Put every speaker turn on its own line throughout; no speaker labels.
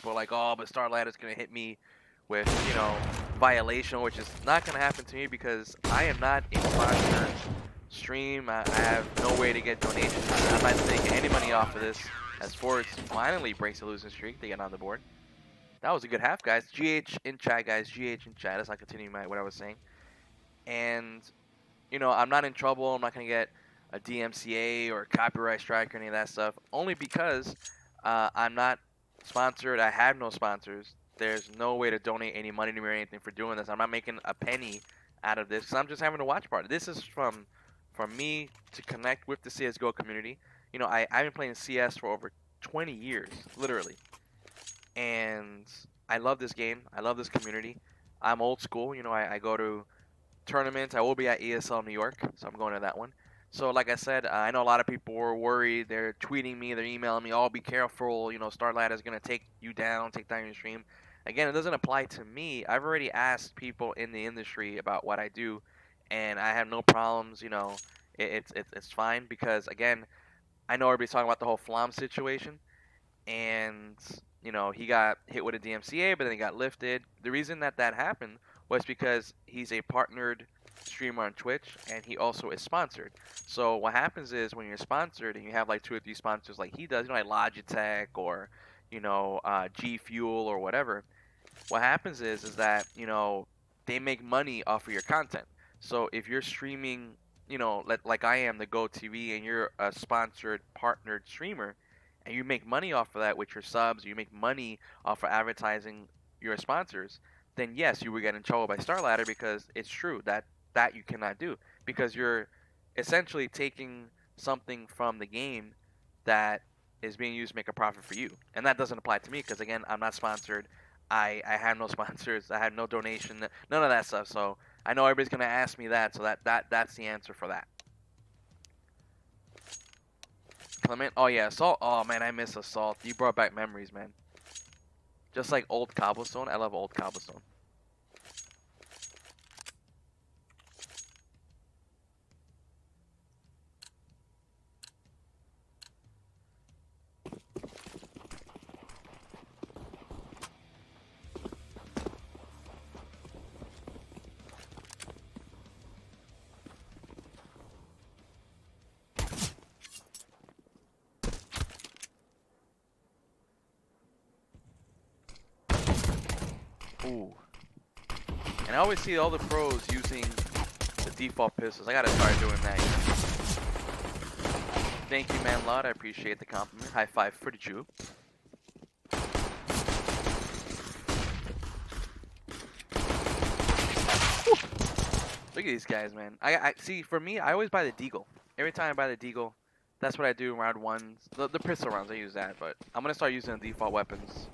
people are like, oh, but StarLadder's gonna hit me with, you know, violation, which is not gonna happen to me because I am not a sponsored stream. I have no way to get donations. I'm not taking any money off of this. As Fords finally breaks a losing streak, they get on the board. That was a good half, guys. GH in chat, guys. GH in chat. As I continue what I was saying. And, you know, I'm not in trouble. I'm not going to get a DMCA or a copyright strike or any of that stuff. Only because I'm not sponsored. I have no sponsors. There's no way to donate any money to me or anything for doing this. I'm not making a penny out of this. 'Cause I'm just having a watch party. This is from me to connect with the CSGO community. You know, I've been playing CS for over 20 years, literally. And I love this game. I love this community. I'm old school. You know, I go to tournaments. I will be at ESL New York, so I'm going to that one. So, like I said, I know a lot of people were worried. They're tweeting me. They're emailing me. Oh, be careful. You know, StarLadder is going to take you down, take down your stream. Again, it doesn't apply to me. I've already asked people in the industry about what I do, and I have no problems. You know, it's fine because, again, I know everybody's talking about the whole Flom situation, and, you know, he got hit with a DMCA, but then he got lifted. The reason that happened was because he's a partnered streamer on Twitch, and he also is sponsored. So what happens is when you're sponsored and you have like 2 or 3 sponsors like he does, you know, like Logitech or, you know, G Fuel or whatever, what happens is that, you know, they make money off of your content. So if you're streaming, you know, like I am, the GoTV, and you're a sponsored, partnered streamer, and you make money off of that with your subs, you make money off of advertising your sponsors, then yes, you would get in trouble by StarLadder because it's true that you cannot do, because you're essentially taking something from the game that is being used to make a profit for you. And that doesn't apply to me because, again, I'm not sponsored. I have no sponsors. I have no donation, none of that stuff. So I know everybody's going to ask me that, so that's the answer for that. Clement? Oh, yeah, Assault. Oh, man, I miss Assault. You brought back memories, man. Just like old Cobblestone. I love old Cobblestone. Ooh. And I always see all the pros using the default pistols. I gotta start doing that. Thank you, man, Lot. I appreciate the compliment. High five for the Jew. Woo. Look at these guys, man. I see. For me, I always buy the Deagle. Every time I buy the Deagle, that's what I do in round 1. The pistol rounds, I use that. But I'm gonna start using the default weapons.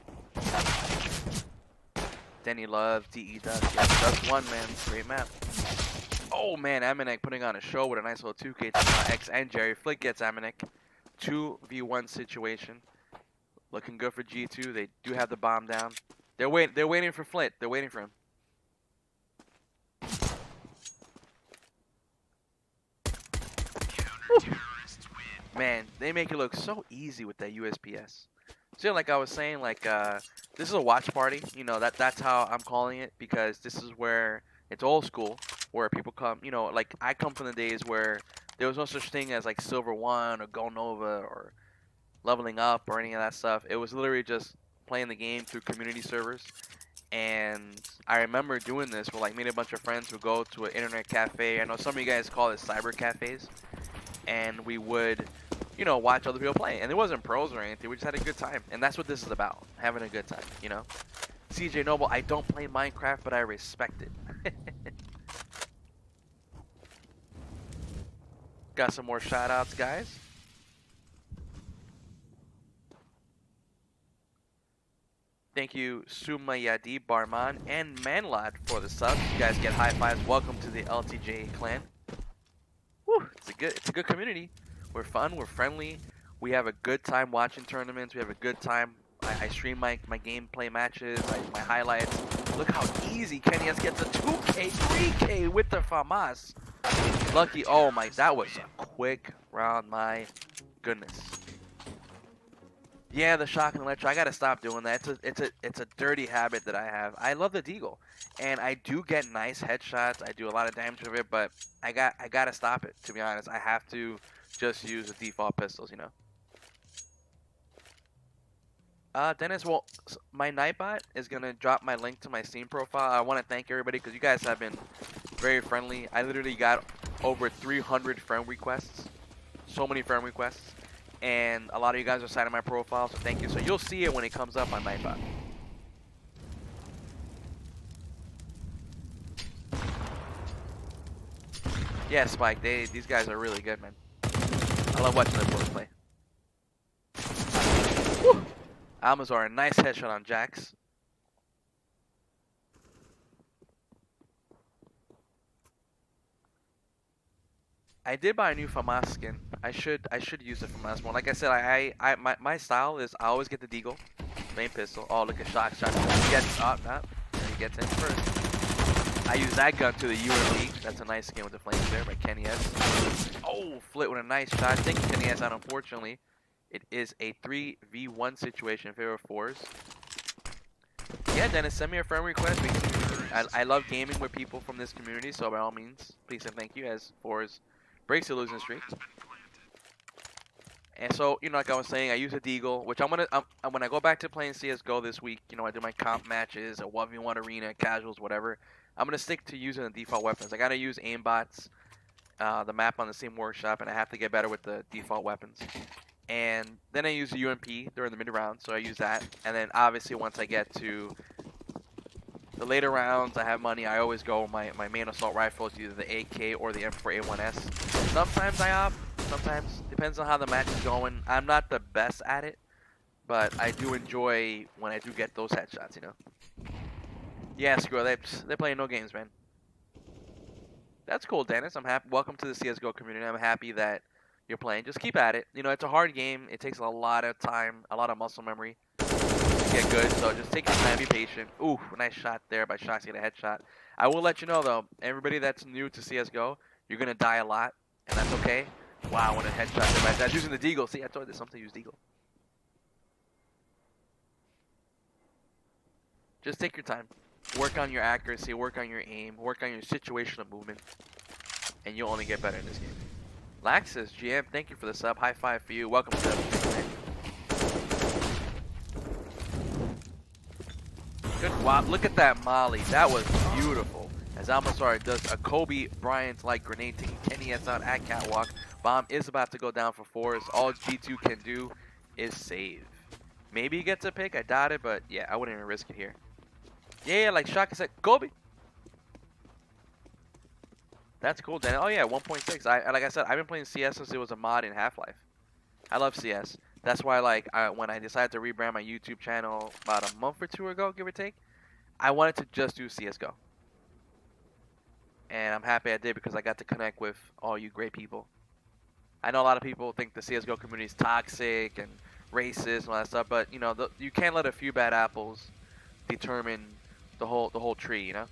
Denny Love, DE Dust. Yeah, Dust 1, man. Great map. Oh, man. Amanek putting on a show with a nice little 2K. X and Jerry. Flick gets Amanek. 2v1 situation. Looking good for G2. They do have the bomb down. They're waiting for Flint. They're waiting for him. Man, they make it look so easy with that USPS. So like I was saying, like this is a watch party. You know, that's how I'm calling it, because this is where it's old school, where people come. You know, like I come from the days where there was no such thing as like Silver 1 or Go Nova or leveling up or any of that stuff. It was literally just playing the game through community servers. And I remember doing this with like meeting a bunch of friends who go to an internet cafe. I know some of you guys call it cyber cafes, and we would, you know, watch other people play. And it wasn't pros or anything. We just had a good time. And that's what this is about. Having a good time, you know? CJ Noble, I don't play Minecraft, but I respect it. Got some more shout outs, guys. Thank you, Sumayadi, Barman, and Manlad for the subs. You guys get high fives. Welcome to the LTJ clan. Woo, it's a good community. We're fun, we're friendly, we have a good time watching tournaments, we have a good time. I stream my gameplay matches, my highlights. Look how easy Kenny S gets a 2K, 3K with the FAMAS. Lucky, oh my, that was a quick round, my goodness. Yeah, the shock and electro. I gotta stop doing that. It's a dirty habit that I have. I love the deagle, and I do get nice headshots. I do a lot of damage with it, but I gotta stop it. To be honest, I have to just use the default pistols. You know. Dennis, well, my Nightbot is gonna drop my link to my Steam profile. I want to thank everybody because you guys have been very friendly. I literally got over 300 friend requests, so many friend requests, and a lot of you guys are signing my profile, so thank you. So you'll see it when it comes up on Nightbot. Yeah, Spike, these guys are really good, man. I love watching them both play. Woo! Almazar, a nice headshot on Jax. I did buy a new FAMAS skin. I should use the FAMAS more. Like I said, my style is I always get the deagle, main pistol. Oh, look at shot. He gets up, he gets in first. I use that gun to the UMP. That's a nice skin with the flames there by Kenny S. Oh, Flit with a nice shot. Thank you, Kenny S. Out, unfortunately, it is a 3v1 situation in favor of fours. Yeah, Dennis, send me a friend request. I love gaming with people from this community, so by all means, please and thank you as fours breaks the losing streak. And so, you know, like I was saying, I use a deagle, which when I go back to playing CSGO this week, you know, I do my comp matches, a 1v1 arena, casuals, whatever. I'm going to stick to using the default weapons. I got to use aimbots, the map on the Steam Workshop, and I have to get better with the default weapons. And then I use the UMP during the mid-round, so I use that. And then, obviously, once I get to the later rounds, I have money, I always go my main assault rifle is either the AK or the M4A1S. Sometimes I opt, sometimes, depends on how the match is going. I'm not the best at it, but I do enjoy when I do get those headshots, you know. Yeah, screw it, they're playing no games, man. That's cool, Dennis. I'm happy. Welcome to the CSGO community. I'm happy that you're playing. Just keep at it. You know, it's a hard game. It takes a lot of time, a lot of muscle memory get good, so just take your time, be patient. Ooh, nice shot there by Shox, get a headshot. I will let you know though, everybody that's new to CSGO, you're gonna die a lot, and that's okay. Wow, what a headshot there by that. Using the deagle. See, I told you there's something to use deagle. Just take your time. Work on your accuracy, work on your aim, work on your situational movement, and you'll only get better in this game. Laxus, GM, thank you for the sub. High five for you. Welcome to the good. Wow, look at that molly. That was beautiful. As Almasar does a Kobe Bryant-like grenade taking Kenny S out at Catwalk. Bomb is about to go down for fours. All G2 can do is save. Maybe he gets a pick. I doubt it, but yeah, I wouldn't even risk it here. Yeah, like Shaka said, Kobe. That's cool, Dan. Oh yeah, 1.6. Like I said, I've been playing CS since it was a mod in Half-Life. I love CS. That's why, like, when I decided to rebrand my YouTube channel about a month or two ago, give or take, I wanted to just do CSGO. And I'm happy I did because I got to connect with all you great people. I know a lot of people think the CSGO community is toxic and racist and all that stuff, but, you know, you can't let a few bad apples determine the whole tree, you know?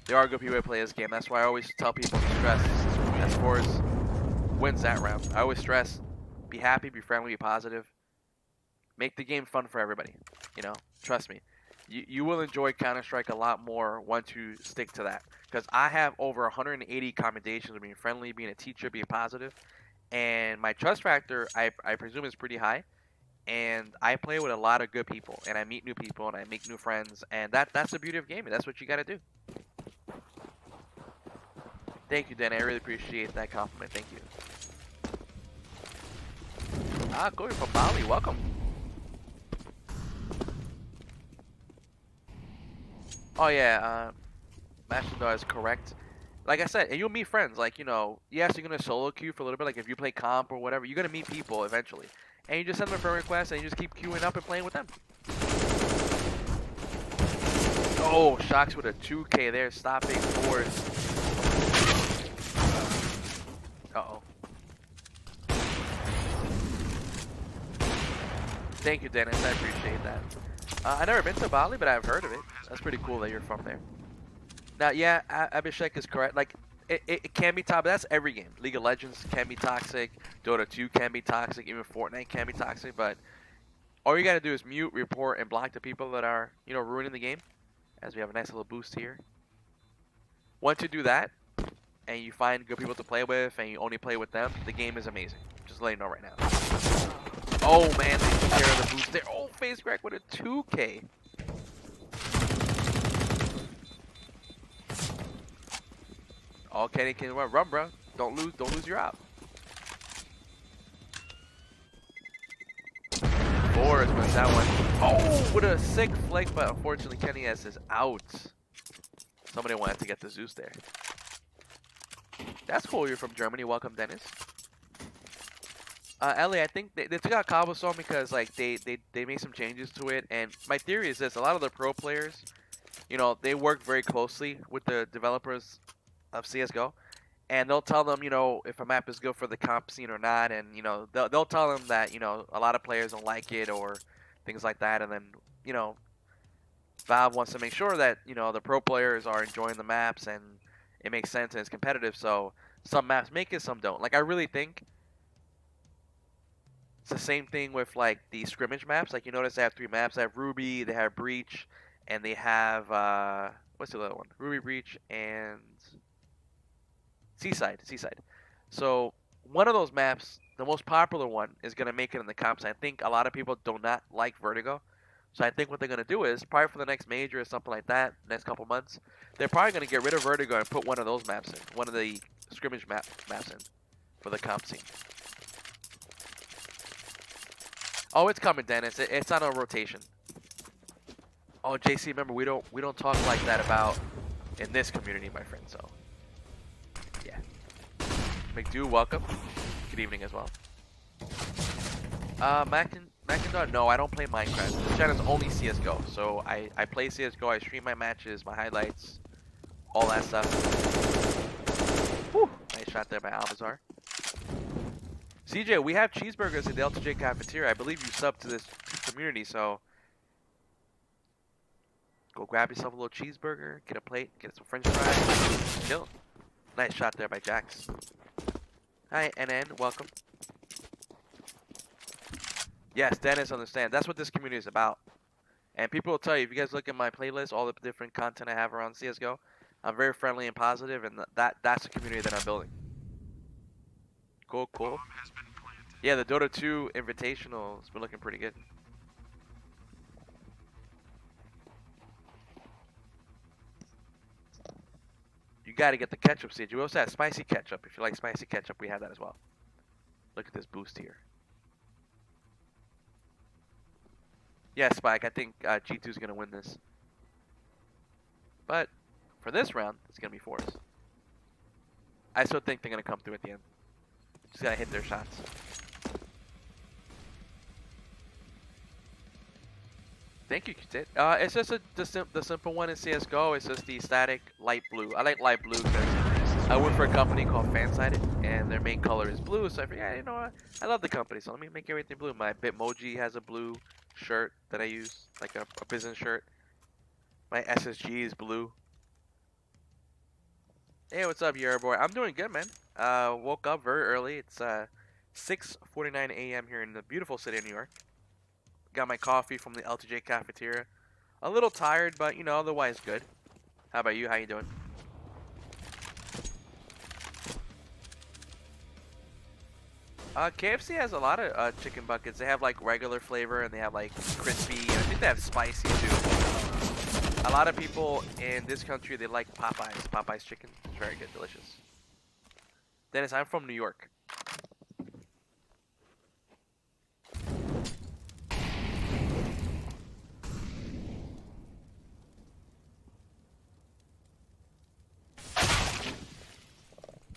There are good people who play this game. That's why I always tell people to stress as Force wins that round. I always stress, be happy, be friendly, be positive. Make the game fun for everybody. You know, trust me. You will enjoy Counter-Strike a lot more once you stick to that. Because I have over 180 commendations of being friendly, being a teacher, being positive. And my trust factor, I presume, is pretty high. And I play with a lot of good people. And I meet new people and I make new friends. And that's the beauty of gaming. That's what you got to do. Thank you, Dan. I really appreciate that compliment. Thank you. Going from Bali. Welcome. Oh, yeah. Mastodon is correct. Like I said, and you'll meet friends. Like, you know, yes, you're going to solo queue for a little bit. Like, if you play comp or whatever, you're going to meet people eventually. And you just send them a friend request and you just keep queuing up and playing with them. Oh, Shox with a 2K there. Stopping fours. Uh-oh. Thank you, Dennis. I appreciate that. I've never been to Bali, but I've heard of it. That's pretty cool that you're from there. Now, yeah, Abhishek is correct. Like, it can be toxic. That's every game. League of Legends can be toxic. Dota 2 can be toxic. Even Fortnite can be toxic. But all you gotta do is mute, report, and block the people that are, you know, ruining the game. As we have a nice little boost here. Once you do that, and you find good people to play with, and you only play with them, the game is amazing. Just letting you know right now. Oh man, they took care of the boost there. Oh, face crack with a 2K. Oh, Kenny can run, bro. Don't lose your op. Forrest wins that one. Oh, with a sick flick, but unfortunately Kenny has his out. Somebody wanted to get the Zeus there. That's cool. You're from Germany. Welcome, Dennis. Ellie, I think they took out Cobblestone because like they made some changes to it. And my theory is this: a lot of the pro players, you know, they work very closely with the developers of CS:GO, and they'll tell them, you know, if a map is good for the comp scene or not, and you know, they'll tell them that, you know, a lot of players don't like it or things like that, and then, you know, Valve wants to make sure that, you know, the pro players are enjoying the maps and it makes sense and it's competitive. So some maps make it, some don't. Like, I really think it's the same thing with like the scrimmage maps. Like, you notice they have 3 maps. They have Ruby, they have Breach, and they have what's the other one? Ruby, Breach, and Seaside. So one of those maps, the most popular one, is gonna make it in the comps. I think a lot of people do not like Vertigo. So I think what they're gonna do is probably for the next major or something like that, next couple months, they're probably gonna get rid of Vertigo and put one of those maps in, one of the scrimmage maps in, for the comp scene. Oh, it's coming, Dennis. It's on a rotation. Oh, JC, remember we don't talk like that about in this community, my friend. So yeah. McDo, welcome. Good evening as well. Macindaw, no, I don't play Minecraft. This channel is only CS:GO. So I play CS:GO. I stream my matches, my highlights, all that stuff. Whew, nice shot there by Almazar. CJ, we have cheeseburgers in the LTJ cafeteria. I believe you subbed to this community, so go grab yourself a little cheeseburger, get a plate, get some french fries, chill. Nice shot there by Jax. Hi, NN, welcome. Yes, Dennis, understand. That's what this community is about. And people will tell you, if you guys look at my playlist, all the different content I have around CS:GO, I'm very friendly and positive, and that's the community that I'm building. Cool. Yeah, the Dota 2 Invitational has been looking pretty good. You gotta get the ketchup seed. We also have spicy ketchup. If you like spicy ketchup, we have that as well. Look at this boost here. Yeah, Spike, I think G2 is gonna win this. But for this round, it's gonna be Force. I still think they're gonna come through at the end. Just gotta hit their shots. Thank you, Kit. It's just the simple one in CS:GO. It's just the static light blue. I like light blue because I work for a company called Fansided, and their main color is blue. So I figured, yeah, you know what? I love the company, so let me make everything blue. My Bitmoji has a blue shirt that I use, like a business shirt. My SSG is blue. Hey, what's up, Yara boy? I'm doing good, man. Woke up very early. It's 6:49 a.m. here in the beautiful city of New York. Got my coffee from the LTJ cafeteria. A little tired, but you know, otherwise good. How about you? How you doing? KFC has a lot of chicken buckets. They have like regular flavor and they have like crispy, and I think they have spicy too. A lot of people in this country, they like Popeye's chicken. It's very good, delicious. Dennis, I'm from New York.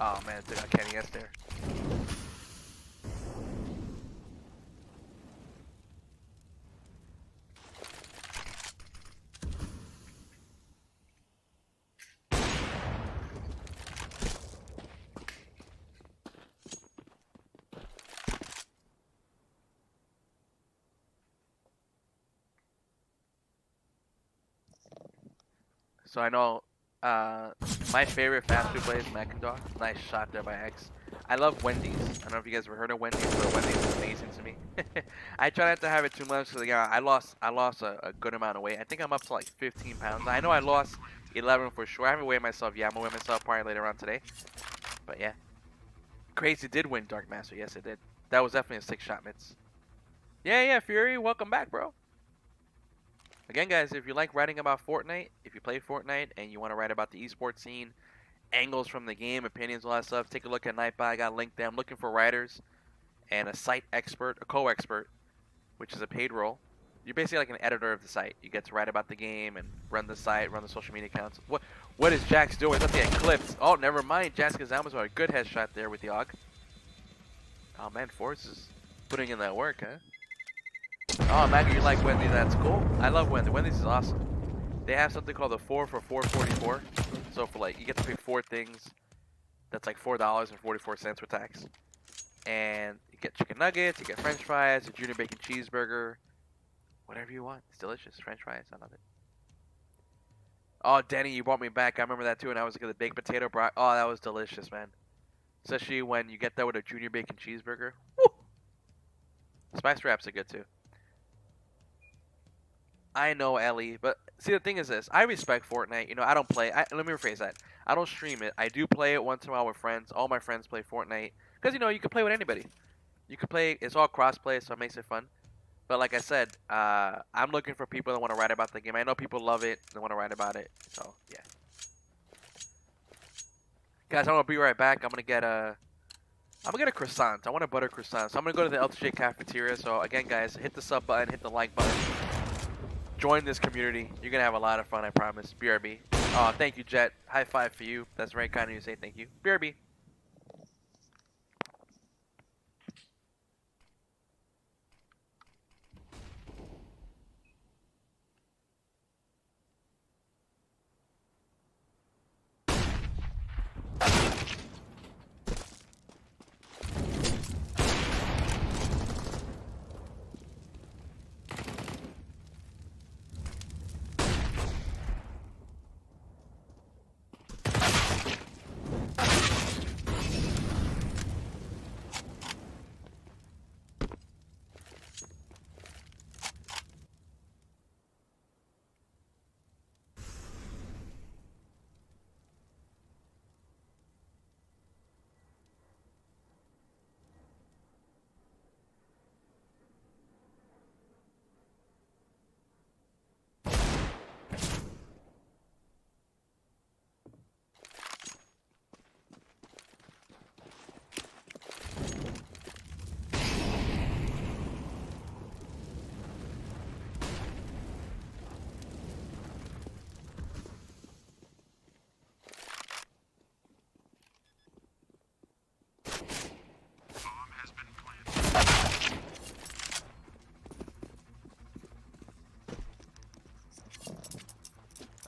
Oh man, they got Kenny S there. So I know my favorite fast food place is Macindaw. Nice shot there by X. I love Wendy's. I don't know if you guys ever heard of Wendy's, but Wendy's is amazing to me. I try not to have it too much, so yeah, I lost a good amount of weight. I think I'm up to like 15 pounds. I know I lost 11 for sure. I haven't weighed myself yet. I'm gonna weigh myself probably later on today. But yeah, Crazy did win Dark Master. Yes, it did. That was definitely a 6-shot mitts. Yeah, Fury, welcome back, bro. Again, guys, if you like writing about Fortnite, if you play Fortnite and you want to write about the esports scene, angles from the game, opinions, all that stuff, take a look at Nightbot. I got linked there. I'm looking for writers and a site expert, a co-expert, which is a paid role. You're basically like an editor of the site. You get to write about the game and run the site, run the social media accounts. What is Jax doing? Nothing eclipsed. Oh, never mind. Jax Gazama's got a good headshot there with the AUG. Oh man, Force is putting in that work, huh? Oh, Maggie, you like Wendy? That's cool. I love Wendy. Wendy's is awesome. They have something called the 4 for $4.44. So for like, you get to pick 4 things. That's like $4.44 with tax. And you get chicken nuggets, you get French fries, a junior bacon cheeseburger, whatever you want. It's delicious. French fries, I love it. Oh, Denny, you brought me back. I remember that too. And I was like the baked potato broth. Oh, that was delicious, man. Especially when you get that with a junior bacon cheeseburger. Woo! Spice wraps are good too. I know, Ellie, but see, the thing is this. I respect Fortnite. You know, I don't play. Let me rephrase that. I don't stream it. I do play it once in a while with friends. All my friends play Fortnite. Because, you know, you can play with anybody. You can play. It's all cross-play, so it makes it fun. But like I said, I'm looking for people that want to write about the game. I know people love it. They want to write about it. So, yeah. Guys, I'm going to be right back. I'm going to get a croissant. I want a butter croissant. So I'm going to go to the LTJ cafeteria. So, again, guys, hit the sub button. Hit the like button. Join this community. You're going to have a lot of fun, I promise. BRB. Oh, thank you, Jet. High five for you. That's very kind of you to say thank you. BRB.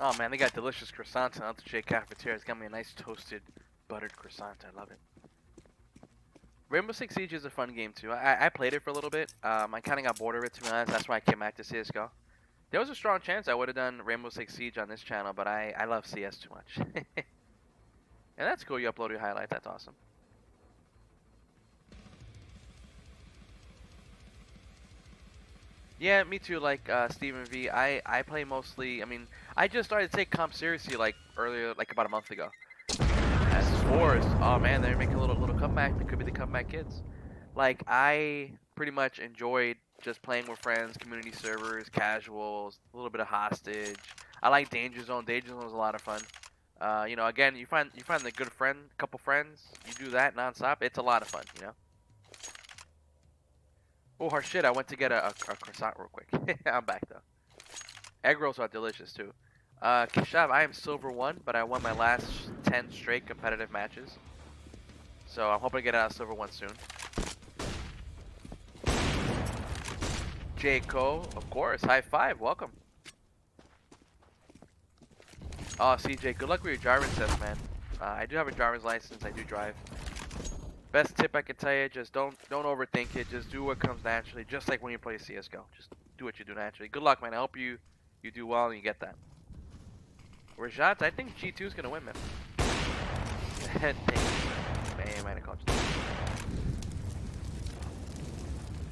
Oh man, they got delicious croissants in LTJ cafeteria. It's got me a nice toasted, buttered croissant. I love it. Rainbow Six Siege is a fun game too. I played it for a little bit. I kind of got bored of it, to be honest. That's why I came back to CSGO. There was a strong chance I would have done Rainbow Six Siege on this channel, but I love CS too much. And that's cool. You upload your highlights. That's awesome. Yeah, me too. Like Steven V. I play mostly. I mean, I just started to take comp seriously like earlier, like about a month ago. As Force, oh man, they're making a little comeback. They could be the comeback kids. Like I pretty much enjoyed just playing with friends, community servers, casuals, a little bit of hostage. I like Danger Zone. Danger Zone was a lot of fun. You know, again, you find a good friend, couple friends. You do that nonstop. It's a lot of fun. You know. Oh, hard shit, I went to get a croissant real quick. I'm back, though. Egg rolls are delicious, too. Kishav, I am silver 1, but I won my last 10 straight competitive matches. So I'm hoping to get out of silver 1 soon. Jayco, of course. High five, welcome. Oh, CJ, good luck with your driver's test, man. I do have a driver's license, I do drive. Best tip I can tell you, just don't overthink it. Just do what comes naturally, just like when you play CSGO. Just do what you do naturally. Good luck, man. I hope you do well and you get that. Rajat, I think G2 is going to win, man. Man, might have called you.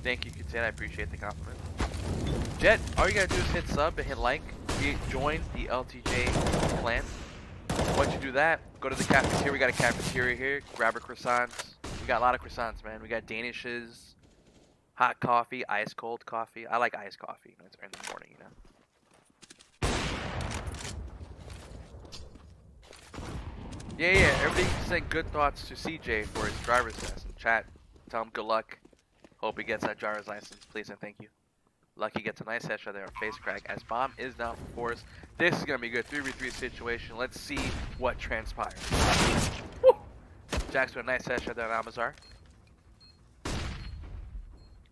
Thank you, Katina. I appreciate the compliment. Jet, all you gotta do is hit sub and hit like. Join the LTJ clan. Once you do that, go to the cafeteria. We got a cafeteria here. Grab our croissants. We got a lot of croissants, man. We got danishes, hot coffee, ice cold coffee. I like iced coffee. It's in the morning, you know. Yeah. Everybody send good thoughts to CJ for his driver's test. In chat, tell him good luck. Hope he gets that driver's license, please and thank you. Lucky gets a nice headshot there on face crack as bomb is down for force. This is gonna be a good 3v3 situation. Let's see what transpires. Woo! Jax with a nice headshot there on Amazar.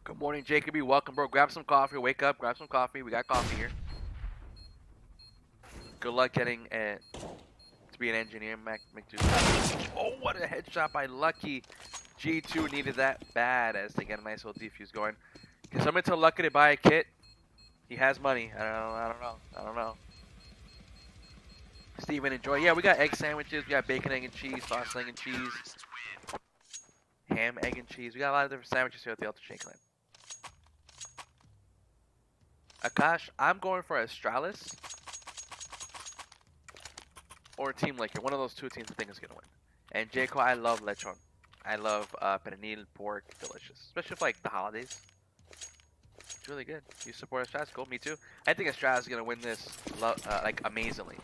Good morning, Jacoby. Welcome, bro. Grab some coffee. Wake up. Grab some coffee. We got coffee here. Good luck getting to be an engineer, McDude. Oh, what a headshot by Lucky. G2 needed that bad as they get a nice little defuse going. Can someone tell Lucky to buy a kit? He has money. I don't know. Steven, enjoy. Yeah, we got egg sandwiches. We got bacon, egg, and cheese, sausage, egg, and cheese, ham, egg, and cheese. We got a lot of different sandwiches here at the Ultra Shake Clan. Akash, I'm going for Astralis or Team Liquor. One of those two teams I think is going to win. And Jaco, I love lechon. I love pernil pork, delicious, especially for like the holidays. It's really good. You support Astralis? Cool, me too. I think Astralis is gonna win this like amazingly.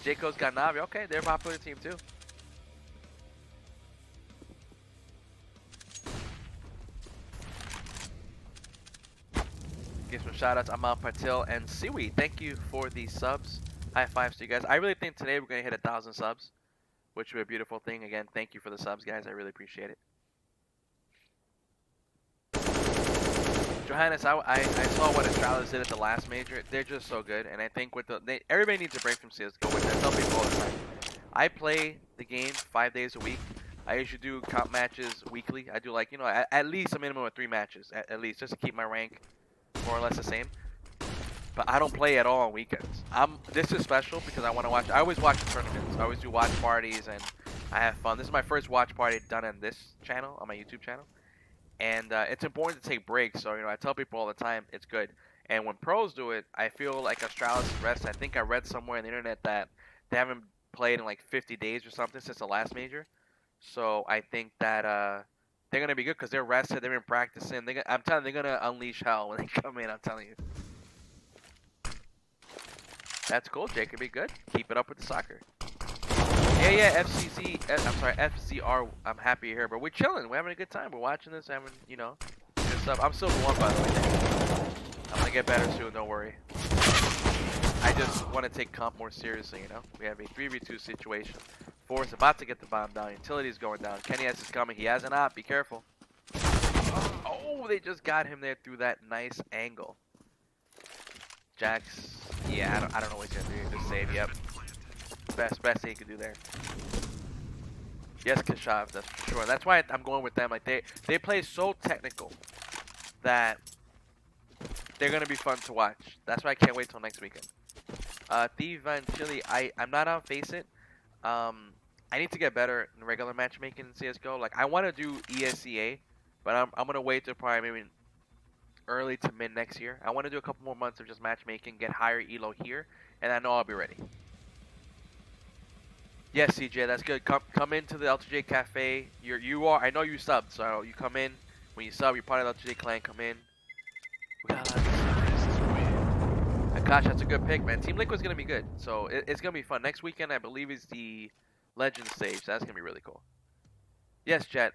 Jaco's got Navi. Okay, they're a popular team too. Give some shout outs. Amal Patil and Siwi. Thank you for the subs. High fives to you guys. I really think today we're gonna hit 1,000 subs, which would be a beautiful thing. Again, thank you for the subs, guys. I really appreciate it. Johannes, I saw what Astralis did at the last major. They're just so good, and I think with everybody needs a break from CS:GO. Which I tell people all the time. I play the game 5 days a week. I usually do comp matches weekly. I do like at least a minimum of 3 matches at least, just to keep my rank more or less the same. But I don't play at all on weekends. This is special because I want to watch. I always watch the tournaments. I always do watch parties, and I have fun. This is my first watch party done on this channel, on my YouTube channel. And it's important to take breaks, so I tell people all the time it's good. And when pros do it, I feel like Astralis rest. I think I read somewhere on the internet that they haven't played in like 50 days or something since the last major. So I think that they're gonna be good because they're rested. They've been practicing. I'm telling you, they're gonna unleash hell when they come in. I'm telling you. That's cool, Jake. Could be good. Keep it up with the soccer. Yeah, FCR, I'm happy you're here, but we're chilling. We're having a good time. We're watching this, having, good stuff. I'm Silver 1, by the way. I'm going to get better soon, don't worry. I just want to take comp more seriously, We have a 3v2 situation. Force about to get the bomb down. Utility's going down. Kenny S is coming. He has an op. Be careful. Oh, they just got him there through that nice angle. Jax, yeah, I don't know what he's going to do. Just save, yep. Best thing he could do there. Yes, Kashav, that's for sure. That's why I'm going with them. Like they play so technical that they're gonna be fun to watch. That's why I can't wait till next weekend. Thief and Chili, I'm not on Face It. I need to get better in regular matchmaking in CS:GO. Like I want to do ESEA, but I'm gonna wait till probably maybe early to mid next year. I want to do a couple more months of just matchmaking, get higher elo here, and I know I'll be ready. Yes, CJ, that's good. Come into the LTJ Cafe. You are. I know you subbed, so you come in. When you sub, you're part of the LTJ clan. Come in. We got a lot of gosh, that's a good pick, man. Team Liquid's gonna be good, so it's gonna be fun. Next weekend, I believe, is the Legend stage. So that's gonna be really cool. Yes, Jet.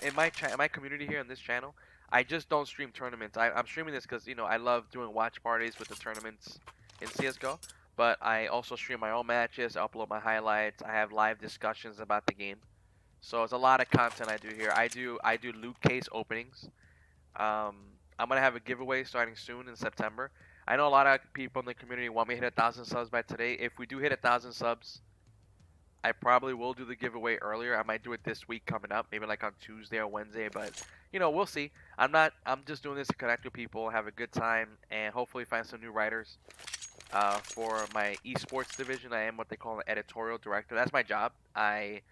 In my community here on this channel, I just don't stream tournaments. I'm streaming this because I love doing watch parties with the tournaments in CS:GO. But I also stream my own matches, I upload my highlights, I have live discussions about the game. So it's a lot of content I do here. I do loot case openings. I'm gonna have a giveaway starting soon in September. I know a lot of people in the community want me to hit 1,000 subs by today. If we do hit 1,000 subs, I probably will do the giveaway earlier. I might do it this week coming up, maybe like on Tuesday or Wednesday, but we'll see. I'm just doing this to connect with people, have a good time, and hopefully find some new writers. For my esports division, I am what they call an editorial director. That's my job. I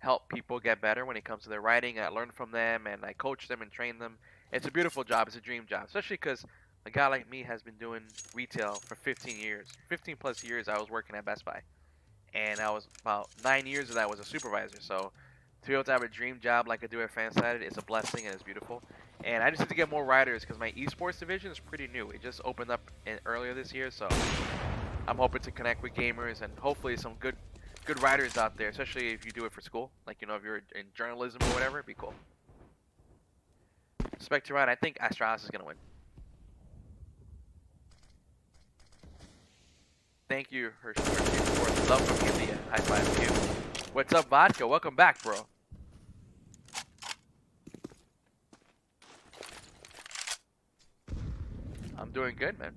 help people get better when it comes to their writing. I learn from them and I coach them and train them. It's a beautiful job. It's a dream job, especially because a guy like me has been doing retail for 15 years. 15 plus years I was working at Best Buy. And I was about 9 years of that was a supervisor. So to be able to have a dream job like I do at Fansided is a blessing and it's beautiful. And I just need to get more writers because my esports division is pretty new. It just opened up earlier this year, so I'm hoping to connect with gamers and hopefully some good writers out there, especially if you do it for school. Like, you know, if you're in journalism or whatever, it'd be cool. Spec to ride, I think Astralis is going to win. Thank you, Hershey, for love from India. High five to you. What's up, Vodka? Welcome back, bro. I'm doing good, man.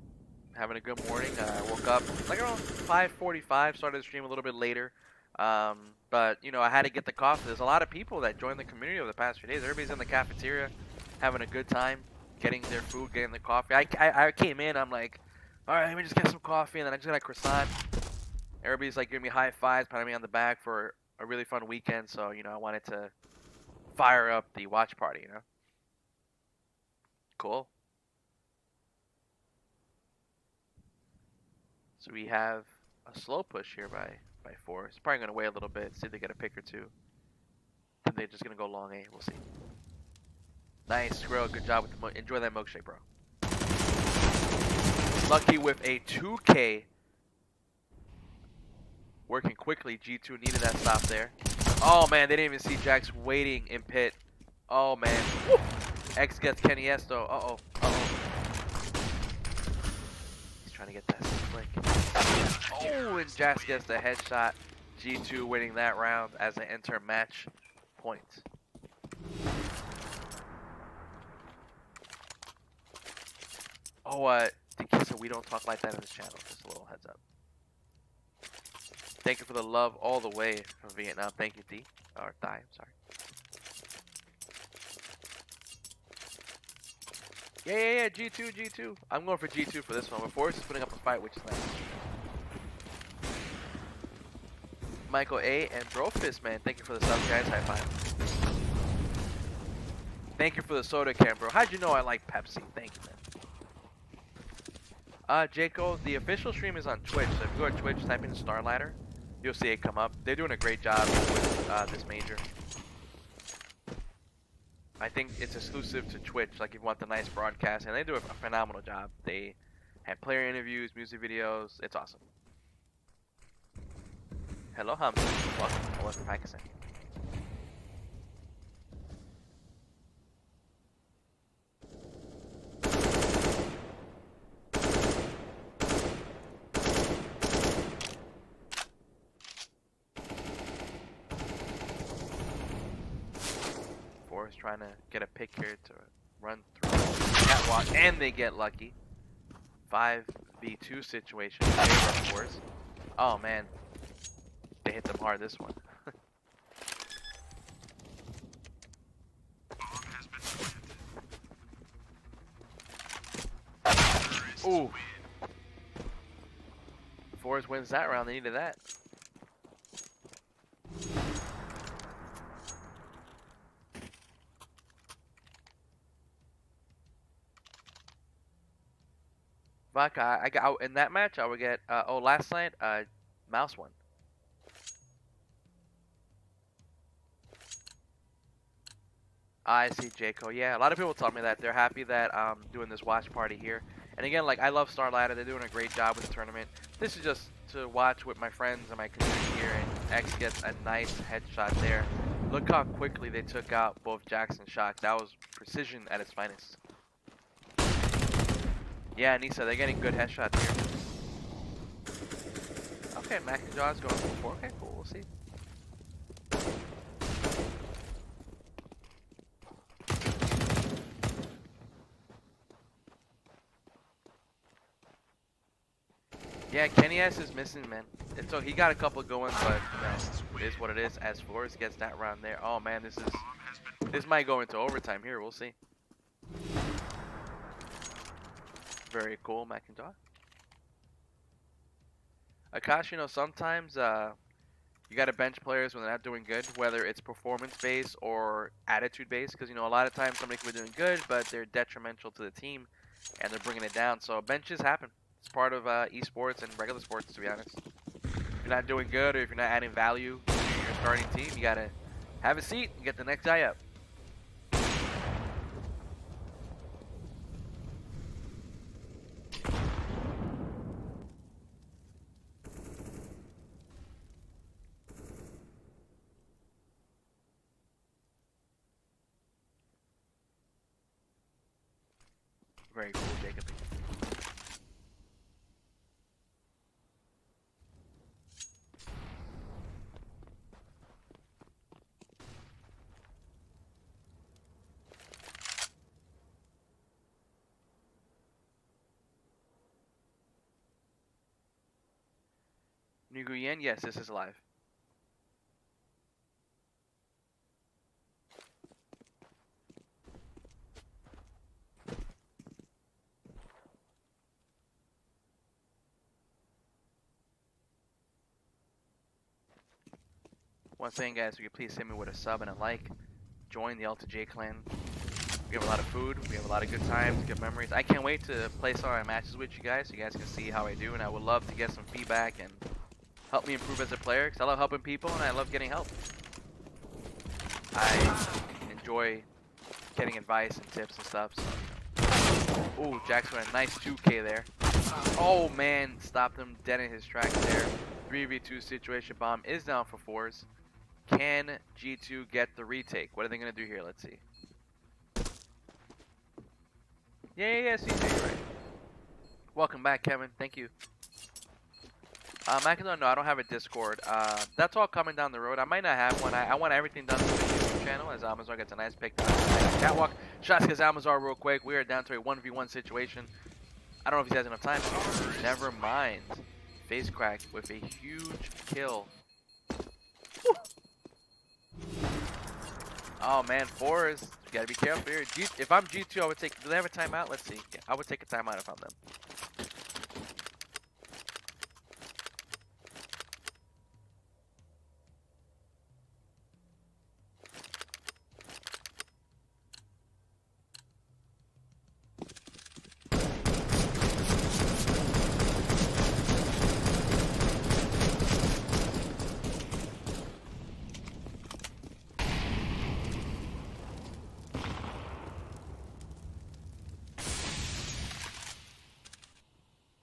Having a good morning. I woke up like around 5:45. Started the stream a little bit later. But, you know, I had to get the coffee. There's a lot of people that joined the community over the past few days. Everybody's in the cafeteria having a good time, getting their food, getting the coffee. I came in, I'm like, all right, let me just get some coffee, and then I just got a croissant. Everybody's like giving me high fives, patting me on the back for a really fun weekend. So, you know, I wanted to fire up the watch party, you know? Cool. So we have a slow push here by 4. It's probably going to wait a little bit, see if they get a pick or two. Then they're just going to go long A. We'll see. Nice, Squirrel. Good job with the enjoy that milkshake, bro. Lucky with a 2K. Working quickly. G2 needed that stop there. Oh, man. They didn't even see Jax waiting in pit. Oh, man. Woo! X gets Kenny S, though. Uh-oh. Uh-oh. He's trying to get that flick. Oh, and Jax gets the headshot. G2 winning that round as they enter match point. Oh, so we don't talk like that on this channel. Just a little heads up. Thank you for the love all the way from Vietnam. Thank you, D. Or Thai, I'm sorry. Yeah, G2. I'm going for G2 for this one. But Forrest is putting up a fight, which is nice. Michael A. and Brofist, man. Thank you for the sub, guys. High five. Thank you for the soda can, bro. How'd you know I like Pepsi? Thank you, man. Jaco, the official stream is on Twitch. So if you go to Twitch, type in StarLadder, you'll see it come up. They're doing a great job with this major. I think it's exclusive to Twitch, like if you want the nice broadcast, and they do a phenomenal job. They have player interviews, music videos. It's awesome. Hello, Hamza. Welcome. Hello from Pakistan. Forrest trying to get a pick here to run through catwalk, and they get lucky. 5v2 situation. Of course. Oh man, they hit them hard this one. Ooh. Forrest wins that round. They needed that. Vodka, I got in that match. I would get. Last night, Mouse won. I see, Jaco. Yeah, a lot of people tell me that they're happy that I'm doing this watch party here. And again, like I love StarLadder. They're doing a great job with the tournament. This is just to watch with my friends and my community here. And X gets a nice headshot there. Look how quickly they took out both Jax and Shock. That was precision at its finest. Yeah, Nisa, they're getting good headshots here. Okay, Mac and Jaw's going for 4. Okay, cool. We'll see. Yeah, Kenny S is missing, man. So he got a couple going, but you know, it is what it is. As Forrest gets that round there. Oh man, this might go into overtime here. We'll see. Very cool, Macintosh. Akash, you know, sometimes You got to bench players when they're not doing good, whether it's performance-based or attitude-based. Because, you know, a lot of times somebody can be doing good, but they're detrimental to the team, and they're bringing it down. So benches happen. It's part of esports and regular sports, to be honest. If you're not doing good or if you're not adding value to your starting team, you got to have a seat and get the next guy up. Very cool, Jacob. Nguyen, yes, this is live. Once again, guys, if you could please hit me with a sub and a like. Join the LTJ clan. We have a lot of food. We have a lot of good times, good memories. I can't wait to play some of my matches with you guys so you guys can see how I do. And I would love to get some feedback and help me improve as a player because I love helping people and I love getting help. I enjoy getting advice and tips and stuff. So. Ooh, Jack's got a nice 2K there. Oh, man. Stopped him dead in his tracks there. 3v2 situation. Bomb is down for 4s. Can G2 get the retake? What are they going to do here? Let's see. Yeah, CJ, you're right. Welcome back, Kevin. Thank you. Macadon, no, I don't have a Discord. That's all coming down the road. I might not have one. I want everything done through the YouTube channel as Amazon gets a nice pick. Catwalk. Shots against Amazon real quick. We are down to a 1v1 situation. I don't know if he has enough time. Never mind. Face crack with a huge kill. Woo. Oh man, 4s. You gotta be careful here. If I'm G2, I would take. Do they have a timeout? Let's see. Yeah, I would take a timeout if I'm them.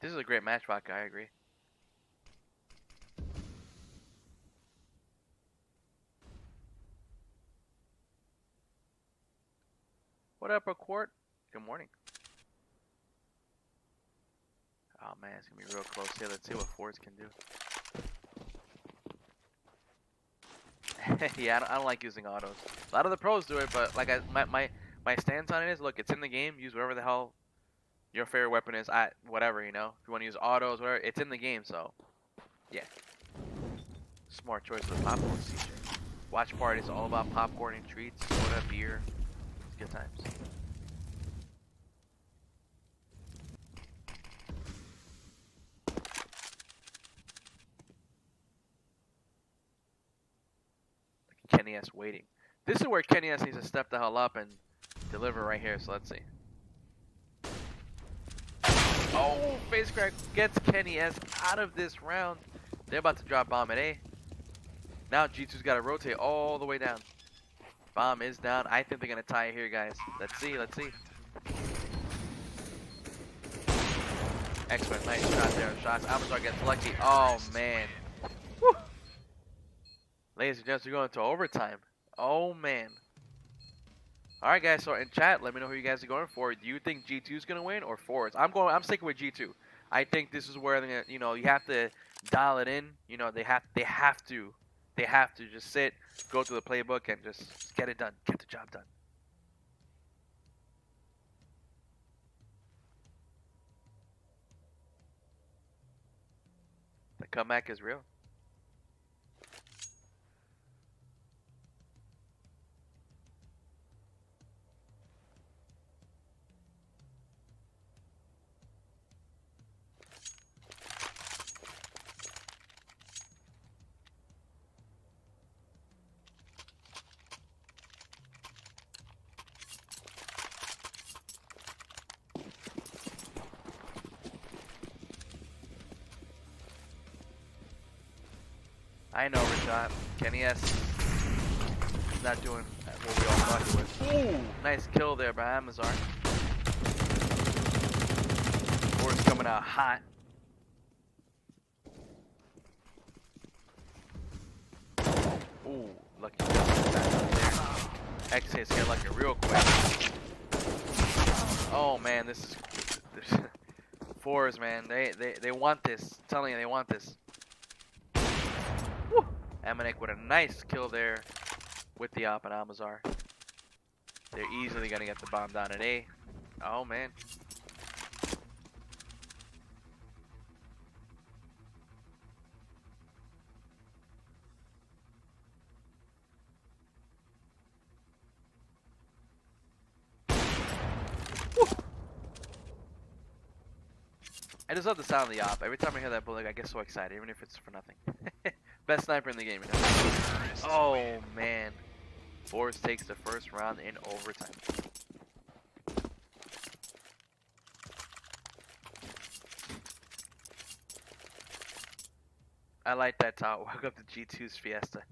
This is a great match, Vodka. I agree. What up, a quart? Good morning. Oh man, it's gonna be real close here. Let's see what 4s can do. Yeah, I don't like using autos. A lot of the pros do it, but like my stance on it is, look, it's in the game. Use whatever the hell your favorite weapon is. Whatever, you know. If you want to use autos, whatever, it's in the game. So, yeah. Smart choice with popcorn, CJ. Watch parties all about popcorn and treats, soda, beer. It's good times. Kenny S waiting. This is where Kenny S needs to step the hell up and deliver right here. So let's see. Oh, face crack gets Kenny S out of this round. They're about to drop bomb at A. Now G2's got to rotate all the way down. Bomb is down. I think they're gonna tie it here, guys. Let's see. Let's see. Excellent, nice shot there. Shots. Amazon gets lucky. Oh man. Woo. Ladies and gents, we're going to overtime. Oh man. Alright guys, so in chat, let me know who you guys are going for. Do you think G2 is gonna win or 4s? I'm sticking with G2. I think this is where they're gonna, you know, you have to dial it in. You know, they have to just sit, go through the playbook and just get it done. Get the job done. The comeback is real. I know, Rashad. Kenny S is not doing what we all thought he was. Ooh, nice kill there by Amazon. Board's coming out hot. Ooh, lucky there. X hits here lucky real quick. Oh man, this is fours, man. They want this. I'm telling you, they want this. Woo! Amanek with a nice kill there with the op and Amazar. They're easily gonna get the bomb down at A. Oh man. I just love the sound of the op. Every time I hear that bullet, I get so excited, even if it's for nothing. Best sniper in the game, you know? Oh man. Boris takes the first round in overtime. I like that top. Welcome to G2's Fiesta.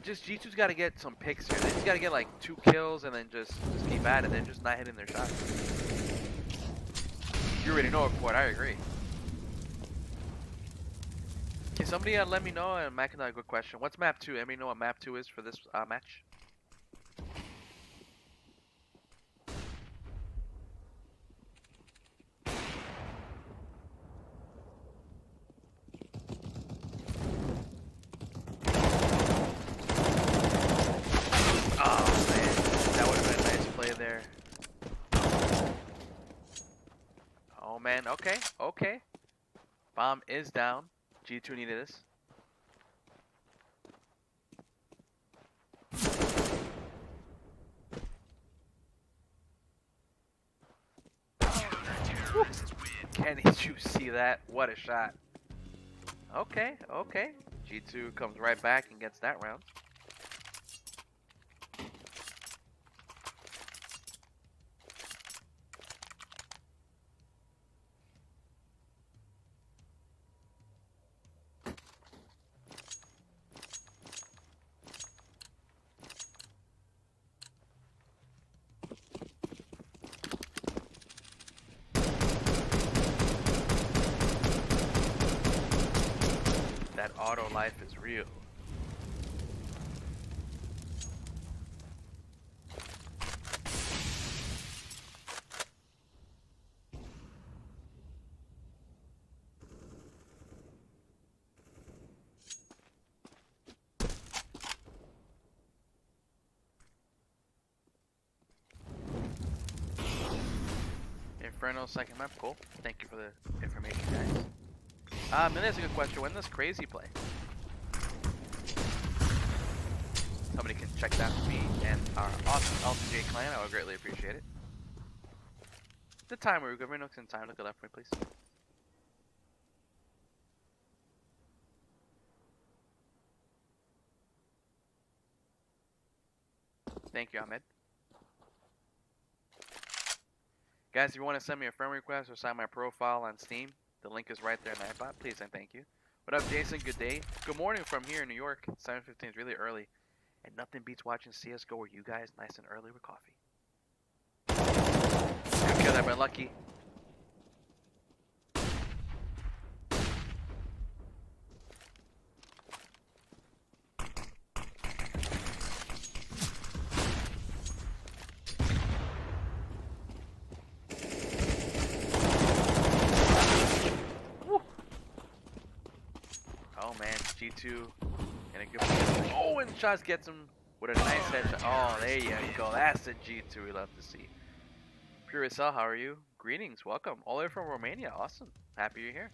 Just G2's got to get some picks here. They just got to get like 2 kills and then just keep at it. They're just not hitting their shots. You already know it, Quad. I agree. Can somebody let me know? And Mac, another good question. What's map 2? Anybody know what map 2 is for this match? Okay, okay. Bomb is down. G2 needed this. Kenny, did you see that? What a shot. Okay, okay. G2 comes right back and gets that round. That auto life is real. Inferno second map, cool. Thank you for the information, guys. And that's a good question. When does Crazy play? Somebody can check that for me and our awesome LTJ clan. I would greatly appreciate it. The time we're good. Renox in time. Look at that for me, please. Thank you, Ahmed. Guys, if you want to send me a friend request or sign my profile on Steam, the link is right there in Nightbot. Please and thank you. What up, Jason? Good day. Good morning from here in New York. 7:15 is really early. And nothing beats watching CSGO with you guys nice and early with coffee. I killed that by Lucky. Oh man, G2 in a good position. Oh, and Shots gets him with a nice headshot. Oh, there you go. That's the G2 we love to see. Pure Cell, how are you? Greetings, welcome. All the way from Romania. Awesome. Happy you're here.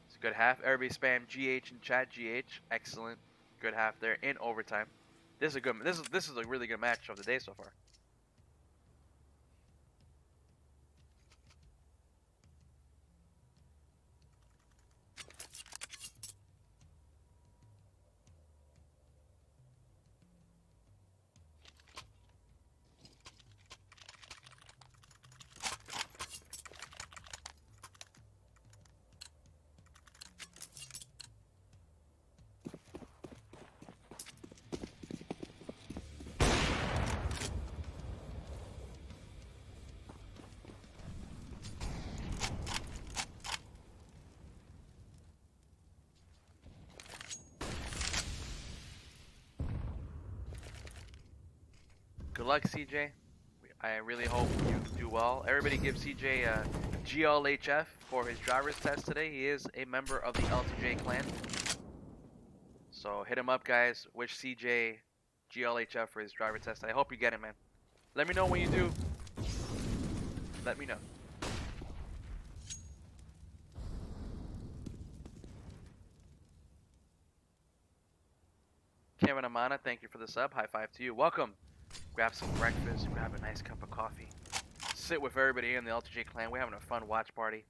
It's a good half. Everybody spam GH in chat. GH, excellent. Good half there in overtime. This is a good. This is a really good match of the day so far. Good luck, CJ. I really hope you do well. Everybody give CJ a GLHF for his driver's test today. He is a member of the LTJ clan. So hit him up, guys. Wish CJ GLHF for his driver test. I hope you get it, man. Let me know when you do. Let me know. Kevin Amana, thank you for the sub. High five to you. Welcome. Grab some breakfast, grab a nice cup of coffee. Sit with everybody in the LTJ clan. We're having a fun watch party.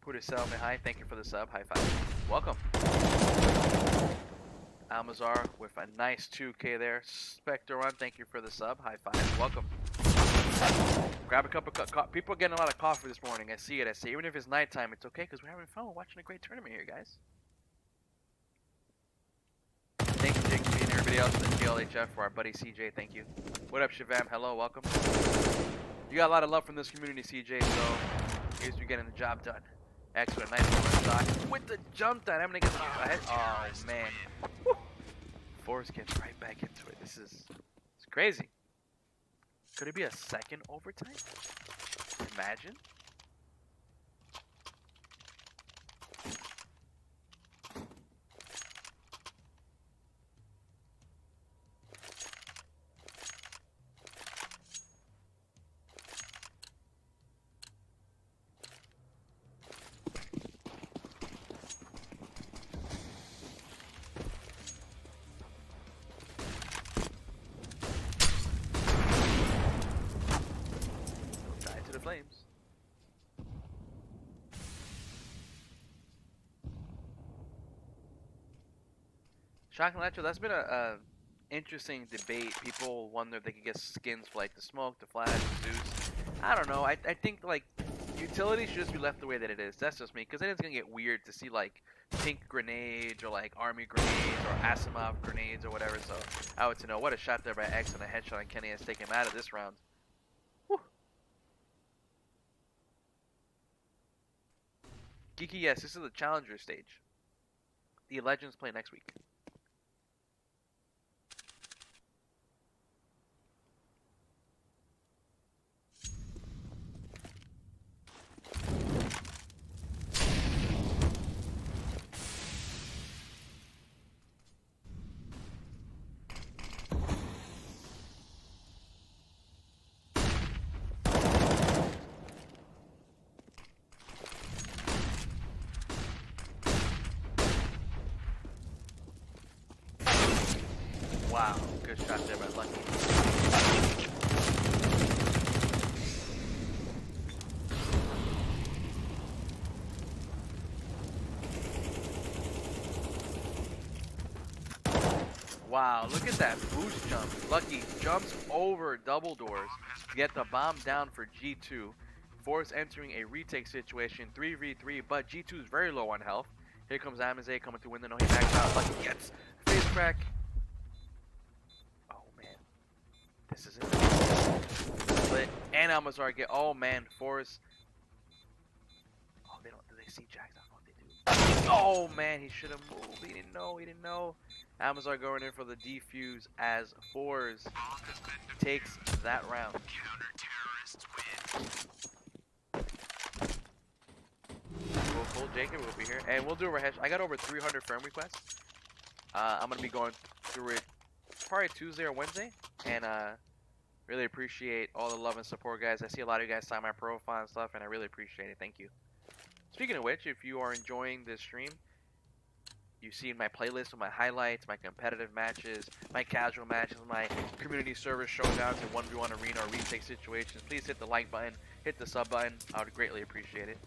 Pudicel hi, thank you for the sub. High five. Welcome. Almazar with a nice 2K there. Spectron, thank you for the sub. High five. Welcome. Grab a cup of coffee. People are getting a lot of coffee this morning. I see it. I see it. Even if it's nighttime, it's okay because we're having fun. We're watching a great tournament here, guys. Thank you, Jake, and everybody else in the GLHF for our buddy CJ. Thank you. What up, Shivam? Hello, welcome. You got a lot of love from this community, CJ, so here's you getting the job done. Excellent. Nice one, stock. With the jump down. I'm going to get ahead. Oh, man. Woo. Forrest gets right back into it. It's crazy. Could it be a second overtime? Imagine. Flames. Shock and Electro, that's been a interesting debate. People wonder if they could get skins for like the Smoke, the Flash, the Zeus. I don't know. I think like utility should just be left the way that it is. That's just me, because then it's gonna get weird to see like pink grenades or like army grenades or Asimov grenades or whatever. So I would say no. What a shot there by X and a headshot on Kenny has taken him out of this round. Geeky, yes, this is the challenger stage. The Legends play next week. Wow, good shot there by Lucky. Wow, look at that boost jump. Lucky jumps over double doors to get the bomb down for G2. Force entering a retake situation, 3v3, but G2 is very low on health. Here comes Amaze coming to win the no, he backs out. Lucky gets face crack. This is it. And Almazar get. Oh man, Forrest. Oh, they don't. Do they see Jax? I don't know if they do. Oh man, he should have moved. He didn't know. He didn't know. Almazar going in for the defuse as Forrest takes that round. Cool. Jacob will be here, and we'll do a rehash. I got over 300 friend requests. I'm gonna be going through it probably Tuesday or Wednesday. and really appreciate all the love and support, guys. I see a lot of you guys sign my profile and stuff, and I really appreciate it. Thank you. Speaking of which, if you are enjoying this stream, you see in my playlist with my highlights, my competitive matches, my casual matches, my community service showdowns, and 1v1 arena or retake situations. Please hit the like button, hit the sub button. I would greatly appreciate it.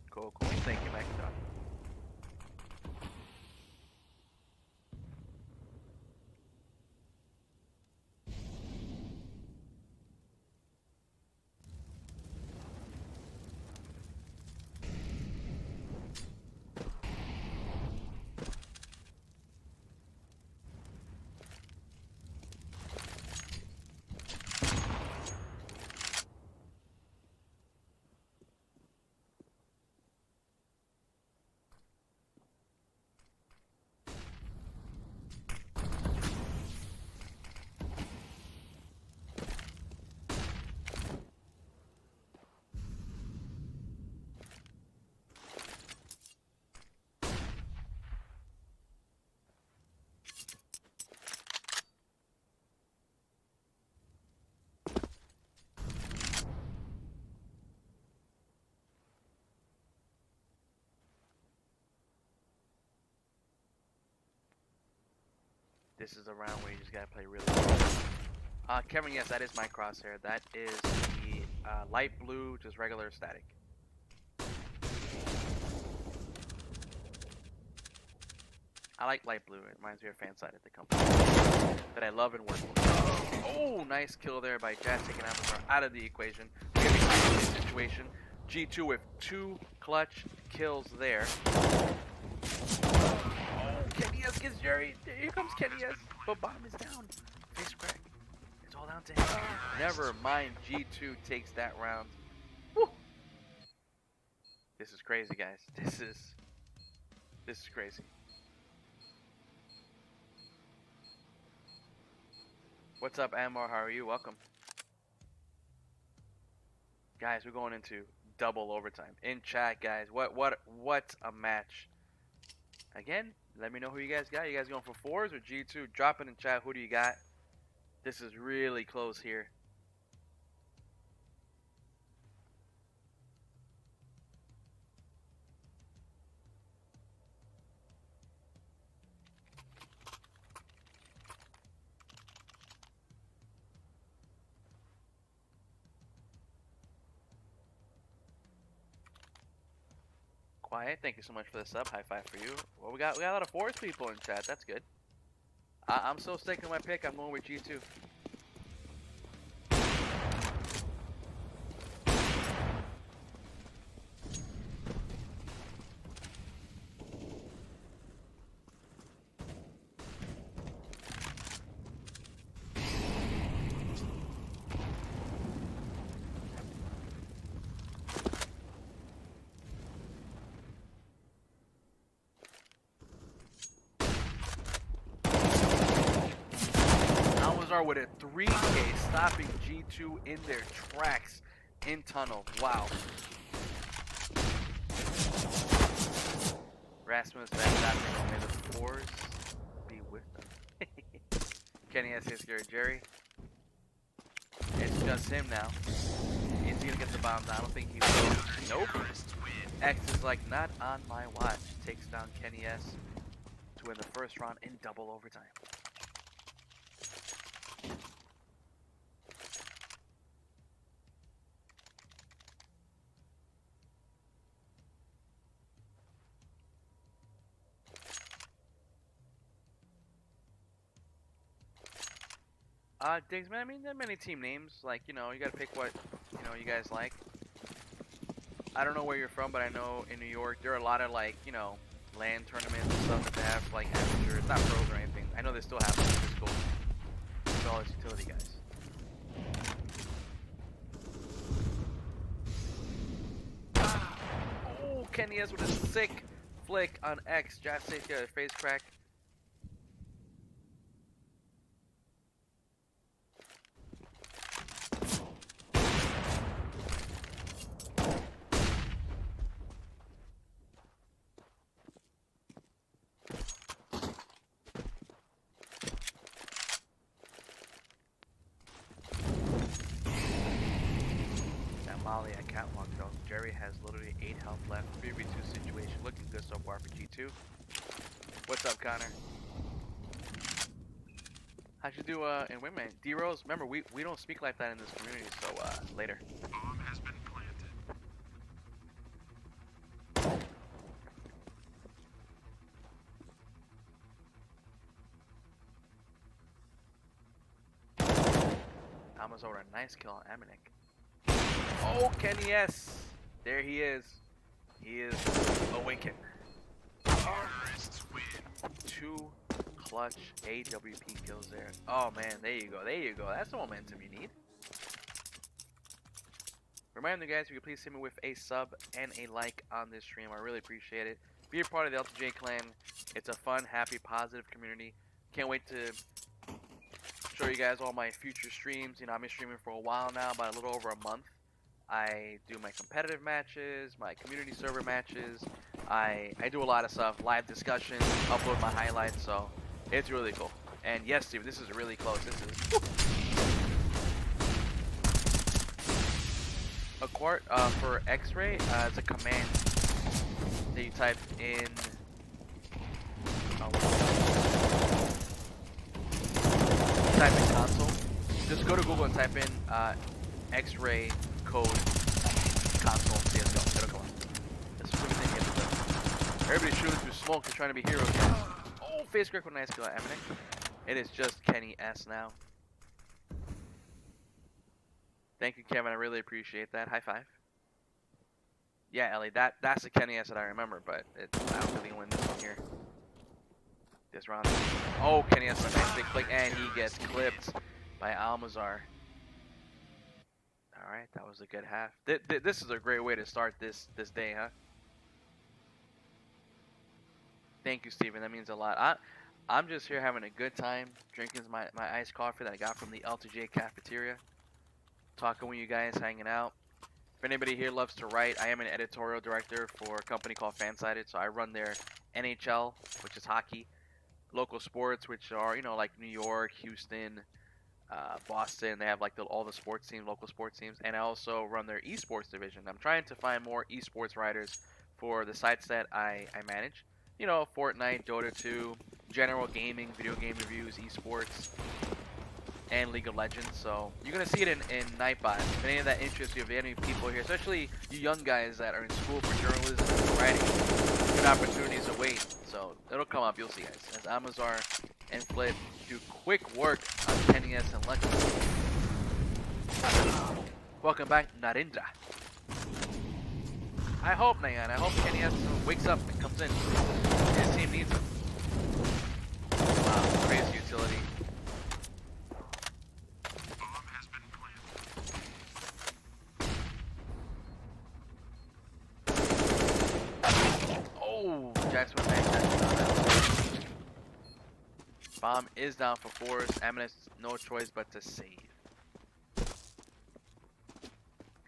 Cool. Thank you, Mac. This is a round where you just gotta play really well. Kevin, yes, that is my crosshair. That is the light blue, just regular static. I like light blue. It reminds me of fan side at the company that I love and work with. Oh, nice kill there by Jazz, taking Avatar out of the equation. We have a situation. G2 with 2 clutch kills there. Kenny S gets Jerry. Here comes Kenny S. But bottom is down. Face crack. It's all down to him. Never mind. G2 takes that round. Woo. This is crazy, guys. This is crazy. What's up, Amar? How are you? Welcome. Guys, we're going into double overtime. In chat, guys. What a match. Again, let me know who you guys got. You guys going for 4s or G2? Drop it in chat. Who do you got? This is really close here. Quiet, thank you so much for the sub. High five for you. Well, we got a lot of 4s people in chat. That's good. I'm so sticking with my pick. I'm going with G2. With a 3K, stopping G2 in their tracks in tunnel. Wow. Rasmus, fantastic. May the 4s be with them. Kenny S. Scared Jerry. It's just him now. Is he gonna get the bomb down? I don't think he will. Nope. X is like, not on my watch. Takes down Kenny S. to win the first round in double overtime. Diggs, man, I mean, there are many team names. Like, you know, you gotta pick what, you know, you guys like. I don't know where you're from, but I know in New York, there are a lot of, like, you know, LAN tournaments and stuff that they have, like, AVANGER. It's not pros or anything. I know they still have them. It's cool. It's all these utility guys. Oh, Kenny S with a sick flick on X. Just take a face crack. Ollie at Catwalk though. Jerry has literally 8 health left. 3v2 situation looking good so far for G2. What's up, Connor? How'd you do in Women? D-Rose, remember we don't speak like that in this community, so later.
Bomb has been planted.
Almost over a nice kill on Amanek. Oh, Kenny S. There he is. He is awakened.
Terrorists win.
2 clutch AWP kills there. Oh man, there you go. There you go. That's the momentum you need. Remind you guys, if you could please hit me with a sub and a like on this stream. I really appreciate it. Be a part of the LTJ clan. It's a fun, happy, positive community. Can't wait to show you guys all my future streams. You know, I've been streaming for a while now, about a little over a month. I do my competitive matches, my community server matches. I do a lot of stuff, live discussions, upload my highlights, so it's really cool. And yes, Steve, this is really close. This is a quart for X-ray. It's a command that you type in. Type in console. Just go to Google and type in X-ray code console CSGO. It'll come up. That's what we think. Everybody's shooting through smoke. They're trying to be heroes. Oh, face crack with a nice kill at Amanek. It is just Kenny S now. Thank you, Kevin. I really appreciate that. High five. Yeah, Ellie, that's the Kenny S that I remember, but I don't really win this one here. This round. Oh, Kenny has a nice big flick, and he gets clipped by Almazar. Alright, that was a good half. This is a great way to start this day, huh? Thank you, Steven. That means a lot. I'm just here having a good time, drinking my iced coffee that I got from the LTJ cafeteria. Talking with you guys, hanging out. If anybody here loves to write, I am an editorial director for a company called Fansided, so I run their NHL, which is hockey, local sports, which are, you know, like New York, Houston, Boston. They have like all the sports teams, local sports teams, and I also run their esports division. I'm trying to find more esports writers for the sites that I manage. You know, Fortnite, Dota 2, general gaming, video game reviews, esports, and League of Legends. So you're gonna see it in Nightbot. If any of that interests you, if any people here, especially you young guys that are in school for journalism and writing, good opportunities await. So it'll come up, you'll see guys. As Amazar and Flip do quick work on Kenny S and Lucky. Welcome back, Narendra. I hope, Nayan, I hope Kenny S wakes up and comes in. His team needs him. Wow, crazy utility.
Bomb has been planted.
Oh, Jackson with nice catch on that. Bomb is down for Forrest. Eminence, no choice but to save.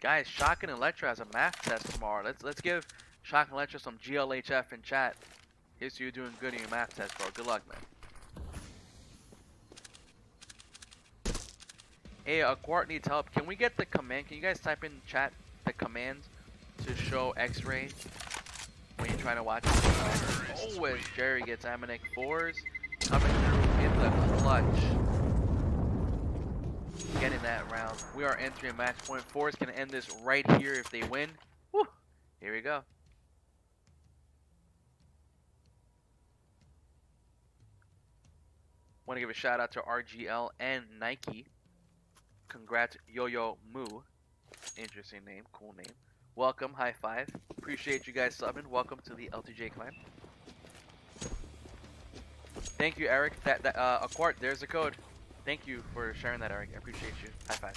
Guys, Shock and Electra has a math test tomorrow. Let's give Shock and Electra some GLHF in chat. Here's to you doing good in your math test, bro. Good luck, man. Hey, Quart needs help. Can we get the command? Can you guys type in chat the command to show X-ray when you're trying to watch it? Oh, as Jerry gets Amanek 4s coming through in the clutch. Getting that round. We are entering match point. Forrest can end this right here if they win. Woo! Here we go. Want to give a shout out to RGL and Nike. Congrats, Yo-Yo Moo. Interesting name, cool name. Welcome, high five. Appreciate you guys subbing. Welcome to the LTJ clan. Thank you, Eric. A quart. There's the code. Thank you for sharing that, Eric. I appreciate you. High five.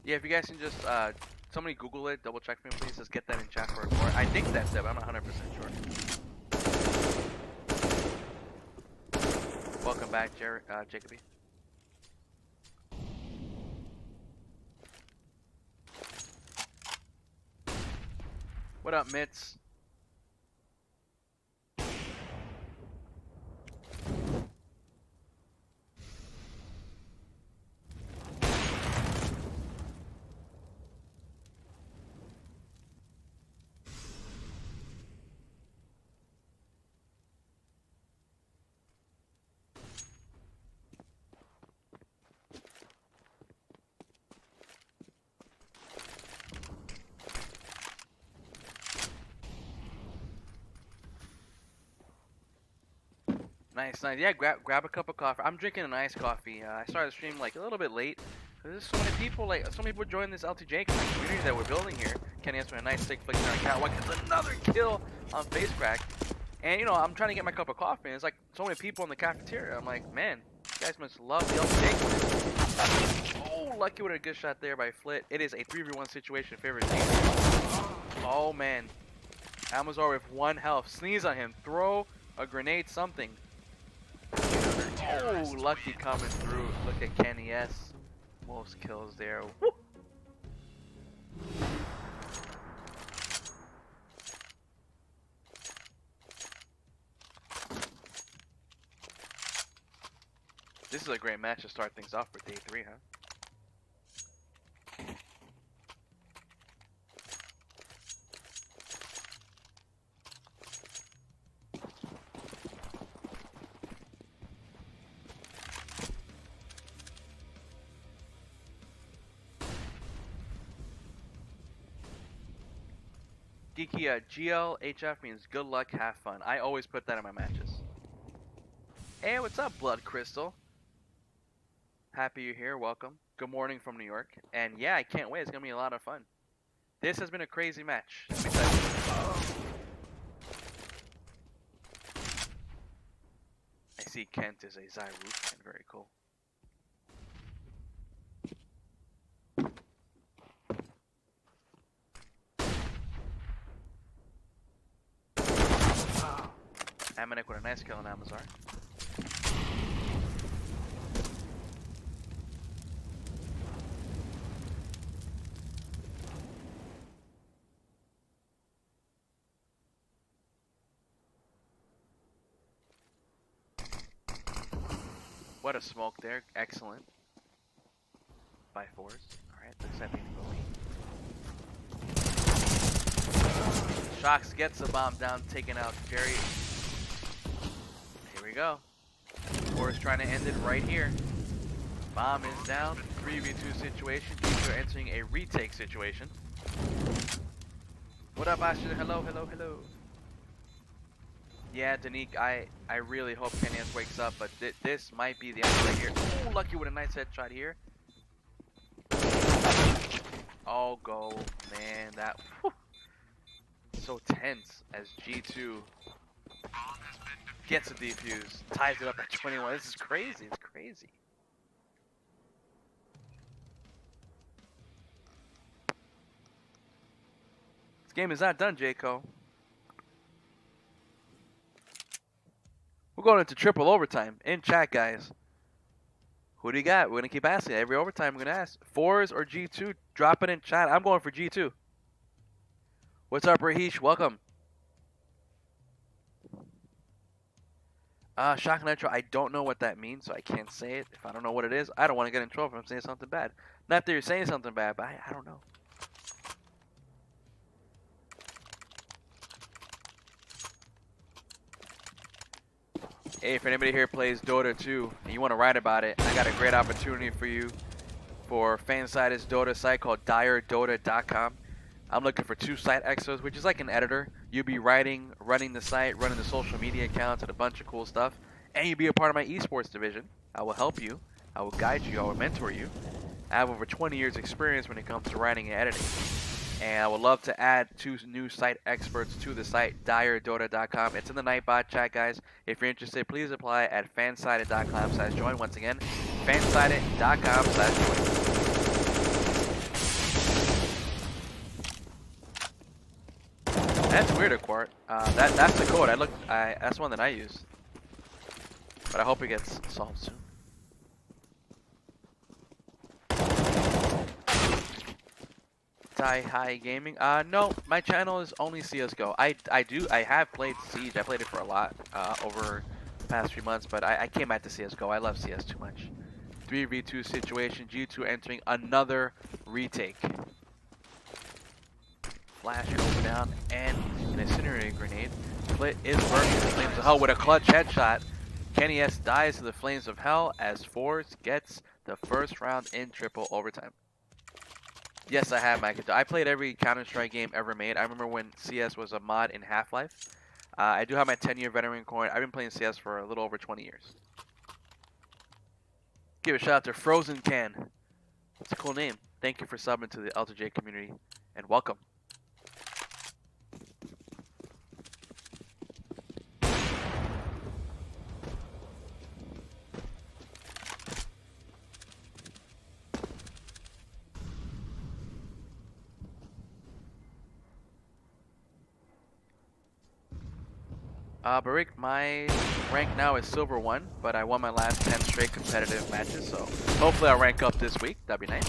Yeah, if you guys can just somebody Google it, double check me, please. Just get that in chat for a quart. I think that's it, but I'm not 100% sure. Welcome back, Jacoby. What up, Mitz? Nice, nice. Yeah, grab a cup of coffee. I'm drinking an iced coffee. I started the stream like a little bit late. There's so many people, like so many people joining this LTJ community that we're building here. Kenny answering a nice sick flick on Catwalk. Gets another kill on face crack. And you know, I'm trying to get my cup of coffee, and it's like so many people in the cafeteria. I'm like, man, you guys must love the LTJ. Oh, lucky with a good shot there by Flit. It is a 3v1 situation, favorite team. Oh man, Amazar with 1 health. Sneeze on him. Throw a grenade, something. Oh, lucky coming through. Look at Kenny S. Most kills there. Woo! This is a great match to start things off for day 3, huh? Geeky, GLHF means good luck, have fun. I always put that in my matches. Hey, what's up, Blood Crystal? Happy you're here, welcome. Good morning from New York. And yeah, I can't wait, it's gonna be a lot of fun. This has been a crazy match. I'm excited. I see Kent is a Zai Roof fan, very cool. Amanek with a nice kill on Amazar. What a smoke there. Excellent. By fours. Alright, looks like we can go B. Shocks gets the bomb down, taking out Jerry. Here we go. Fours trying to end it right here. Bomb is down. 3v2 situation. These are entering a retake situation. What up, Asher? Hello, hello, hello. Yeah, Danique, I really hope Kenyan wakes up, but this might be the end right here. Ooh, lucky with a nice headshot here. Oh, go, man. That, whew, so tense as G2 gets a defuse, ties it up at 21. This is crazy. It's crazy. This game is not done, Jayco. We're going into triple overtime. In chat, guys. Who do you got? We're going to keep asking. Every overtime we're going to ask. Fours or G2? Drop it in chat. I'm going for G2. What's up, Raheesh? Welcome. Shock Nitro, I don't know what that means, so I can't say it. If I don't know what it is, I don't want to get in trouble if I'm saying something bad. Not that you're saying something bad, but I don't know. Hey, if anybody here plays Dota 2 and you want to write about it, I got a great opportunity for you for fan-sided Dota site called diredota.com. I'm looking for 2 site exos, which is like an editor. You'll be writing, running the site, running the social media accounts, and a bunch of cool stuff. And you'll be a part of my esports division. I will help you. I will guide you. I will mentor you. I have over 20 years experience when it comes to writing and editing. And I would love to add 2 new site experts to the site, diredota.com. It's in the Nightbot chat, guys. If you're interested, please apply at fansided.com/join. Once again, fansided.com/join. That's weird, Aquart. That's the code. That's one that I use. But I hope it gets solved soon. High Gaming. No, my channel is only CS:GO. I have played Siege. I played it for a lot over the past few months, but I came back to CS:GO. I love CS too much. 3v2 situation. G2 entering another retake. Flash over down and an incendiary grenade. Split is working. The Flames of Hell with a clutch headshot. Kenny S dies to the Flames of Hell as Force gets the first round in triple overtime. Yes, I have, Mike. I played every Counter-Strike game ever made. I remember when CS was a mod in Half-Life. I do have my 10-year veteran coin. I've been playing CS for a little over 20 years. Give a shout out to Frozen Can. It's a cool name. Thank you for subbing to the LTJ community, and welcome. Barik, my rank now is Silver 1, but I won my last 10 straight competitive matches, so hopefully I'll rank up this week. That'd be nice.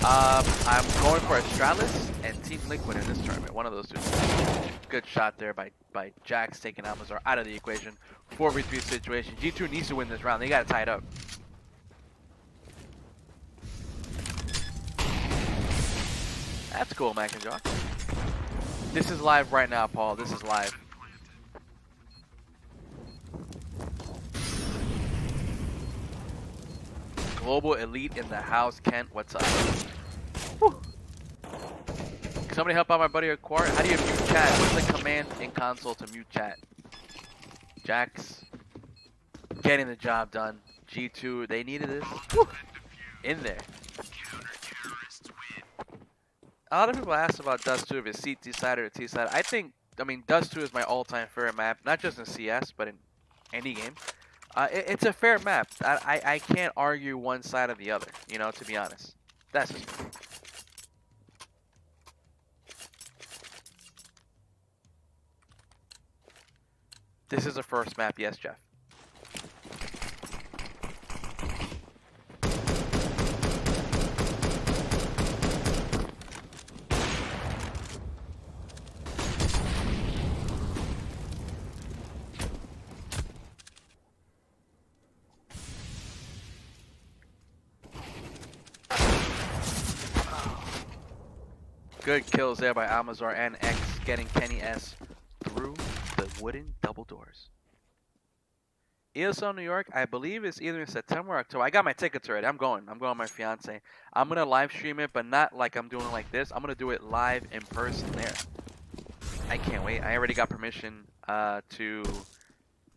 I'm going for Astralis and Team Liquid in this tournament. One of those two. Good shot there by Jax, taking Amazar out of the equation. 4v3 situation. G2 needs to win this round. They got it tied up. That's cool, Mac and Jock. This is live right now, Paul. This is live. Global Elite in the house. Kent, what's up? Whew. Can somebody help out my buddy Aquar? How do you mute chat? What's the command in console to mute chat? Jax getting the job done. G2, they needed this. Whew. In there. A lot of people ask about Dust 2 if it's CT side or T side. I mean, Dust 2 is my all-time favorite map, not just in CS, but in any game. It's a fair map. I can't argue one side or the other, you know, to be honest. That's just me. This is a first map, yes, Jeff. Good kills there by Amazar and X, getting Kenny S through the wooden double doors. ESL New York, I believe it's either in September or October. I got my tickets already. I'm going with my fiance. I'm going to live stream it, but not like I'm doing it like this. I'm going to do it live in person there. I can't wait. I already got permission to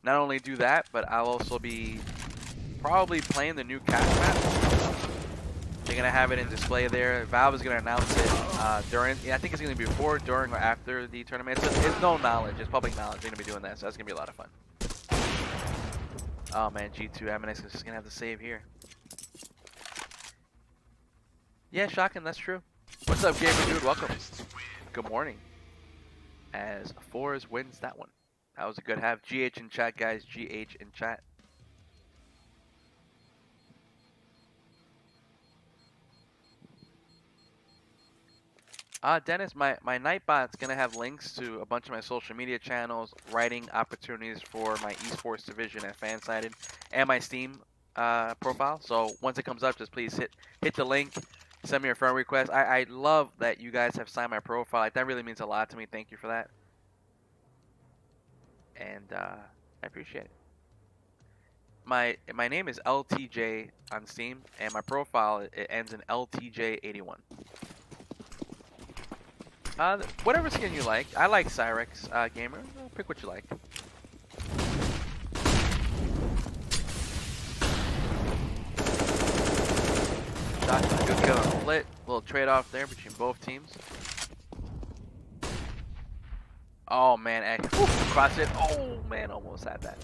not only do that, but I'll also be probably playing the new cash map. They're going to have it in display there. Valve is going to announce it during, I think it's going to be before, during, or after the tournament. It's no knowledge. It's public knowledge. They're going to be doing that, so that's going to be a lot of fun. Oh man, G2 MNX is just going to have to save here. Yeah, shocking, that's true. What's up, gamer dude? Welcome. Good morning. As Fours wins that one. That was a good half. GH in chat, guys. GH in chat. Dennis, my Nightbot's going to have links to a bunch of my social media channels, writing opportunities for my esports division at Fansided, and my Steam profile. So once it comes up, just please hit the link, send me a friend request. I love that you guys have signed my profile. Like, that really means a lot to me. Thank you for that. And I appreciate it. My name is LTJ on Steam, and my profile, it ends in LTJ81. Whatever skin you like. I like Cyrex Gamer. Pick what you like. Shot, good kill on Flit. Little trade-off there between both teams. Oh man, X. Cross it. Oh man, almost had that.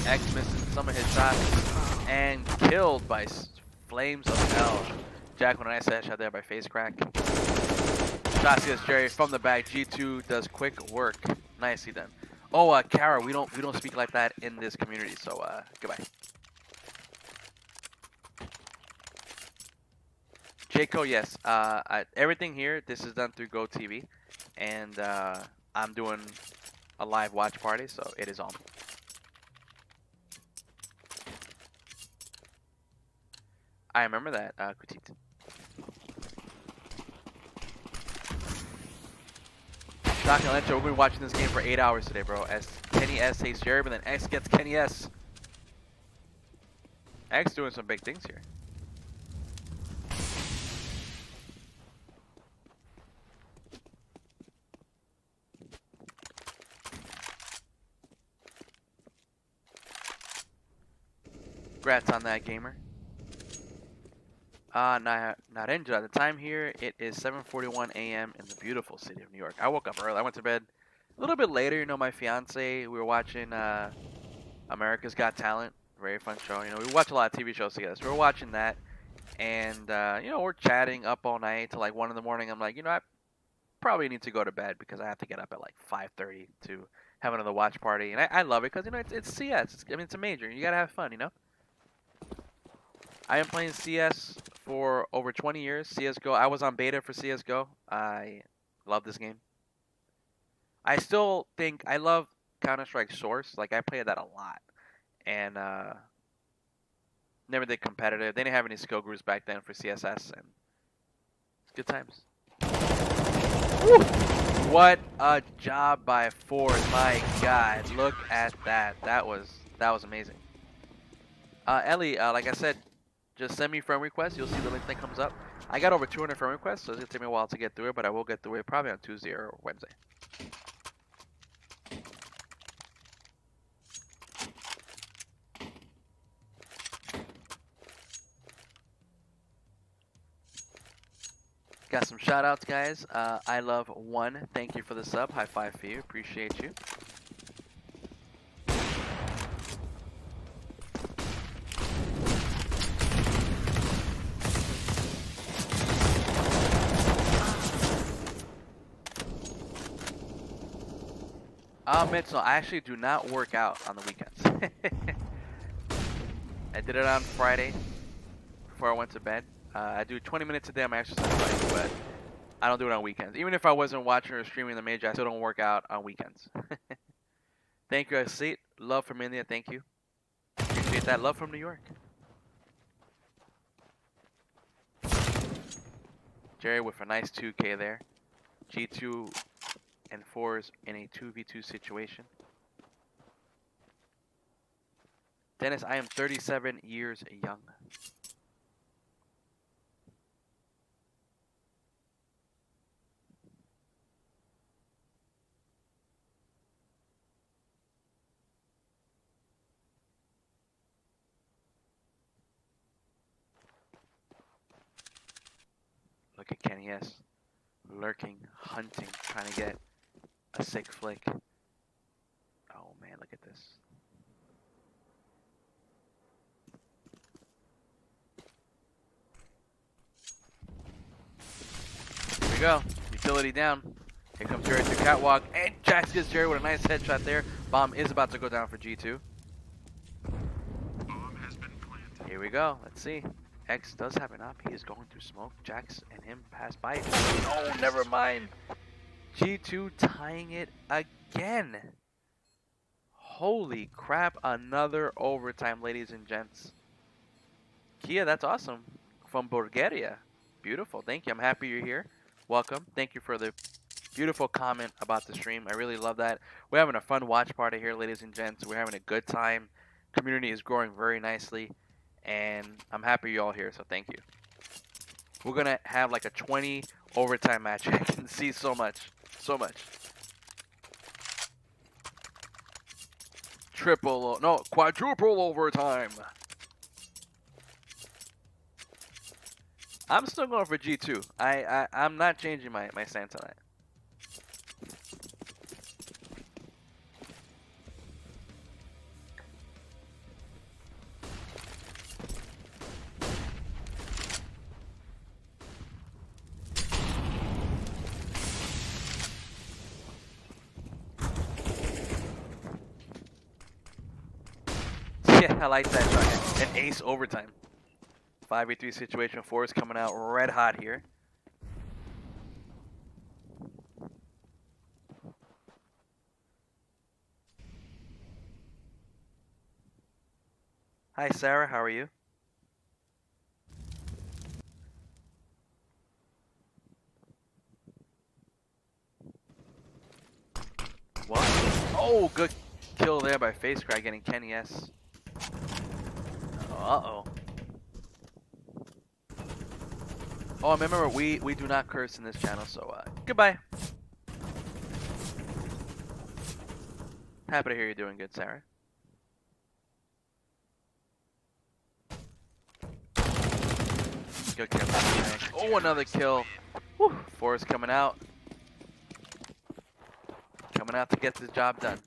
X missing some of his shots and killed by Flames of Hell. Jack with a nice headshot there by Face Crack. Shots against Jerry from the back. G2 does quick work. Nicely done. Oh, Kara, we don't speak like that in this community. So goodbye. Jayco, yes. Everything here, this is done through GoTV, and I'm doing a live watch party, so it is on. I remember that, Kutit. Shocking Lencho, we're going to be watching this game for 8 hours today, bro. As Kenny S hates Jerry, but then X gets Kenny S. X doing some big things here. Congrats on that, gamer. Narenja, the time here, it is 7:41 a.m. in the beautiful city of New York. I woke up early. I went to bed a little bit later. You know, my fiance, we were watching America's Got Talent. Very fun show. You know, we watch a lot of TV shows together. So we were watching that. And, you know, we're chatting up all night till like 1 in the morning. I'm like, you know, I probably need to go to bed because I have to get up at like 5:30 to have another watch party. And I love it because, you know, it's CS. It's a major. You got to have fun, you know? I am playing CS for over 20 years. CSGO. I was on beta for CSGO. I love this game. I still think I love Counter-Strike Source. Like I played that a lot, and never did competitive. They didn't have any skill groups back then for CSS, and it's good times. Woo! What a job by Ford! My God, look at that. That was amazing. Ellie, like I said. Just send me friend requests. You'll see the link that comes up. I got over 200 friend requests, so it's going to take me a while to get through it, but I will get through it probably on Tuesday or Wednesday. Got some shout outs, guys. I love one. Thank you for the sub. High five for you. Appreciate you. Mitchell, I actually do not work out on the weekends. I did it on Friday before I went to bed. I do 20 minutes a day on my exercise bike, but I don't do it on weekends. Even if I wasn't watching or streaming the major, I still don't work out on weekends. Thank you, Asit. Love from India. Thank you. Appreciate that. Love from New York. Jerry with a nice 2K there. G2 and 4s in a 2v2 situation. Dennis, I am 37 years young. Look at Kenny S. Lurking, hunting, trying to get a sick flick. Oh man, look at this. Here we go. Utility down. Here comes Jerry to catwalk. And Jax gets Jerry with a nice headshot there. Bomb is about to go down for G2.
Bomb has been planted.
Here we go. Let's see. X does have an op. He is going through smoke. Jax and him pass by. Oh, never mind. G2 tying it again. Holy crap. Another overtime, ladies and gents. Kia, that's awesome. From Bulgaria. Beautiful. Thank you. I'm happy you're here. Welcome. Thank you for the beautiful comment about the stream. I really love that. We're having a fun watch party here, ladies and gents. We're having a good time. Community is growing very nicely. And I'm happy you're all here, so thank you. We're going to have like a 20 overtime match. I can see so much. So much. Quadruple overtime. I'm still going for G2. I'm not changing my stance on that. Yeah, I like that shot. An ace overtime. 5v3 situation. 4 is coming out red hot here. Hi, Sarah. How are you? What? Oh, good kill there by Face Crack getting Kenny S. Uh-oh. Oh, remember, we do not curse in this channel, so goodbye. Happy to hear you're doing good, Sarah. Good kill. Oh, another kill. Whew. 4 is coming out. Coming out to get the job done.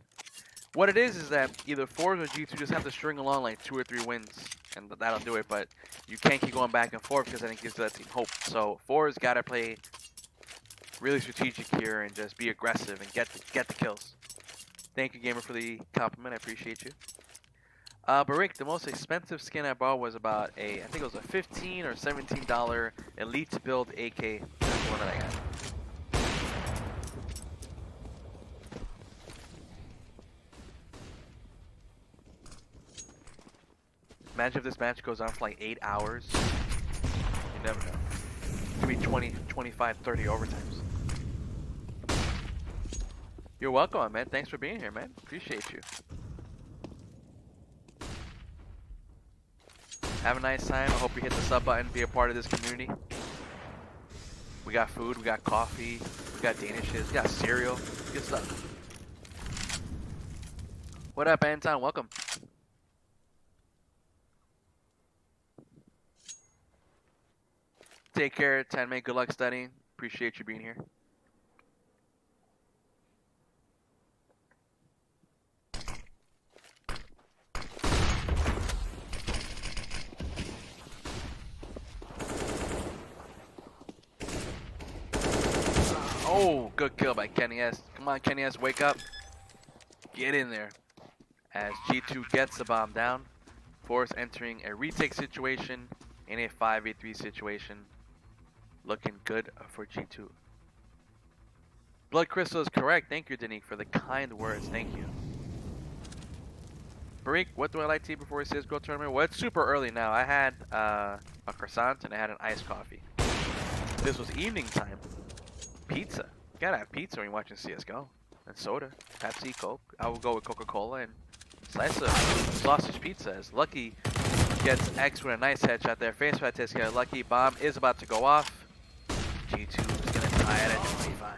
What it is that either 4s or G2 just have to string along like 2 or 3 wins, and that'll do it. But you can't keep going back and forth because then it gives that team hope. So 4's got to play really strategic here and just be aggressive and get the kills. Thank you, Gamer, for the compliment. I appreciate you. Barik, the most expensive skin I bought was about I think it was a $15 or $17 Elite Build AK. That's the one that I got. Imagine if this match goes on for like 8 hours. You never know. It could be 20, 25, 30 overtimes. You're welcome, man. Thanks for being here, man. Appreciate you. Have a nice time. I hope you hit the sub button, be a part of this community. We got food, we got coffee, we got Danishes, we got cereal. Good stuff. What up, Anton? Welcome. Take care, 10 mate. Good luck studying. Appreciate you being here. Oh, good kill by Kenny S. Come on, Kenny S, wake up. Get in there. As G2 gets the bomb down. 4 is entering a retake situation in a 5v3 situation. Looking good for G2. Blood Crystal is correct. Thank you, Danique, for the kind words. Thank you. Barik, what do I like to eat before a CSGO tournament? Well, it's super early now. I had a croissant and I had an iced coffee. This was evening time. Pizza. You gotta have pizza when you're watching CSGO. And soda. Pepsi, Coke. I will go with Coca-Cola and slice of sausage pizza. As Lucky gets X with a nice headshot there. Face fight takes care of Lucky. Bomb is about to go off. G2 is gonna tie it at 25.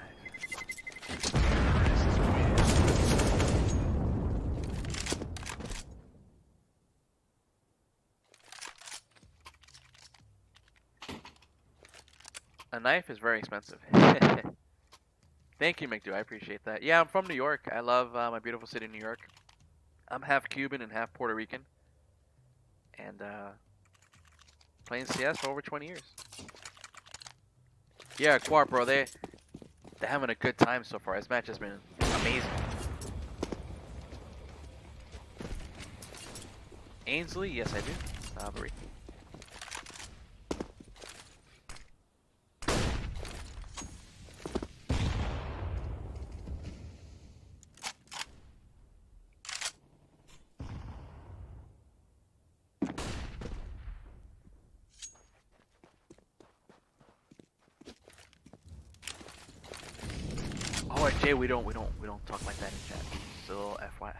A knife is very expensive. Thank you, McDo. I appreciate that. Yeah, I'm from New York. I love my beautiful city, New York. I'm half Cuban and half Puerto Rican. And playing CS for over 20 years. Yeah, Quart, bro. They're having a good time so far. This match has been amazing. Ainsley? Yes, I do. Barik. Oh, Jay, we don't talk like that in chat. Still FYI.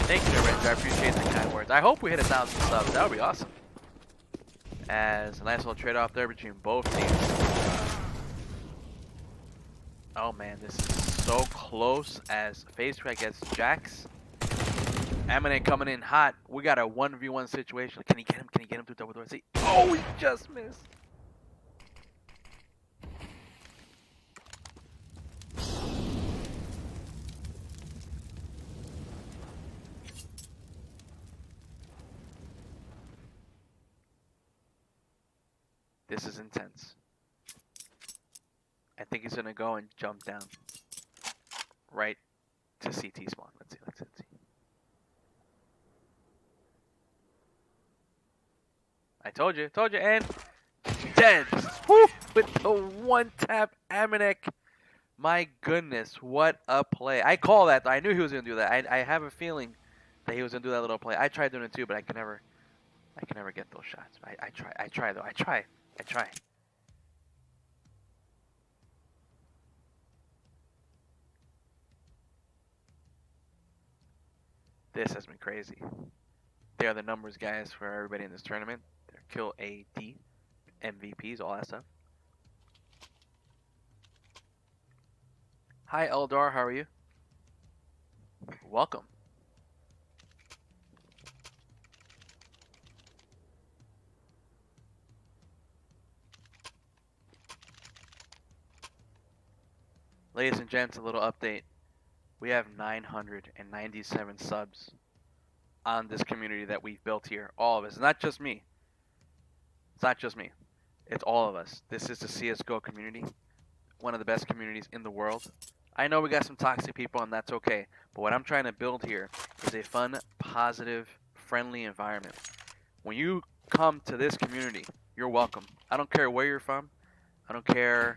Thank you, REDGEAR. I appreciate the kind words. I hope we hit 1,000 subs. That would be awesome. As a nice little trade-off there between both teams. Oh man, this is so close. As FaceCrack gets Jax. Eminent coming in hot. We got a 1v1 situation. Can he get him? Can he get him through double door? See? Oh, he just missed. This is intense. I think he's gonna go and jump down. Right to CT spawn. Let's see. I told you, and dead. Woo! With the one-tap Amanek. My goodness, what a play. I call that. I knew he was going to do that. I have a feeling that he was going to do that little play. I tried doing it too, but I can never get those shots. I try though. I try. This has been crazy. They are the numbers guys for everybody in this tournament. They're kill AD, MVPs, all that stuff. Hi Eldar, how are you? Welcome. Ladies and gents, a little update. We have 997 subs on this community that we've built here. All of us. It's not just me. It's not just me. It's all of us. This is the CSGO community. One of the best communities in the world. I know we got some toxic people and that's okay. But what I'm trying to build here is a fun, positive, friendly environment. When you come to this community, you're welcome. I don't care where you're from. I don't care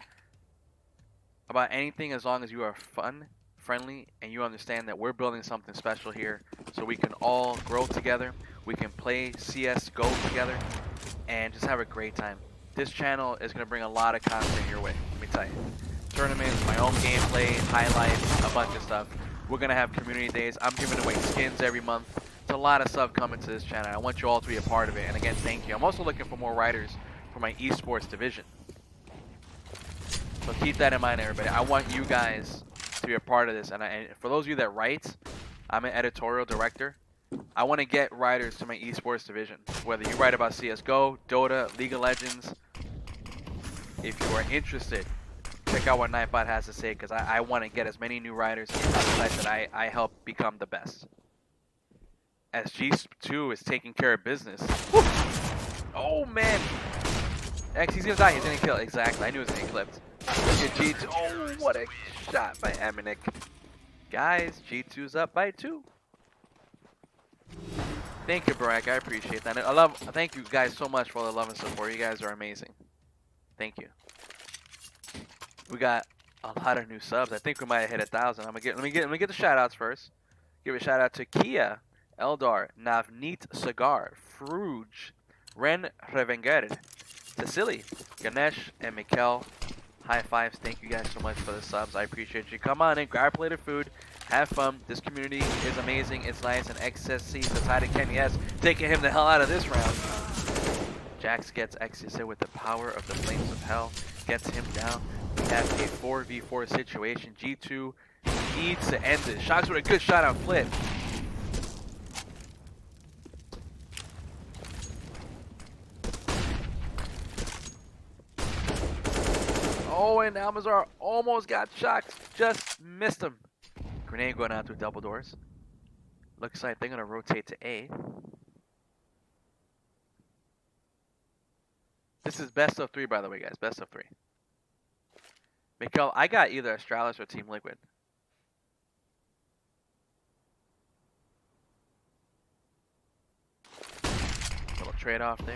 about anything as long as you are fun, friendly, and you understand that we're building something special here so we can all grow together, we can play CSGO together, and just have a great time. This channel is going to bring a lot of content your way, let me tell you. Tournaments, my own gameplay, highlights, a bunch of stuff. We're going to have community days. I'm giving away skins every month. It's a lot of stuff coming to this channel. I want you all to be a part of it, and again, thank you. I'm also looking for more writers for my esports division. So keep that in mind, everybody. I want you guys to be a part of this. And for those of you that write, I'm an editorial director. I want to get writers to my esports division. Whether you write about CSGO, Dota, League of Legends. If you are interested, check out what Nightbot has to say because I want to get as many new writers into the site that I help become the best. As G2 is taking care of business. Woo! Oh, man. X, he's going to die. He's going to kill. Exactly. I knew he was going to get clipped. Look at G2. Oh, what a shot by Amanek. Guys, G2's up by 2. Thank you, Barack. I appreciate that. Thank you guys so much for all the love and support. You guys are amazing. Thank you. We got a lot of new subs. I think we might have hit 1,000. Let me get the shout outs first. Give a shout out to Kia, Eldar, Navneet Sagar, Fruge, Ren Revenger, Tassili, Ganesh, and Mikkel. High fives. Thank you guys so much for the subs. I appreciate you. Come on in, grab a plate of food, have fun. This community is amazing. It's nice. And XSC says hi to Kenny S. Taking him the hell out of this round. Jax gets exited with the power of the flames of hell. Gets him down. We have a 4v4 situation. G2 needs to end it. Shots with a good shot on Flip. Oh, and Almazar almost got shocked. Just missed him. Grenade going out through double doors. Looks like they're going to rotate to A. This is best of 3, by the way, guys. Best of 3. Mikkel, I got either Astralis or Team Liquid. Little trade-off there.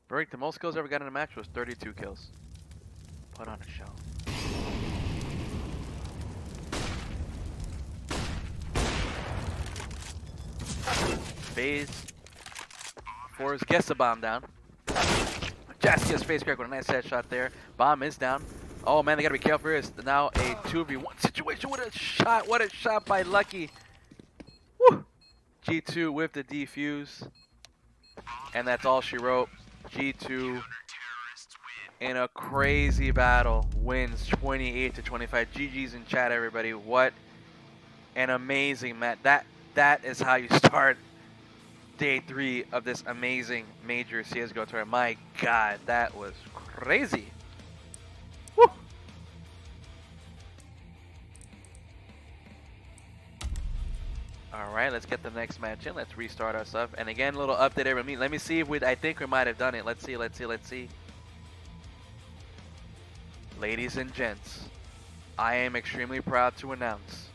Beric, the most kills I ever got in a match was 32 kills. Put on a show. Phase. Force gets the bomb down. Just gets face crack with a nice headshot there. Bomb is down. Oh man, they gotta be careful here. It's now a 2v1 situation. What a shot! What a shot by Lucky. Woo! G2 with the defuse. And that's all she wrote. G2 in a crazy battle wins 28-25. GG's in chat, everybody. What an amazing match. That is how you start day 3 of this amazing major CSGO tournament. My God, that was crazy. Woo! All right, let's get the next match in. Let's restart our stuff. And again, a little update here with me. Let me see if I think we might have done it. Let's see. Ladies and gents, I am extremely proud to announce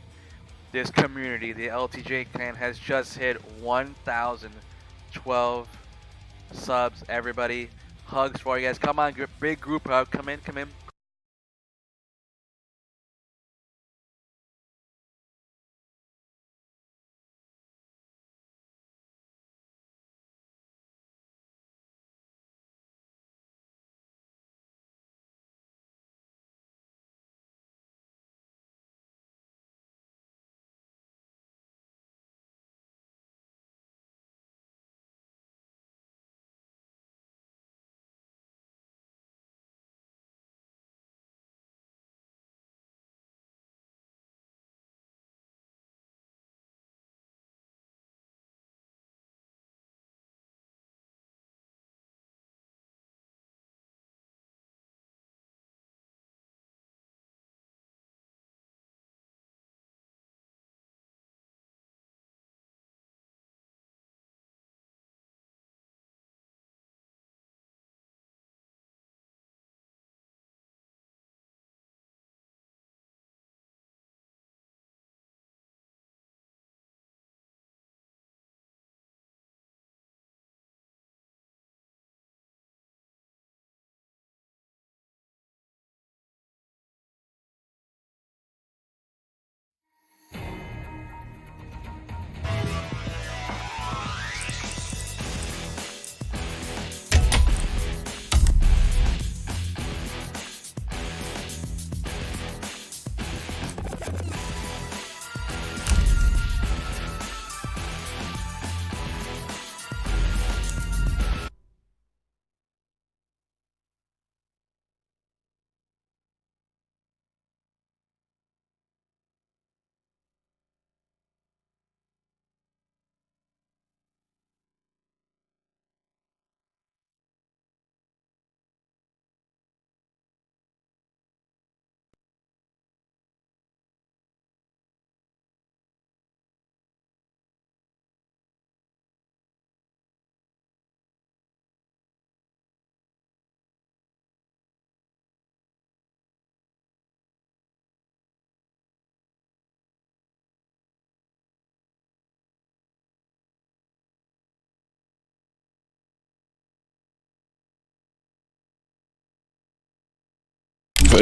this community, the LTJ clan, has just hit 1,012 subs. Everybody, hugs for you guys. Come on, big group hug. Come in.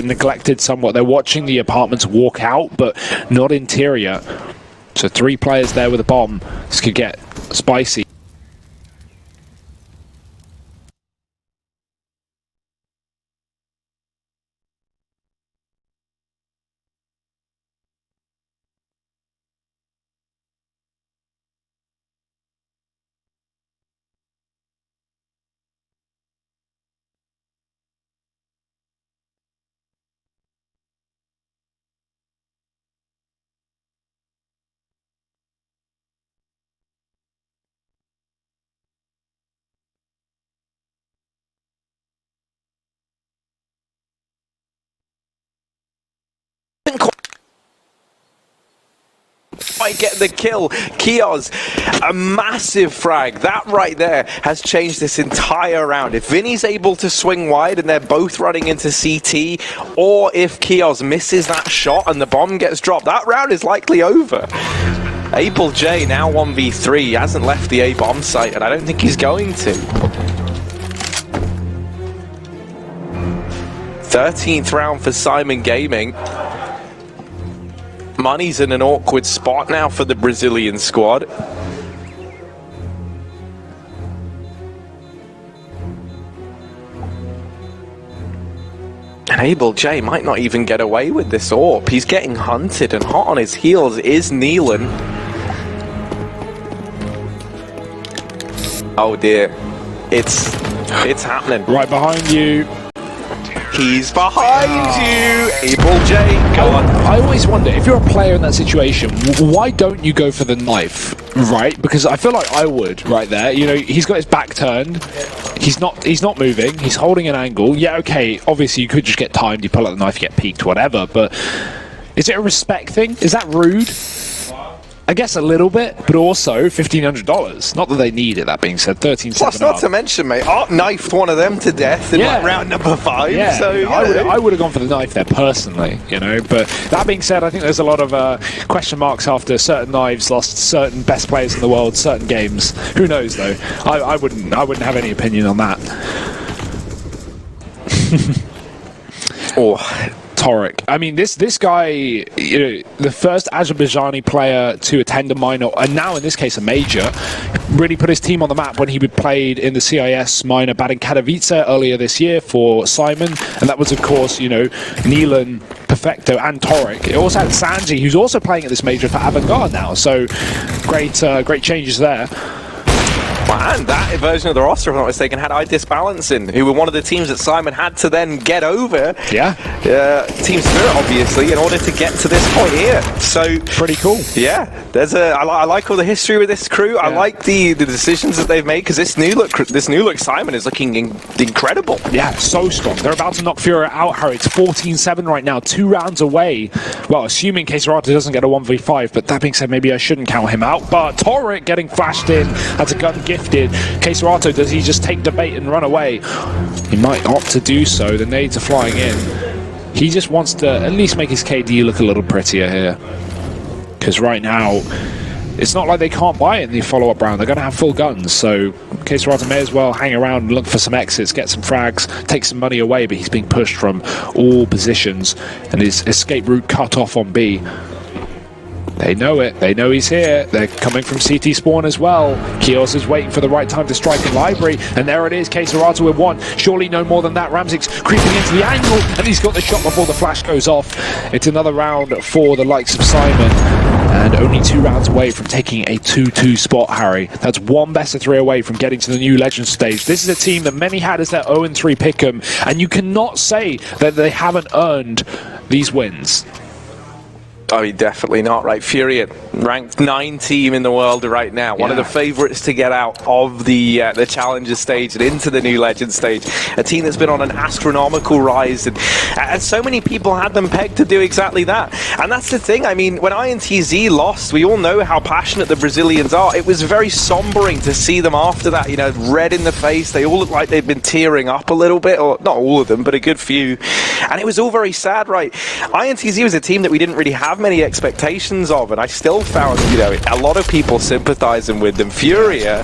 Neglected somewhat. They're watching the apartments walk out, but not interior. So 3 players there with a bomb. This could get spicy.
Quite get the kill. Kios, a massive frag. That right there has changed this entire round. If Vinny's able to swing wide and they're both running into CT, or if Kios misses that shot and the bomb gets dropped, that round is likely over. Able J now 1v3. He hasn't left the A bomb site, and I don't think he's going to. 13th round for Simon Gaming. Money's in an awkward spot now for the Brazilian squad. And Able J might not even get away with this AWP. He's getting hunted, and hot on his heels is Neelan. Oh dear. It's happening.
Right behind you.
He's behind you! Able J, go on.
I always wonder, if you're a player in that situation, why don't you go for the knife, right? Because I feel like I would right there. You know, he's got his back turned. He's not moving. He's holding an angle. Yeah, okay, obviously you could just get timed, you pull out the knife, you get peeked, whatever, but is it a respect thing? Is that rude? I guess a little bit, but also $1,500. Not that they need it, that being said. 13-7
Plus, not to mention, mate, Art knifed one of them to death in like round number 5.
Yeah,
so
I would have gone for the knife there personally, you know. But that being said, I think there's a lot of question marks after certain knives lost certain best players in the world, certain games. Who knows though? I wouldn't have any opinion on that. Torek. I mean, this guy, you know, the first Azerbaijani player to attend a minor, and now in this case a major, really put his team on the map when he played in the CIS minor Bad in Katowice earlier this year for Simon, and that was of course, you know, Neelan, Perfecto, and Torek. It also had Sanji, who's also playing at this major for AVANGER now, so great changes there.
And that version of the roster, if I'm not mistaken, had iDisbalancing, who were one of the teams that Simon had to then get over.
Yeah.
Team Spirit, obviously, in order to get to this point here. So
pretty cool.
Yeah, I like all the history with this crew. Yeah. I like the decisions that they've made because this new look Simon is looking incredible.
Yeah, so strong. They're about to knock Furia out, Harry. It's 14-7 right now, 2 rounds away. Well, assuming Corsair doesn't get a 1v5, but that being said, maybe I shouldn't count him out. But Torek getting flashed in. That's a gun gifted. Corsair, does he just take the bait and run away? He might opt to do so. The nades are flying in. He just wants to at least make his KD look a little prettier here. Because right now, it's not like they can't buy it in the follow-up round. They're going to have full guns. So Corsair may as well hang around and look for some exits, get some frags, take some money away. But he's being pushed from all positions. And his escape route cut off on B. They know it. They know he's here. They're coming from CT spawn as well. Kios is waiting for the right time to strike in library. And there it is. Corsair with 1. Surely no more than that. Ramsix creeping into the angle. And he's got the shot before the flash goes off. It's another round for the likes of Simon. And only 2 rounds away from taking a 2-2 spot, Harry. That's 1 best of 3 away from getting to the new Legend stage. This is a team that many had as their 0-3 pick'em. And you cannot say that they haven't earned these wins.
I mean, definitely not, right? Furia, ranked 9 team in the world right now. One of the favourites to get out of the Challenger stage and into the new Legend stage. A team that's been on an astronomical rise. And so many people had them pegged to do exactly that. And that's the thing. I mean, when INTZ lost, we all know how passionate the Brazilians are. It was very sombering to see them after that, you know, red in the face. They all looked like they'd been tearing up a little bit, or not all of them, but a good few. And it was all very sad, right? INTZ was a team that we didn't really have many expectations of, and I still found, you know, a lot of people sympathizing with them. Furia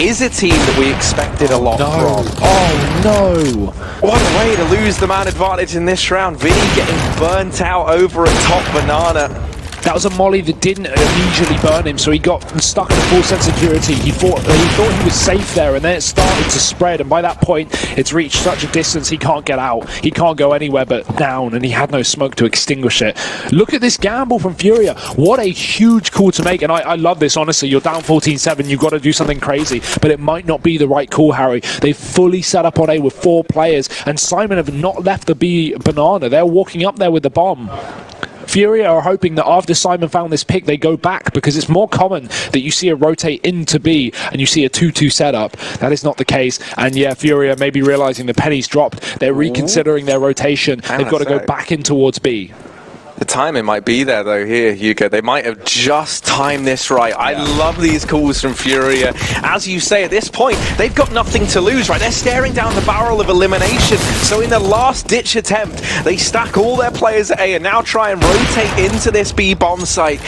is a team that we expected a lot from.
Oh no!
What a way to lose the man advantage in this round. Vinny getting burnt out over at top banana.
That was a molly that didn't immediately burn him, so he got stuck in a full sense of security. He thought he was safe there, and then it started to spread, and by that point, it's reached such a distance he can't get out. He can't go anywhere but down, and he had no smoke to extinguish it. Look at this gamble from Furia. What a huge call to make, and I love this, honestly. You're down 14-7, you've got to do something crazy, but it might not be the right call, Harry. They've fully set up on A with 4 players, and Simon have not left the B banana. They're walking up there with the bomb. Furia are hoping that after Simon found this pick, they go back, because it's more common that you see a rotate into B and you see a 2-2 setup. That is not the case. And yeah, Furia may be realizing the pennies dropped. They're reconsidering their rotation. They've got to go back in towards B.
The timing might be there, though, here, Hugo. They might have just timed this right. I love these calls from Furia. As you say, at this point, they've got nothing to lose, right? They're staring down the barrel of elimination. So in the last-ditch attempt, they stack all their players at A and now try and rotate into this B bomb site.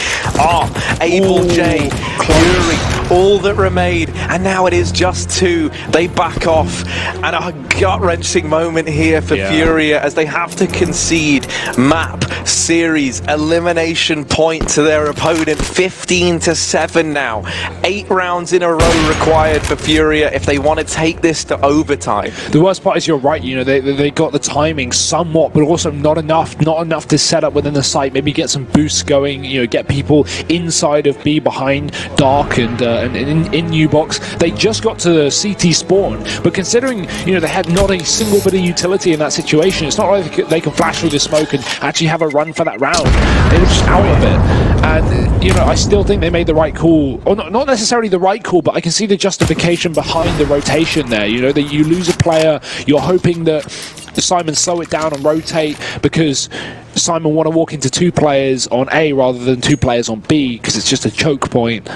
Abel J, Fury, all that remained. And now it is just 2. They back off. And a gut-wrenching moment here for Furia as they have to concede map, series, elimination point to their opponent. 15-7 now. 8 rounds in a row required for Furia if they want to take this to overtime.
The worst part is you're right, you know, they got the timing somewhat, but also not enough to set up within the site, maybe get some boosts going, you know, get people inside of B behind Dark and in U-Box. They just got to CT spawn, but considering, you know, they had not a single bit of utility in that situation, it's not like they can flash through the smoke and actually have a run for that round. They were just out of it. And, you know, I still think they made the right call. Or not necessarily the right call, but I can see the justification behind the rotation there. You know, that you lose a player, you're hoping that Simon slow it down and rotate because Simon want to walk into 2 players on A rather than 2 players on B because it's just a choke point.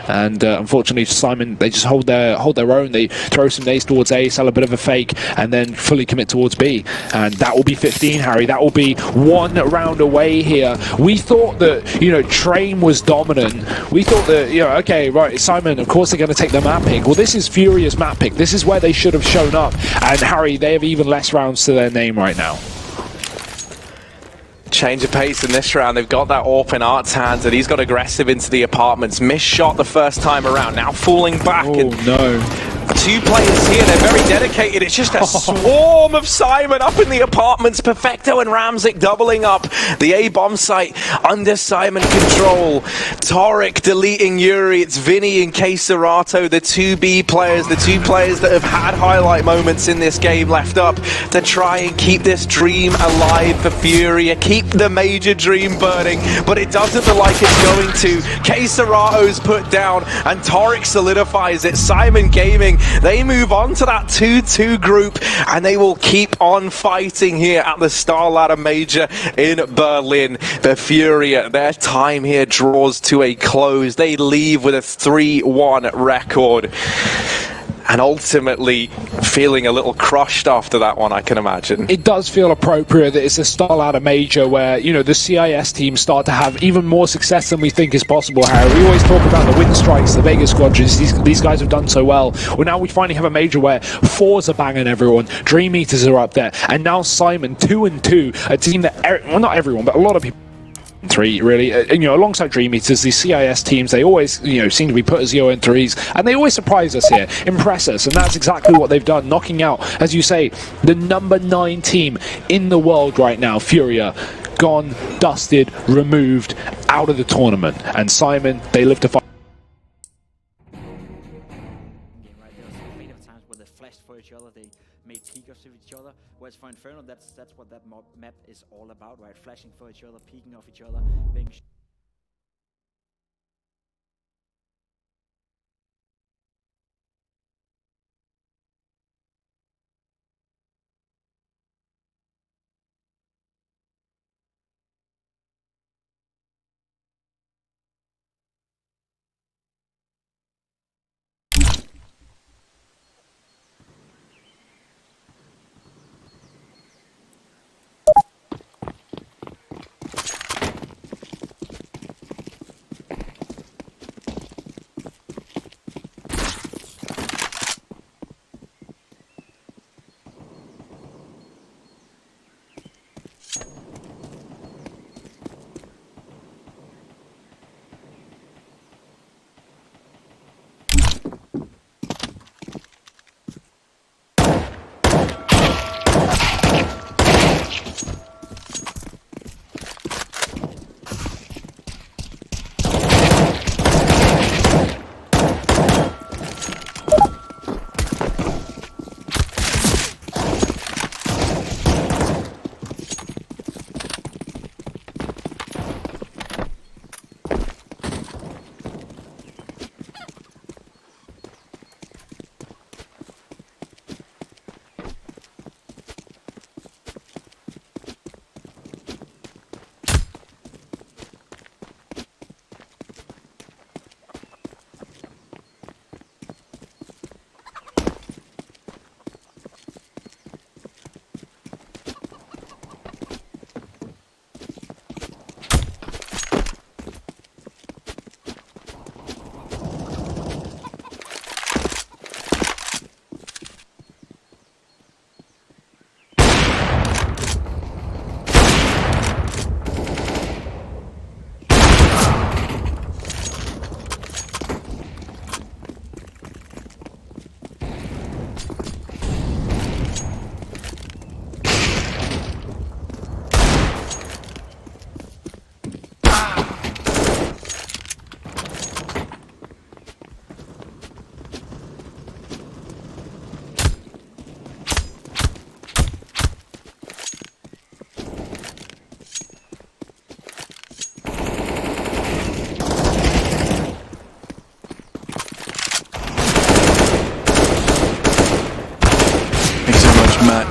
And unfortunately, Simon, they just hold their own. They throw some nades towards A, sell a bit of a fake, and then fully commit towards B. And that will be 15, Harry. That will be 1 round away here. We thought that, you know, Train was dominant. We thought that, you know, okay, right, Simon, of course they're going to take the map pick. Well, this is Furious map pick. This is where they should have shown up. And Harry, they have even less rounds to their name right now.
Change of pace in this round. They've got that AWP in Art's hands, and he's got aggressive into the apartments. Missed shot the first time around. Now falling back.
Oh,
and
no.
2 players here. They're very dedicated. It's just a swarm of Simon up in the apartments. Perfecto and Ramzik doubling up. The A-bomb site under Simon control. Torek deleting Yuri. It's Vinny and Keserato, the 2 B players, the 2 players that have had highlight moments in this game left up to try and keep this dream alive for Furia. Keep the major dream burning, but it doesn't look like it's going to. Keserato's put down, and Torek solidifies it. Simon Gaming, they move on to that 2-2 group, and they will keep on fighting here at the StarLadder Major in Berlin. The Furia, their time here draws to a close. They leave with a 3-1 record. And ultimately feeling a little crushed after that one, I can imagine.
It does feel appropriate that it's a StarLadder Major where, you know, the CIS teams start to have even more success than we think is possible, Harry. We always talk about the Wind Strikes, the Vegas Squadrons. These guys have done so well. Well, now we finally have a Major where 4s are banging everyone, Dream Eaters are up there, and now Simon, 2-2, a team that, well, not everyone, but a lot of people, 3 really, you know, alongside Dream Eaters, these CIS teams, they always, you know, seem to be put as 0-3s, and they always surprise us here, impress us, and that's exactly what they've done, knocking out, as you say, the number 9 team in the world right now, Furia, gone, dusted, removed, out of the tournament, and Simon, they live to fight.
For each other, they made peek-offs of each other. Whereas for Inferno, that's what that map is all about, right? Flashing for each other, peeking off each other, being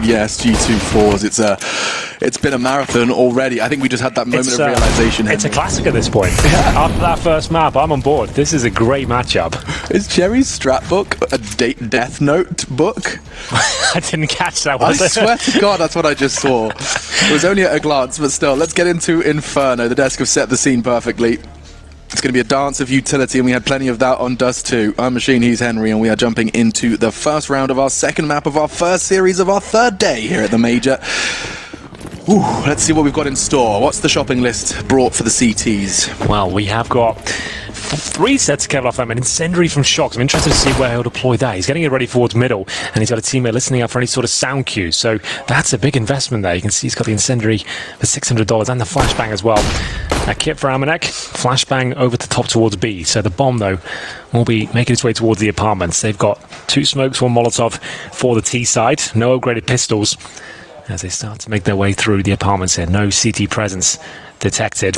Yes, G2 fours. It's been a marathon already. I think we just had that moment of realization.
It's a classic at this point. After that first map, I'm on board. This is a great matchup.
Is Jerry's strat book a Death Note book?
I didn't catch that,
I
was it?
swear to God, that's what I just saw. It was only at a glance, but still. Let's get into Inferno. The desk have set the scene perfectly. It's going to be a dance of utility, and we had plenty of that on Dust 2. I'm Machine, he's Henry, and we are jumping into the first round of our second map of our first series of our third day here at the Major. Ooh, let's see what we've got in store. What's the shopping list brought for the CTs?
Well, we have got 3 sets of Kevlar off them, an incendiary from Shox. I'm interested to see where he'll deploy that. He's getting it ready towards middle, and he's got a teammate listening up for any sort of sound cue. So that's a big investment there. You can see he's got the incendiary for $600 and the flashbang as well. A kit for Amanek, flashbang over the top towards B. So the bomb, though, will be making its way towards the apartments. They've got 2 smokes, 1 Molotov for the T side. No upgraded pistols as they start to make their way through the apartments here. No CT presence detected.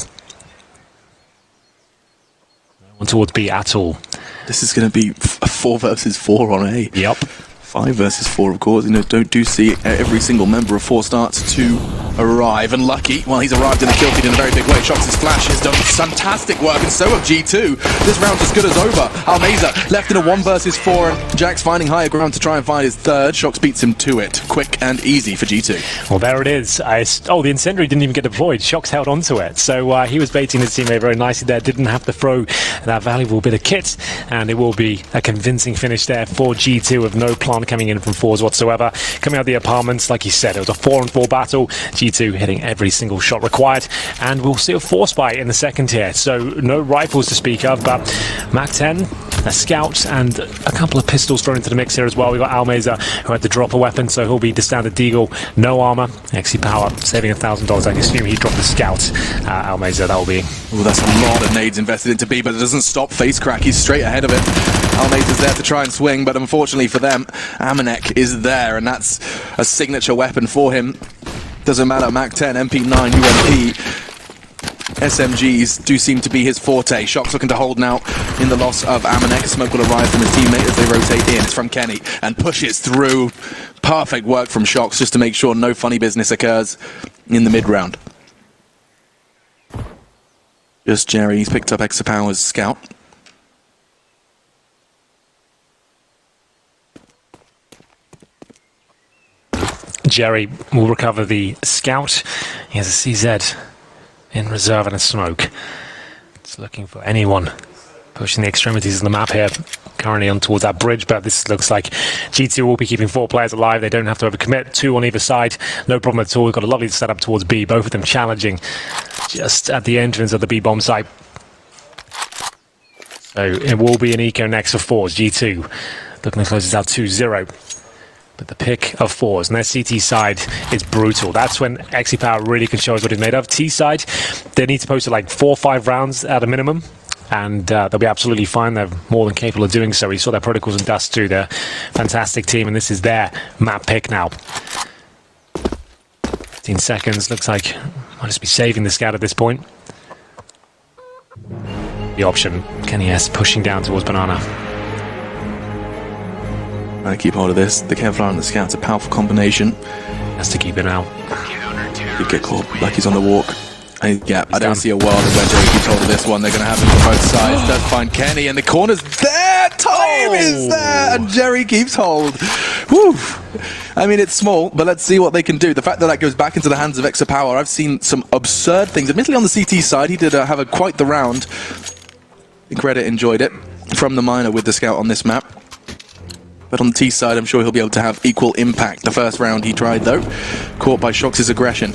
No one towards B at all.
This is going to be a 4 versus 4 on A.
Yep.
5 versus 4, of course. You know, do see every single member of 4 starts to arrive. And Lucky, well, he's arrived in the kill feed in a very big way. Shox' flash has done fantastic work, and so have G2. This round's as good as over. Almeza left in a 1 versus 4, and Jack's finding higher ground to try and find his third. Shox beats him to it. Quick and easy for G2.
Well, there it is. The incendiary didn't even get deployed. Shox held onto it. So he was baiting his teammate very nicely there. Didn't have to throw that valuable bit of kit, and it will be a convincing finish there for G2 with no plant coming in from 4s whatsoever. Coming out of the apartments, like you said, it was a 4-on-4 battle. G2 hitting every single shot required, and we'll see a force buy in the second tier. So no rifles to speak of, but Mac 10, a scout, and a couple of pistols thrown into the mix here as well. We got Almeza, who had to drop a weapon, so he'll be the standard deagle. No armor, XE power, saving $1,000. I assume he dropped the scout. Almeza, that will be.
Oh, that's a lot of nades invested into B, but it doesn't stop Face Crack. He's straight ahead of it. Almeza's there to try and swing, but unfortunately for them, Amanek is there, and that's a signature weapon for him. Doesn't matter, Mac 10, MP9, UMP, SMGs do seem to be his forte. Shox looking to hold now in the loss of Amanek. Smoke will arrive from his teammate as they rotate in. It's from Kenny and pushes through. Perfect work from Shox just to make sure no funny business occurs in the mid-round. Just Jerry, he's picked up Extra Power's scout.
Jerry will recover the scout. He has a CZ in reserve and a smoke. It's looking for anyone pushing the extremities of the map here. Currently on towards that bridge, but this looks like G2 will be keeping 4 players alive. They don't have to overcommit. 2 on either side. No problem at all. We've got a lovely setup towards B. Both of them challenging just at the entrance of the B bomb site. So it will be an eco next for 4s. G2 looking to close this out 2-0. But the pick of 4s, and their CT side is brutal. That's when XE Power really can show us what he's made of. T side, they need to post like 4 or 5 rounds at a minimum, and they'll be absolutely fine. They're more than capable of doing so. We saw their protocols in Dust 2. They're a fantastic team, and this is their map pick now. 15 seconds, looks like might just be saving the scout at this point. The option, Kenny S pushing down towards Banana.
Trying to keep hold of this. The Kevlar and the Scout's a powerful combination.
Has to keep it out.
Could get caught like he's on the walk. Yeah, I don't see a world where Jerry keeps hold of this one. They're going to have him on both sides. Does find Kenny, and the corner's there! Time is there! And Jerry keeps hold. Whew! I mean, it's small, but let's see what they can do. The fact that that goes back into the hands of Extra Power, I've seen some absurd things. Admittedly, on the CT side, he did have quite the round. I think Reddit enjoyed it from the miner with the Scout on this map. But on the T side, I'm sure he'll be able to have equal impact. The first round he tried, though, caught by Shox' aggression.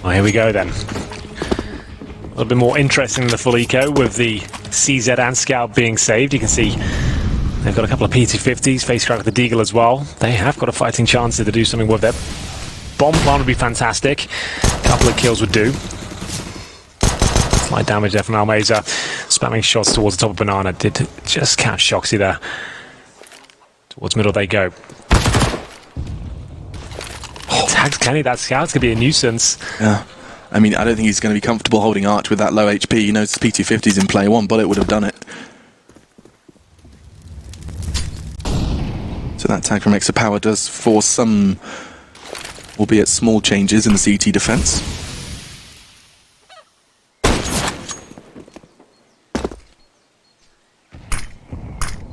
Well, here we go, then. A little bit more interesting than the full eco, with the CZ and Scout being saved. You can see they've got a couple of P250s, face crack with the Deagle as well. They have got a fighting chance to do something with it. Bomb plant would be fantastic. A couple of kills would do. Slight damage there from Almeza. Spamming shots towards the top of Banana. Did just catch Shoxy there. Towards middle they go. Tagged Kenny, that Scout's going to be a nuisance.
Yeah. I mean, I don't think he's going to be comfortable holding Arch with that low HP. You know, P250's in play. 1 bullet would have done it. So that tag from Extra Power does force some, albeit small, changes in the CT defense.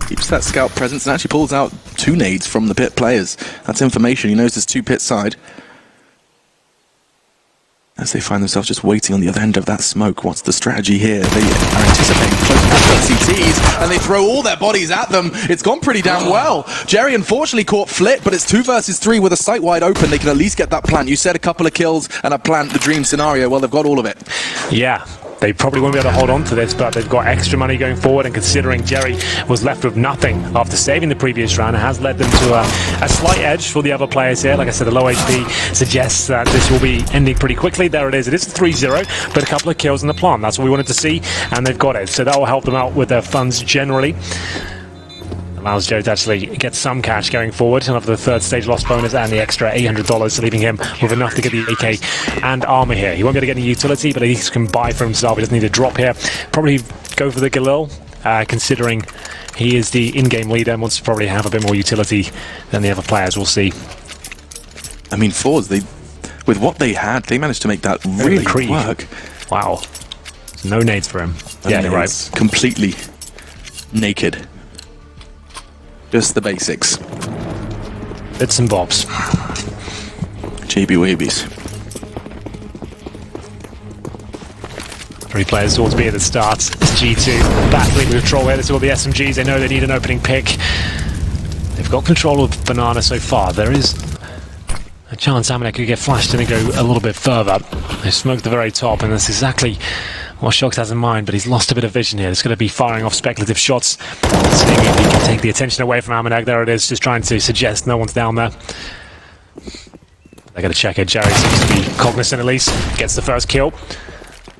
Keeps that scout presence and actually pulls out 2 nades from the pit players. That's information. He knows there's 2 pit side. As they find themselves just waiting on the other end of that smoke. What's the strategy here? They are anticipating close to CTs, and they throw all their bodies at them. It's gone pretty damn well. Jerry unfortunately caught Flit, but it's 2 versus 3 with a site wide open. They can at least get that plant. You said a couple of kills and a plant, the dream scenario. Well, they've got all of it.
Yeah. They probably won't be able to hold on to this, but they've got extra money going forward, and considering Jerry was left with nothing after saving the previous round, it has led them to a slight edge for the other players here. Like I said, the low HP suggests that this will be ending pretty quickly. There it is. It is 3-0, but a couple of kills in the plant. That's what we wanted to see, and they've got it. So that will help them out with their funds generally. Allows Joe to actually get some cash going forward, and after the 3rd stage loss bonus and the extra $800, leaving him with enough to get the AK and armor here. He won't be able to get any utility, but at least can buy for himself. He doesn't need a drop here. Probably go for the Galil, considering he is the in-game leader and wants to probably have a bit more utility than the other players. We'll see.
I mean, Fords, with what they had, they managed to make that really work.
Wow. No nades for him. Yeah, you're right.
Completely naked. Just the basics.
Bits and bobs.
JB Wabies.
3 players towards B at the start. It's G2 battling with control here. This is all the SMGs. They know they need an opening pick. They've got control of Banana so far. There is a chance Amanek could get flashed in and go a little bit further. They smoked the very top, and that's exactly what Shox has in mind, but he's lost a bit of vision here. It's going to be firing off speculative shots, seeing if he can take the attention away from Amanek. There it is, just trying to suggest no one's down there. They're going to check it. Jerry seems to be cognizant at least. Gets the first kill.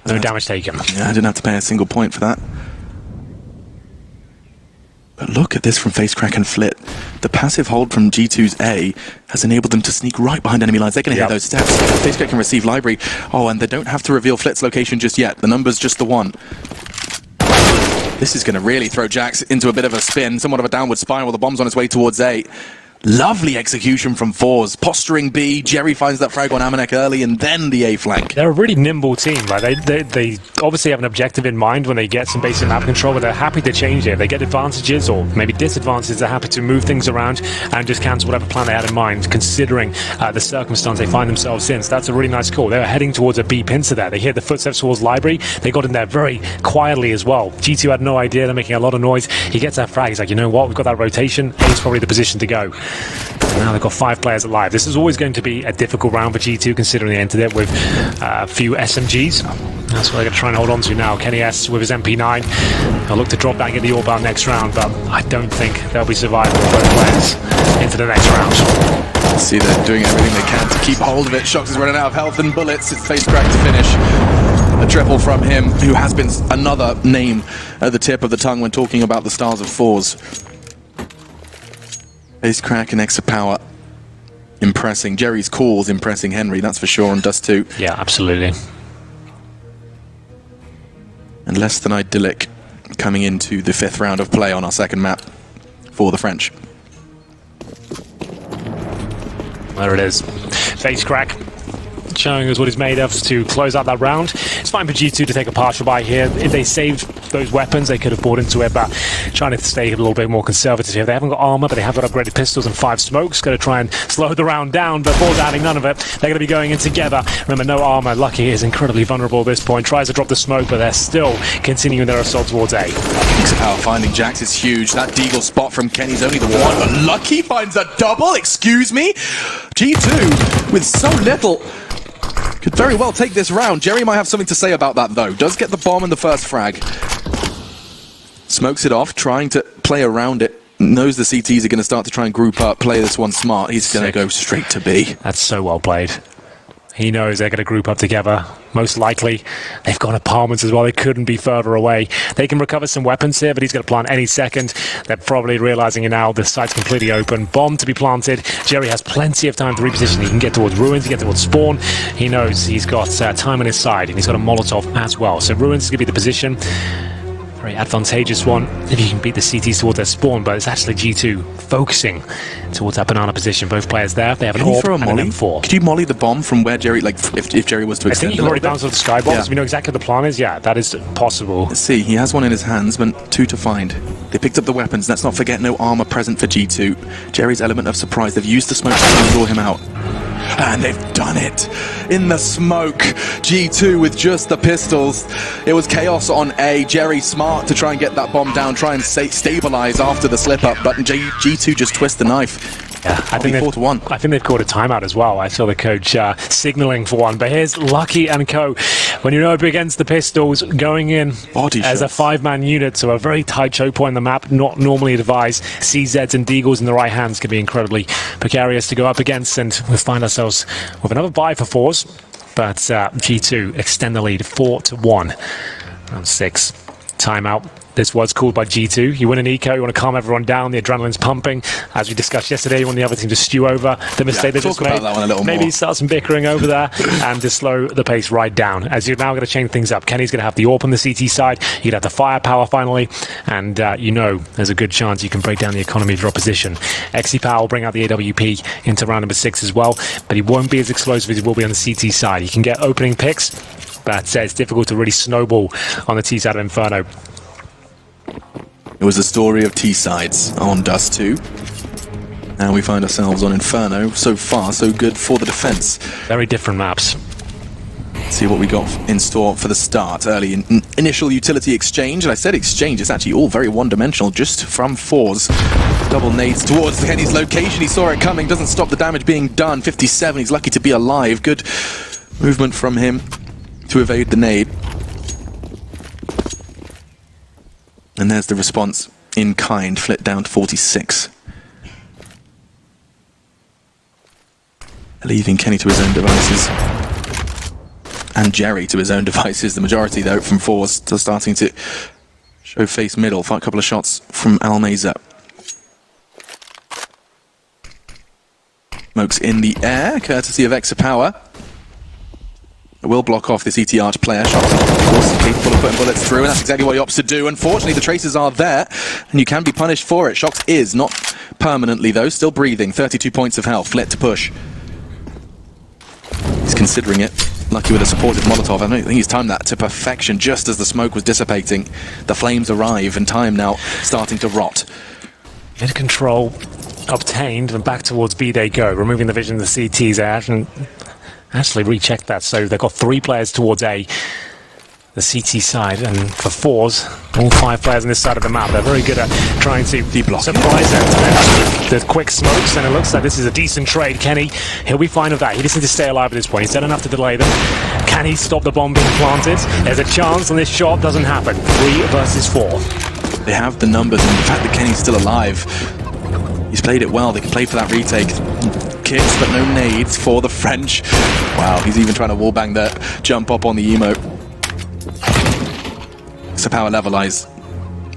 No damage taken.
Yeah, I didn't have to pay a single point for that. But look at this from Facecrack and Flit. The passive hold from G2's A has enabled them to sneak right behind enemy lines. They're going to hear those steps. Facecrack can receive library. Oh, and they don't have to reveal Flit's location just yet. The number's just the 1. This is going to really throw Jax into a bit of a spin, somewhat of a downward spiral. The bomb's on its way towards A. Lovely execution from Fours. Posturing B, Jerry finds that frag on Amanek early, and then the A flank.
They're a really nimble team. Like they obviously have an objective in mind when they get some basic map control, but they're happy to change it. If they get advantages or maybe disadvantages, they're happy to move things around and just cancel whatever plan they had in mind, considering the circumstance they find themselves in. So that's a really nice call. They were heading towards a B pincer there. They hear the footsteps towards library. They got in there very quietly as well. G2 had no idea. They're making a lot of noise. He gets that frag. He's like, you know what? We've got that rotation. A's probably the position to go. And now they've got 5 players alive. This is always going to be a difficult round for G2, considering they entered it with a few SMGs. That's what they're going to try and hold on to now. Kenny S with his MP9. He'll look to drop back in the AWP next round, but I don't think they'll be surviving both players into the next round.
See, they're doing everything they can to keep hold of it. Shox is running out of health and bullets. It's Facecrack to finish. A triple from him, who has been another name at the tip of the tongue when talking about the stars of Fours. Facecrack and Extra Power impressing. Jerry's calls impressing Henry, that's for sure, and Dust 2.
Yeah, absolutely.
And less than idyllic coming into the 5th round of play on our 2nd map for the French.
There it is. Facecrack showing us what he's made of to close out that round. It's fine for G2 to take a partial buy here. If they saved those weapons, they could have bought into it, but trying to stay a little bit more conservative here. They haven't got armor, but they have got upgraded pistols and 5 smokes. Going to try and slow the round down, but Ball's adding none of it. They're going to be going in together. Remember, no armor. Lucky is incredibly vulnerable at this point. Tries to drop the smoke, but they're still continuing their assault towards A.
Extra Power finding Jax is huge. That Deagle spot from Kenny's only the 1, but Lucky finds a double. Excuse me? G2 with so little could very well take this round. Jerry might have something to say about that, though. Does get the bomb in the first frag. Smokes it off, trying to play around it. Knows the CTs are going to start to try and group up, play this one smart. He's going to go straight to B.
That's so well played. He knows they're going to group up together. Most likely, they've got apartments as well. They couldn't be further away. They can recover some weapons here, but he's going to plant any second. They're probably realizing it now. The site's completely open. Bomb to be planted. Jerry has plenty of time to reposition. He can get towards Ruins, he can get towards Spawn. He knows he's got time on his side, and he's got a Molotov as well. So Ruins is going to be the position. Very advantageous one if you can beat the CTs towards their spawn, but it's actually G2 focusing towards that banana position. Both players there. They have an
Can you
AWP
throw a
and an
molly?
M4.
Could you molly the bomb from where Jerry, like if Jerry was to
I
extend
think you
a
can already
little
bounce
bit?
off the skybox.
Yeah.
We know exactly what the plan is. Yeah, that is possible.
Let's see, he has one in his hands, but 2 to find. They picked up the weapons. Let's not forget no armor present for G2. Jerry's element of surprise. They've used the smoke to draw him out. And they've done it in the smoke. G2 with just the pistols. It was chaos on A. Jerry smart to try and get that bomb down, try and stabilize after the slip up, but G2 just twist the knife.
Yeah, I think
4-1.
I think they've called a timeout as well. I saw the coach signaling for one. But here's Lucky and Co. When you're up against the pistols, going in
Body
as
shots.
a 5-man unit, so a very tight choke point on the map, not normally advised. CZs and Deagles in the right hands can be incredibly precarious to go up against, and we'll find ourselves with another bye for Force. But G2 extend the lead 4-1. Round 6. Timeout. This was called by G2. You win an eco, you want to calm everyone down, the adrenaline's pumping. As we discussed yesterday, you want the other team to stew over the mistake they just
talk about
made.
that one a little
Maybe
more.
start some bickering over there and to slow the pace right down. As you're now going to change things up. Kenny's going to have the AWP on the CT side, you're going to have the firepower finally, and you know there's a good chance you can break down the economy of your opposition. XE Power will bring out the AWP into round number 6 as well, but he won't be as explosive as he will be on the CT side. He can get opening picks, but it's difficult to really snowball on the T side of Inferno.
It was the story of T-sides on Dust 2. Now we find ourselves on Inferno. So far, so good for the defense.
Very different maps.
See what we got in store for the start. Early initial utility exchange. And I said exchange, it's actually all very one-dimensional, just from 4s. Double nades towards Kenny's location. He saw it coming, doesn't stop the damage being done. 57, he's lucky to be alive. Good movement from him to evade the nade. And there's the response in kind, flit down to 46. Leaving Kenny to his own devices. And Jerry to his own devices. The majority, though, from 4s still starting to show face middle. Fight a couple of shots from Almeza. Smokes in the air, courtesy of Exa Power. It will block off this ET Arch player. Shot, of course, capable of putting bullets through, and that's exactly what he opts to do. Unfortunately, the traces are there, and you can be punished for it. Shox is not permanently, though, still breathing. 32 points of health. Flit to push. He's considering it. Lucky with a supportive Molotov. I think he's timed that to perfection just as the smoke was dissipating. The flames arrive, and time now starting to rot.
Mid control obtained, and back towards B they go, removing the vision of the CTs out, and actually rechecked that, so they've got 3 players towards A, the CT side, and for 4s, all 5 players on this side of the map. They're very good at trying to surprise them. The quick smokes, and it looks like this is a decent trade. Kenny, he'll be fine with that. He just needs to stay alive at this point. He's done enough to delay them. Can he stop the bomb being planted? There's a chance, and this shot doesn't happen. 3 versus 4.
They have the numbers, and the fact that Kenny's still alive, he's played it well. They can play for that retake. Kicks, but no nades for the French. Wow, he's even trying to wallbang that jump up on the emote. So power levelize.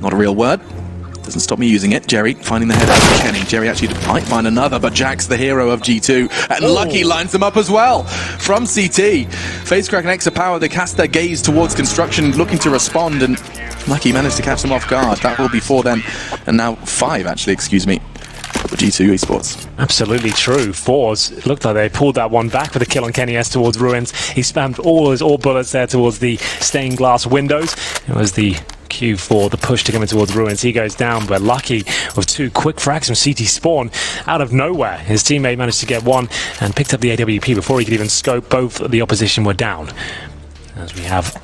Not a real word. Doesn't stop me using it. Jerry finding the head out of Kenny. Jerry actually might find another, but Jack's the hero of G2. And Lucky lines them up as well from CT. Facecrack and Exa Power, they cast their gaze towards construction, looking to respond, and Lucky managed to catch them off guard. That will be 4 then, and now 5 actually, excuse me, for G2 Esports.
Absolutely true. 4s, it looked like they pulled that one back with a kill on Kenny S towards Ruins. He spammed all bullets there towards the stained glass windows. It was the cue for the push to come in towards Ruins. He goes down, but Lucky with 2 quick frags from CT spawn out of nowhere. His teammate managed to get one and picked up the AWP before he could even scope. Both the opposition were down. As we have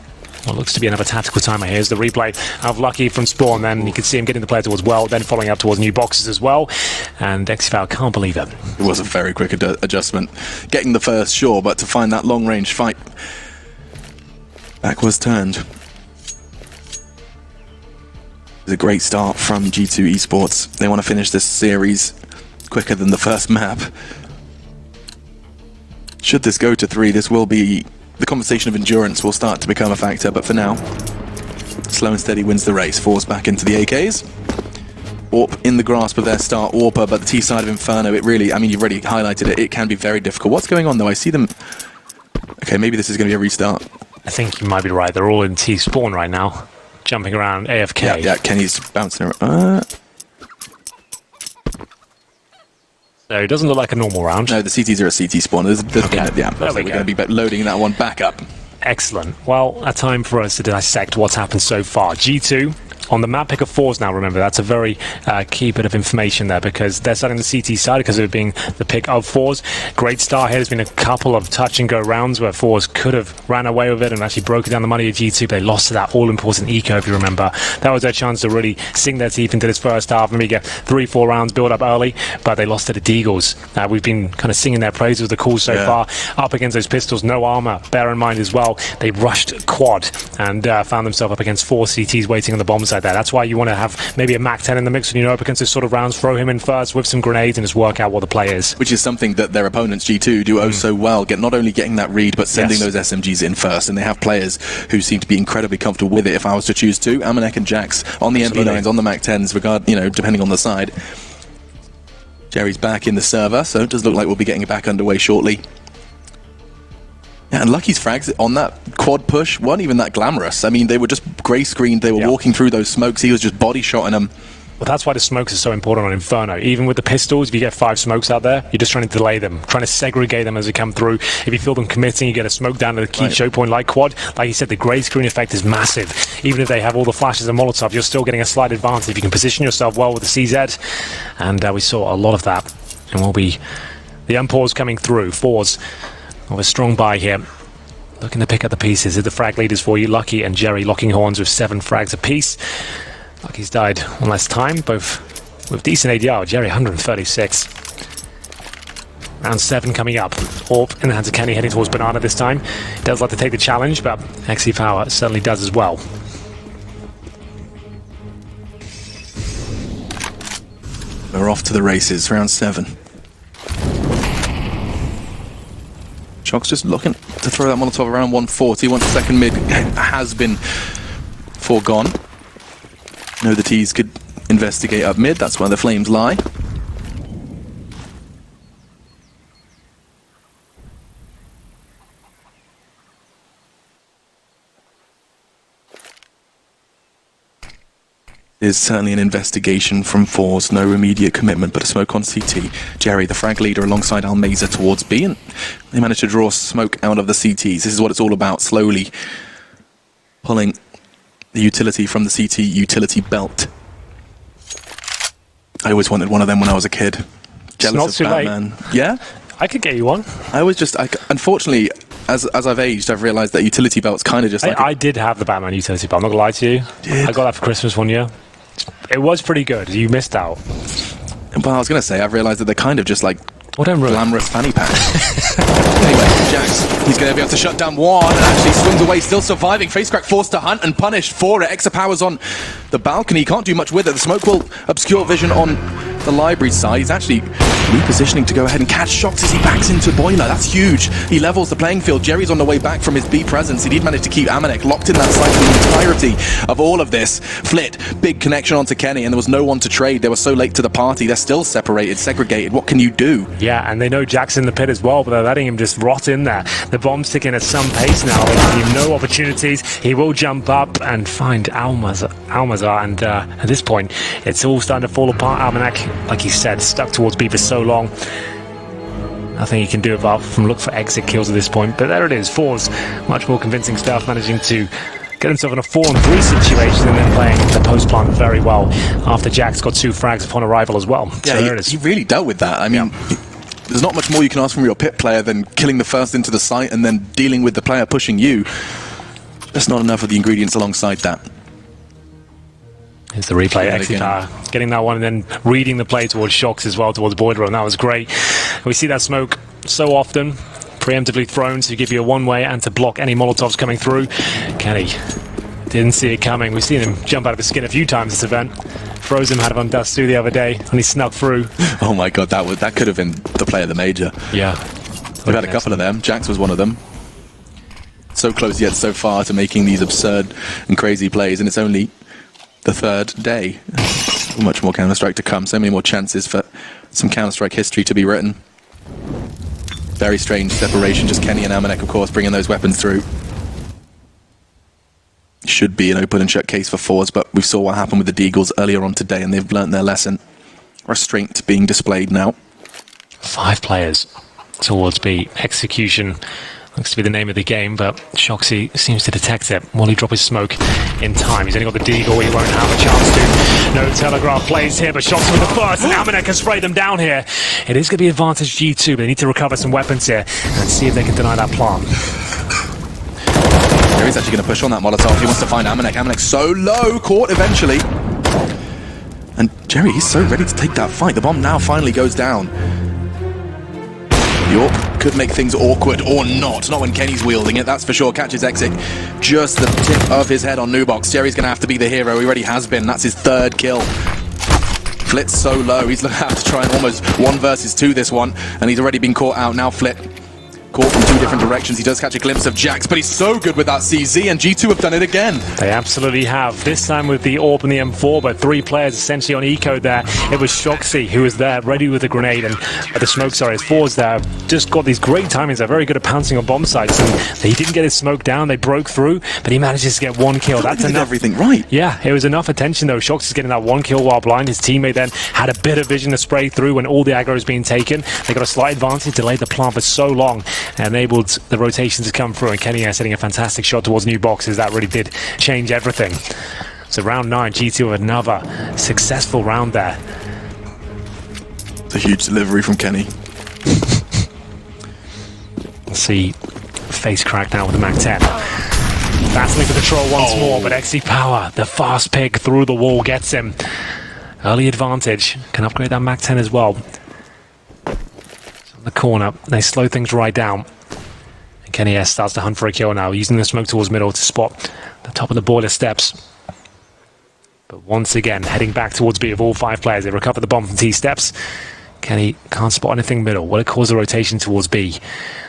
what looks to be another tactical timer. Here's the replay of Lucky from spawn. Then you can see him getting the player towards well, then following up towards new boxes as well. And XFAL can't believe it.
It was a very quick adjustment. Getting the first, sure, but to find that long-range fight, back was turned. It's a great start from G2 Esports. They want to finish this series quicker than the first map. Should this go to 3, this will be... the conversation of endurance will start to become a factor, but for now, slow and steady wins the race. 4s back into the AKs. AWP in the grasp of their star AWPer, but the T side of Inferno, it really, I mean, you've already highlighted it, it can be very difficult. What's going on though? I see them... Okay, maybe this is going to be a restart.
I think you might be right. They're all in T spawn right now. jumping around AFK.
Yeah, Kenny's bouncing around.
So it doesn't look like a normal round.
No, the CTs are a CT spawn. There's yeah,
There we
we're going to be loading that one back up.
Excellent. Well, a time for us to dissect what's happened so far. G2 on the map pick of 4s now, remember, that's a very key bit of information there because they're starting the CT side because of it being the pick of 4s. Great start here. There's been a couple of touch-and-go rounds where 4s could have ran away with it and actually broken down the money of G2, but they lost to that all-important eco, if you remember. That was their chance to really sink their teeth into this first half, maybe get 3-4 rounds build up early, but they lost to the Deagles. We've been kind of singing their praises with the calls so far. Up against those pistols, no armor, bear in mind as well. They rushed quad and found themselves up against 4 CTs waiting on the bomb side there. That's why you want to have maybe a Mac 10 in the mix when you're up against this sort of rounds. Throw him in first with some grenades and just work out what the play is.
Which is something that their opponents, G2, do oh so well. Not only getting that read, but sending those SMGs in first. And they have players who seem to be incredibly comfortable with it. If I was to choose two, Amanek and Jax on the MP9s, on the Mac 10s, depending on the side. Jerry's back in the server, so it does look like we'll be getting it back underway shortly. Yeah, and Lucky's frags on that quad push weren't even that glamorous. I mean, they were just grey screened. They were walking through those smokes. He was just body shotting them.
Well, that's why the smokes are so important on Inferno. Even with the pistols, if you get 5 smokes out there, you're just trying to delay them, trying to segregate them as they come through. If you feel them committing, you get a smoke down to the key choke point like quad. Like you said, the grey screen effect is massive. Even if they have all the flashes and Molotov, you're still getting a slight advantage if you can position yourself well with the CZ. And we saw a lot of that. And will be the unpause coming through. 4s with a strong buy here. Looking to pick up the pieces. Are the frag leaders for you? Lucky and Jerry locking horns with 7 frags apiece. Lucky's died one less time, both with decent ADR. Jerry 136. Round 7 coming up. Orp in the hands of Kenny heading towards Banana this time. He does like to take the challenge, but XE Power certainly does as well.
We're off to the races, round 7. Shock's just looking to throw that Molotov around 140 once the second mid has been foregone. Know the T's could investigate up mid, that's where the flames lie. There's certainly an investigation from 4s, no immediate commitment, but a smoke on CT. Jerry, the frag leader, alongside Almeza towards B, and they managed to draw smoke out of the CTs. This is what it's all about, slowly pulling the utility from the CT utility belt. I always wanted one of them when I was a kid. Jealous of Batman. Late. Yeah?
I could get you one.
I was just, unfortunately, as I've aged, I've realised that utility belt's kind of just like...
I did have the Batman utility belt, I'm not going to lie to you. I got that for Christmas one year. It was pretty good. You missed out.
Well, I was going to say, I've realised that they're kind of just like
really.
Glamorous fanny packs. Anyway, Jax, he's going to be able to shut down one and actually swings away, still surviving. Facecrack forced to hunt and punished for it. Exapower's on the balcony. He can't do much with it. The smoke will obscure vision on the library side. He's actually repositioning to go ahead and catch Shocks as he backs into Boiler. That's huge. He levels the playing field. Jerry's on the way back from his B presence. He did manage to keep Amanek locked in that site for the entirety of all of this. Flit, big connection onto Kenny, and there was no one to trade. They were so late to the party. They're still separated, segregated. What can you do?
Yeah, and they know Jack's in the pit as well, but they're letting him just rot in there. The bomb's ticking at some pace now. They give him no opportunities. He will jump up and find Almazar, and at this point, it's all starting to fall apart. Almanac, like he said, stuck towards B for so long. Nothing he can do apart from look for exit kills at this point, but there it is. 4's much more convincing stuff, managing to get himself in a 4-on-3 situation and then playing the post plant very well after Jack's got 2 frags upon arrival as well.
Yeah, so there it is. He really dealt with that. I mean, there's not much more you can ask from your pit player than killing the first into the site and then dealing with the player pushing you. That's not enough of the ingredients alongside that.
Here's the replay, Exeter getting that one and then reading the play towards Shocks as well, towards Boiler, and that was great. We see that smoke so often, preemptively thrown to give you a one-way and to block any Molotovs coming through. Kenny didn't see it coming. We've seen him jump out of his skin a few times this event. Frozen had him on Dust 2 the other day, and he snuck through.
Oh my god, that could have been the play of the major.
Yeah.
We've had a couple of them. Jax was one of them. So close yet so far to making these absurd and crazy plays, and it's only the 3rd day. So much more Counter-Strike to come, so many more chances for some Counter-Strike history to be written. Very strange separation, just Kenny and Amanek, of course, bringing those weapons through. should be an open and shut case for Fours, but we saw what happened with the Deagles earlier on today, and they've learnt their lesson. Restraint being displayed now.
5 players towards B. Execution looks to be the name of the game, but Shoxy seems to detect it. Will he drop his smoke in time? He's only got the Deagle, he won't have a chance to. No telegraph plays here, but Shoxy with the first, and Amanek can spray them down here. It is going to be advantage G2, but they need to recover some weapons here and see if they can deny that plant.
Jerry's actually going to push on that Molotov. He wants to find Amanek. Amanek's so low, caught eventually. And Jerry, he's so ready to take that fight. The bomb now finally goes down. York could make things awkward or not when Kenny's wielding it, that's for sure. Catches exit, just the tip of his head on Nubox. Jerry's going to have to be the hero, he already has been. That's his 3rd kill. Flit's so low, he's going to have to try and almost 1 versus 2 this one, and he's already been caught out. Now Flit caught from 2 different directions. He does catch a glimpse of Jax, but he's so good with that CZ, and G2 have done it again.
They absolutely have. This time with the AWP and the M4, but 3 players essentially on eco there. It was Shoxy who was there, ready with the grenade, and the smoke, sorry, his Fours there. Just got these great timings. They're very good at pouncing on bomb sites, and he didn't get his smoke down. They broke through, but he manages to get 1 kill. That's enough.
Everything right.
Yeah, it was enough attention though. Shoxy's getting that 1 kill while blind. His teammate then had a bit of vision to spray through when all the aggro is being taken. They got a slight advantage, delayed the plant for so long, and enabled the rotation to come through, and Kenny is hitting a fantastic shot towards new boxes. That really did change everything. So round 9, G2 another successful round there.
It's a huge delivery from Kenny.
Let's see, face crack now with the Mac 10. Battling for the troll once more, but XC Power, the fast pick through the wall, gets him. Early advantage, can upgrade that Mac 10 as well. On the corner, they slow things right down. Kenny S starts to hunt for a kill now, using the smoke towards middle to spot the top of the boiler steps. But once again, heading back towards B of all 5 players. They recover the bomb from T steps. Kenny can't spot anything middle. Will it cause a rotation towards B?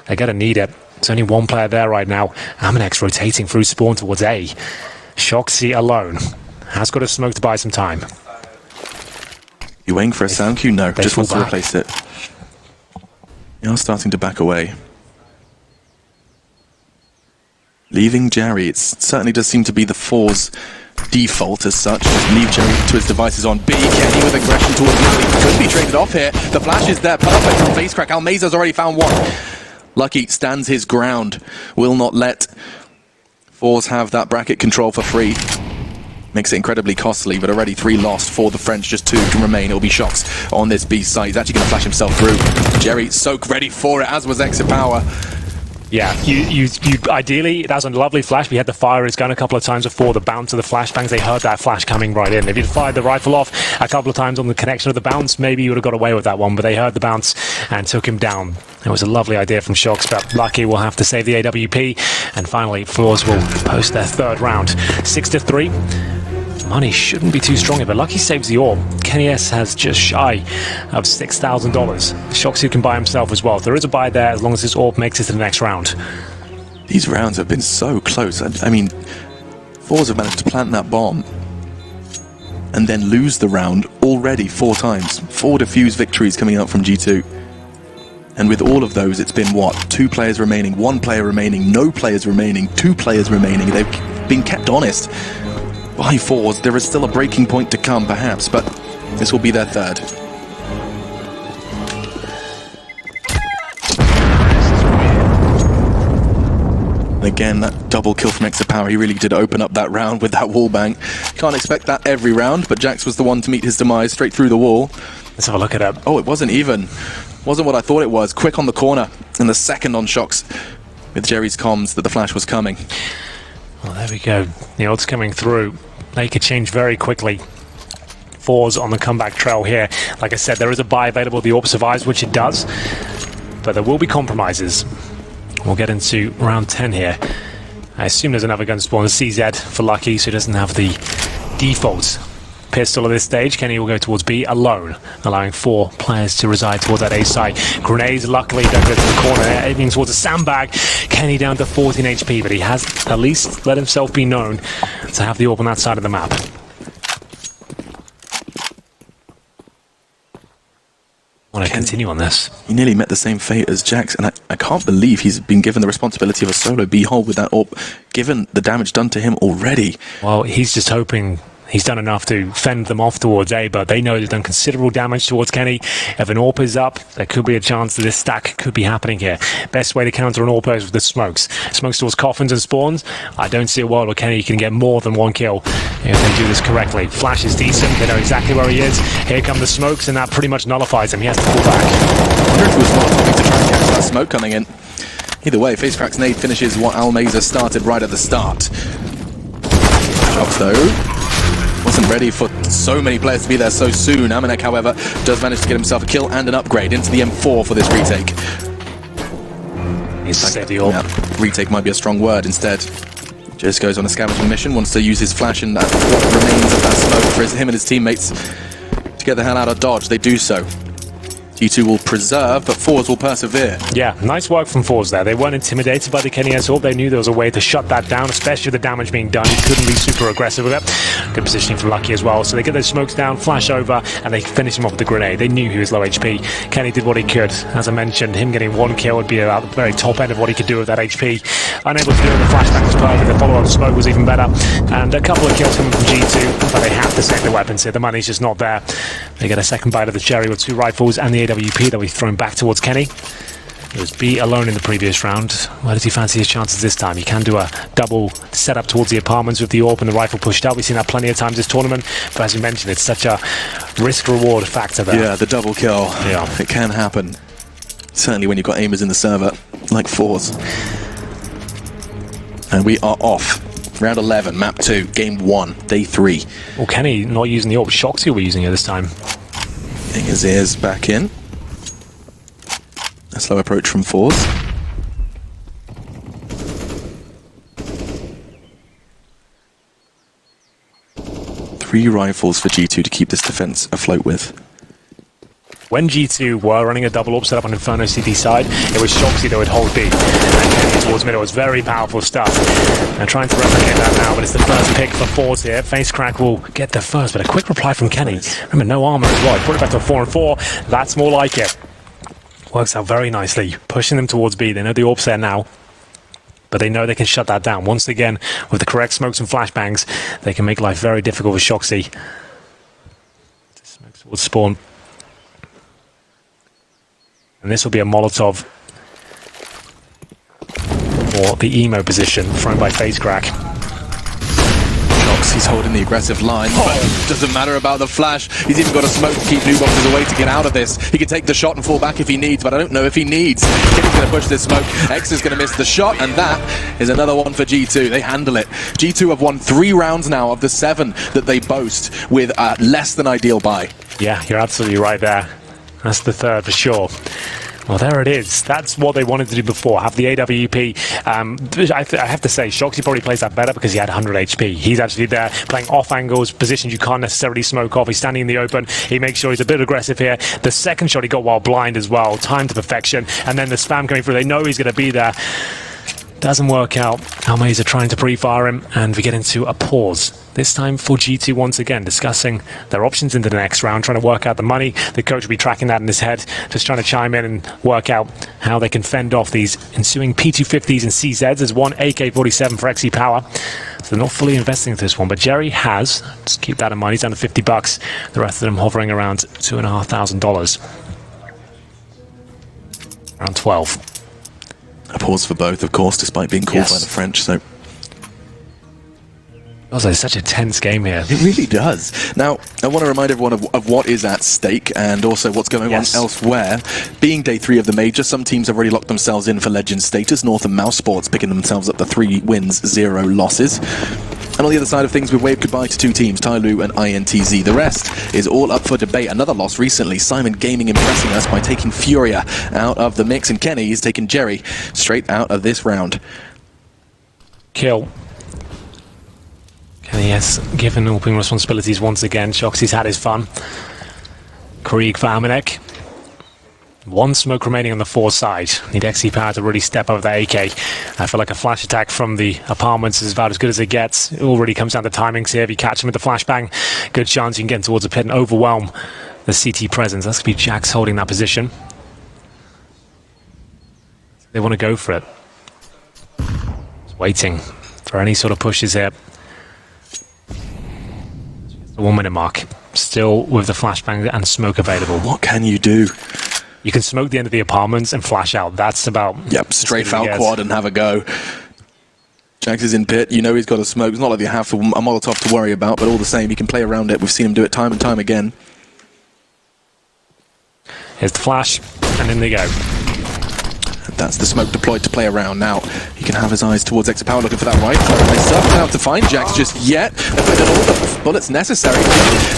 They're going to need it. There's only 1 player there right now. Amanek's rotating through spawn towards A. Shoxy alone. Has got a smoke to buy some time.
You waiting for a sound cue? No,
They
just
fall
wants to
back.
replace it. You're starting to back away. Leaving Jerry, it certainly does seem to be the Fours' default as such. Just leave Jerry to his devices on B. Kenny with aggression towards middle. He could be traded off here. The flash is there, perfect from face crack. Almeza's already found 1. Lucky stands his ground. Will not let Fours have that bracket control for free. Makes it incredibly costly, but already 3 lost for the French. Just 2 can remain. It'll be Shox on this B side. He's actually going to flash himself through. Jerry soak ready for it, as was Exit Power.
Yeah, you ideally, that was a lovely flash. We had to fire his gun a couple of times before the bounce of the flashbangs. They heard that flash coming right in. If he'd fired the rifle off a couple of times on the connection of the bounce, maybe he would have got away with that one, but they heard the bounce and took him down. It was a lovely idea from Shox, but Lucky will have to save the AWP, and finally, Fours will post their 3rd round. 6-3. Money shouldn't be too strong here, but Lucky saves the AWP. Kenny S has just shy of $6,000. Shoxy can buy himself as well. There is a buy there as long as his AWP makes it to the next round.
These rounds have been so close. I mean, Fours have managed to plant that bomb and then lose the round already 4 times. 4 defuse victories coming out from G2. And with all of those, it's been what? 2 players remaining, 1 player remaining, no players remaining, 2 players remaining. They've been kept honest by Fours. There is still a breaking point to come, perhaps, but this will be their 3rd. And again, that double kill from Exit Power, he really did open up that round with that wall bang. Can't expect that every round, but Jax was the one to meet his demise straight through the wall.
Let's have a look at it.
Oh, it wasn't even. Wasn't what I thought it was. Quick on the corner, and the second on Shox with Jerry's comms that the flash was coming.
Well, there we go. The odds coming through. They could change very quickly. Fours on the comeback trail here. Like I said, there is a buy available. The AWP survives, which it does. But there will be compromises. We'll get into round 10 here. I assume there's another gun spawn. CZ for Lucky, so he doesn't have the default pistol at this stage. Kenny will go towards B alone, allowing 4 players to reside towards that A side. Grenades luckily don't go to the corner, aiming towards a sandbag. Kenny down to 14 HP, but he has at least let himself be known to have the AWP on that side of the map. want to continue on this.
He nearly met the same fate as Jax, and I can't believe he's been given the responsibility of a solo B-hole with that AWP, given the damage done to him already.
Well, he's just hoping he's done enough to fend them off towards A, but they know they've done considerable damage towards Kenny. If an AWP is up, there could be a chance that this stack could be happening here. Best way to counter an AWP is with the smokes. Smokes towards coffins and spawns. I don't see a world where Kenny can get more than 1 kill if they do this correctly. Flash is decent. They know exactly where he is. Here come the smokes, and that pretty much nullifies him. He has to pull back.
I wonder if it was more timing to try and catch that smoke coming in. Either way, FaceCrack's nade finishes what Almeza started right at the start. Shots though. Wasn't ready for so many players to be there so soon. Amanek, however, does manage to get himself a kill and an upgrade into the M4 for this retake.
He's steady up.
Yeah, retake might be a strong word instead. Just goes on a scavenging mission, wants to use his flash and what remains of that smoke for him and his teammates to get the hell out of Dodge. They do so. G2 will preserve, but Fours will persevere.
Yeah, nice work from Fours there. They weren't intimidated by the Kenny assault. They knew there was a way to shut that down, especially with the damage being done. He couldn't be super aggressive with it. Good positioning from Lucky as well. So they get those smokes down, flash over, and they finish him off with the grenade. They knew he was low HP. Kenny did what he could. As I mentioned, him getting 1 kill would be about the very top end of what he could do with that HP. Unable to do it, the flashback was perfect. The follow-up smoke was even better. And a couple of kills coming from G2, but they have to save the weapons here. The money's just not there. They get a second bite of the cherry with 2 rifles and the AWP that we thrown back towards Kenny. It was B alone in the previous round. Where does he fancy his chances this time? He can do a double setup towards the apartments with the AWP and the rifle pushed out. We've seen that plenty of times this tournament, but as you mentioned, it's such a risk-reward factor there.
Yeah, the double kill.
Yeah.
It can happen. Certainly when you've got aimers in the server, like Fours. And we are off. Round 11, map 2, game 1, day 3.
Well, Kenny not using the AWP. Shoxy will be using it this time.
Getting his ears back in. A slow approach from Fours. Three rifles for G2 to keep this defense afloat with.
When G2 were running a double AWP setup on Inferno CT side, it was Shoxy that would hold B. And Kenny towards middle was very powerful stuff. They're trying to replicate that now, but it's the first pick for Fours here. FaceCrack will get the first, but a quick reply from Kenny. Remember, no armor as well. He put it back to a 4-4. That's more like it. Works out very nicely, pushing them towards B. They know the AWP's there now, but they know they can shut that down. Once again, with the correct smokes and flashbangs, they can make life very difficult with Shoxy. Smokes towards spawn. And this will be a Molotov for the emo position thrown by FaceCrack.
He's holding the aggressive line, but doesn't matter about the flash. He's even got a smoke to keep new boxes away to get out of this. He can take the shot and fall back if he needs, but I don't know if he needs. Kenny's going to push this smoke. X is going to miss the shot, and that is another one for G2. They handle it. G2 have won 3 rounds now of the 7 that they boast with a less than ideal buy.
Yeah, you're absolutely right there. That's the 3rd for sure. Well, there it is. That's what they wanted to do before, have the AWP. I have to say, Shoxy probably plays that better because he had 100 HP. He's actually there playing off angles, positions you can't necessarily smoke off. He's standing in the open. He makes sure he's a bit aggressive here. The second shot he got while blind as well, timed to perfection. And then the spam coming through. They know he's going to be there. Doesn't work out. Almeza trying to pre-fire him, and we get into a pause. This time for G2 once again, discussing their options into the next round, trying to work out the money. The coach will be tracking that in his head, just trying to chime in and work out how they can fend off these ensuing P250s and CZs. There's one AK-47 for XE Power, so they're not fully investing into this one, but Jerry has, just keep that in mind, he's down to $50. The rest of them hovering around $2,500. Around 12.
A pause for both, of course, despite being called by the French, so...
Also, it's such a tense game here.
It really does. Now, I want to remind everyone of what is at stake and also what's going on elsewhere. Being day 3 of the major, some teams have already locked themselves in for legend status. North and Mouse Sports picking themselves up to 3 wins, 0 losses. And on the other side of things, we've waved goodbye to 2 teams, Tyloo and INTZ. The rest is all up for debate. Another loss recently, Simon Gaming impressing us by taking Furia out of the mix, and Kenny is taking Jerry straight out of this round.
Kill. Kenny has given AWPing responsibilities once again. Shoxy's had his fun. Krieg for Amanek. 1 smoke remaining on the 4 side. Need XE Power to really step over the AK. I feel like a flash attack from the apartments is about as good as it gets. It all really comes down to timings here. If you catch him with the flashbang, good chance you can get towards the pit and overwhelm the CT presence. That's going to be Jax holding that position. They want to go for it. Just waiting for any sort of pushes here. The 1 minute mark. Still with the flashbang and smoke available.
What can you do?
You can smoke the end of the apartments and flash out. That's about...
Yep, straight foul quad and have a go. Jax is in pit. You know he's got a smoke. It's not like you have a Molotov to worry about, but all the same, he can play around it. We've seen him do it time and time again.
Here's the flash, and in they go.
That's the smoke deployed to play around now. He can have his eyes towards Exapower looking for that right. They start out to find Jax just yet. They've put in all the bullets necessary.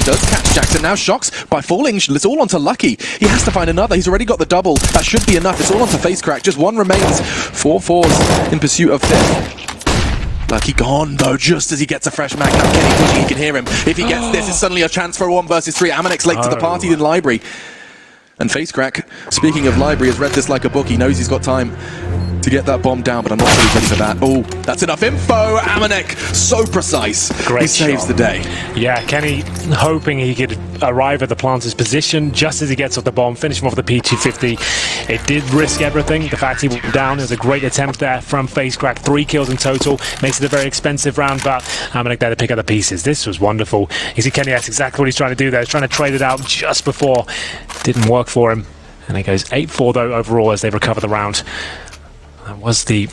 Does catch Jax, and now Shocks by falling. It's all onto Lucky. He has to find another. He's already got the double. That should be enough. It's all onto Face Crack. Just one remains. 4 fours in pursuit of fifth. Lucky gone though, just as he gets a fresh mag. Now Kenny pushing, he can hear him. If he gets this, it's suddenly a chance for a 1 versus 3. Amanex late to the party in Library. And Face Crack, speaking of Library, has read this like a book. He knows he's got time to get that bomb down, but I'm not sure he's ready for that. Oh, that's enough info. Amanek, so precise.
Great
he saves
shot.
the day.
Yeah, Kenny hoping he could arrive at the planter's position just as he gets off the bomb, finish him off the P250. It did risk everything. The fact he went down is a great attempt there from Face Crack. 3 kills in total. Makes it a very expensive round, but Amanek there to pick up the pieces. This was wonderful. You see Kenny, that's exactly what he's trying to do there. He's trying to trade it out just before. Didn't work for him. And it goes 8-4 though overall as they recover the round. That was the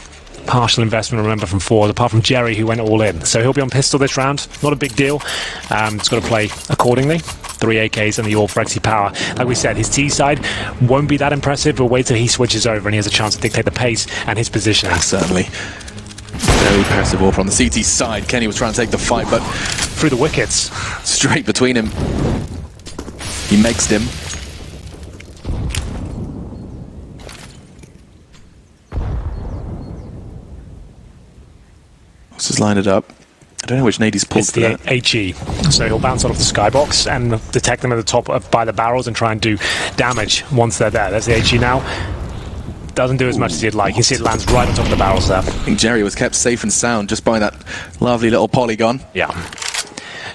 partial investment, remember, from Ford, apart from Jerry, who went all in. So he'll be on pistol this round. Not a big deal. It's got to play accordingly. 3 AKs and the AWP for XE Power. Like we said, his T side won't be that impressive, but wait till he switches over and he has a chance to dictate the pace and his positioning.
Certainly. Very impressive AWP on the CT side. Kenny was trying to take the fight, but
through the wickets.
Straight between him. He makes him. Just line it up. I don't know which nade he's pulled
it's the
that.
HE. So he'll bounce out of the skybox and detect them at the top by the barrels and try and do damage once they're there. There's the HE now. Doesn't do as much as you'd like. You can see it lands right on top of the barrels there. I
think Jerry was kept safe and sound just by that lovely little polygon.
Yeah.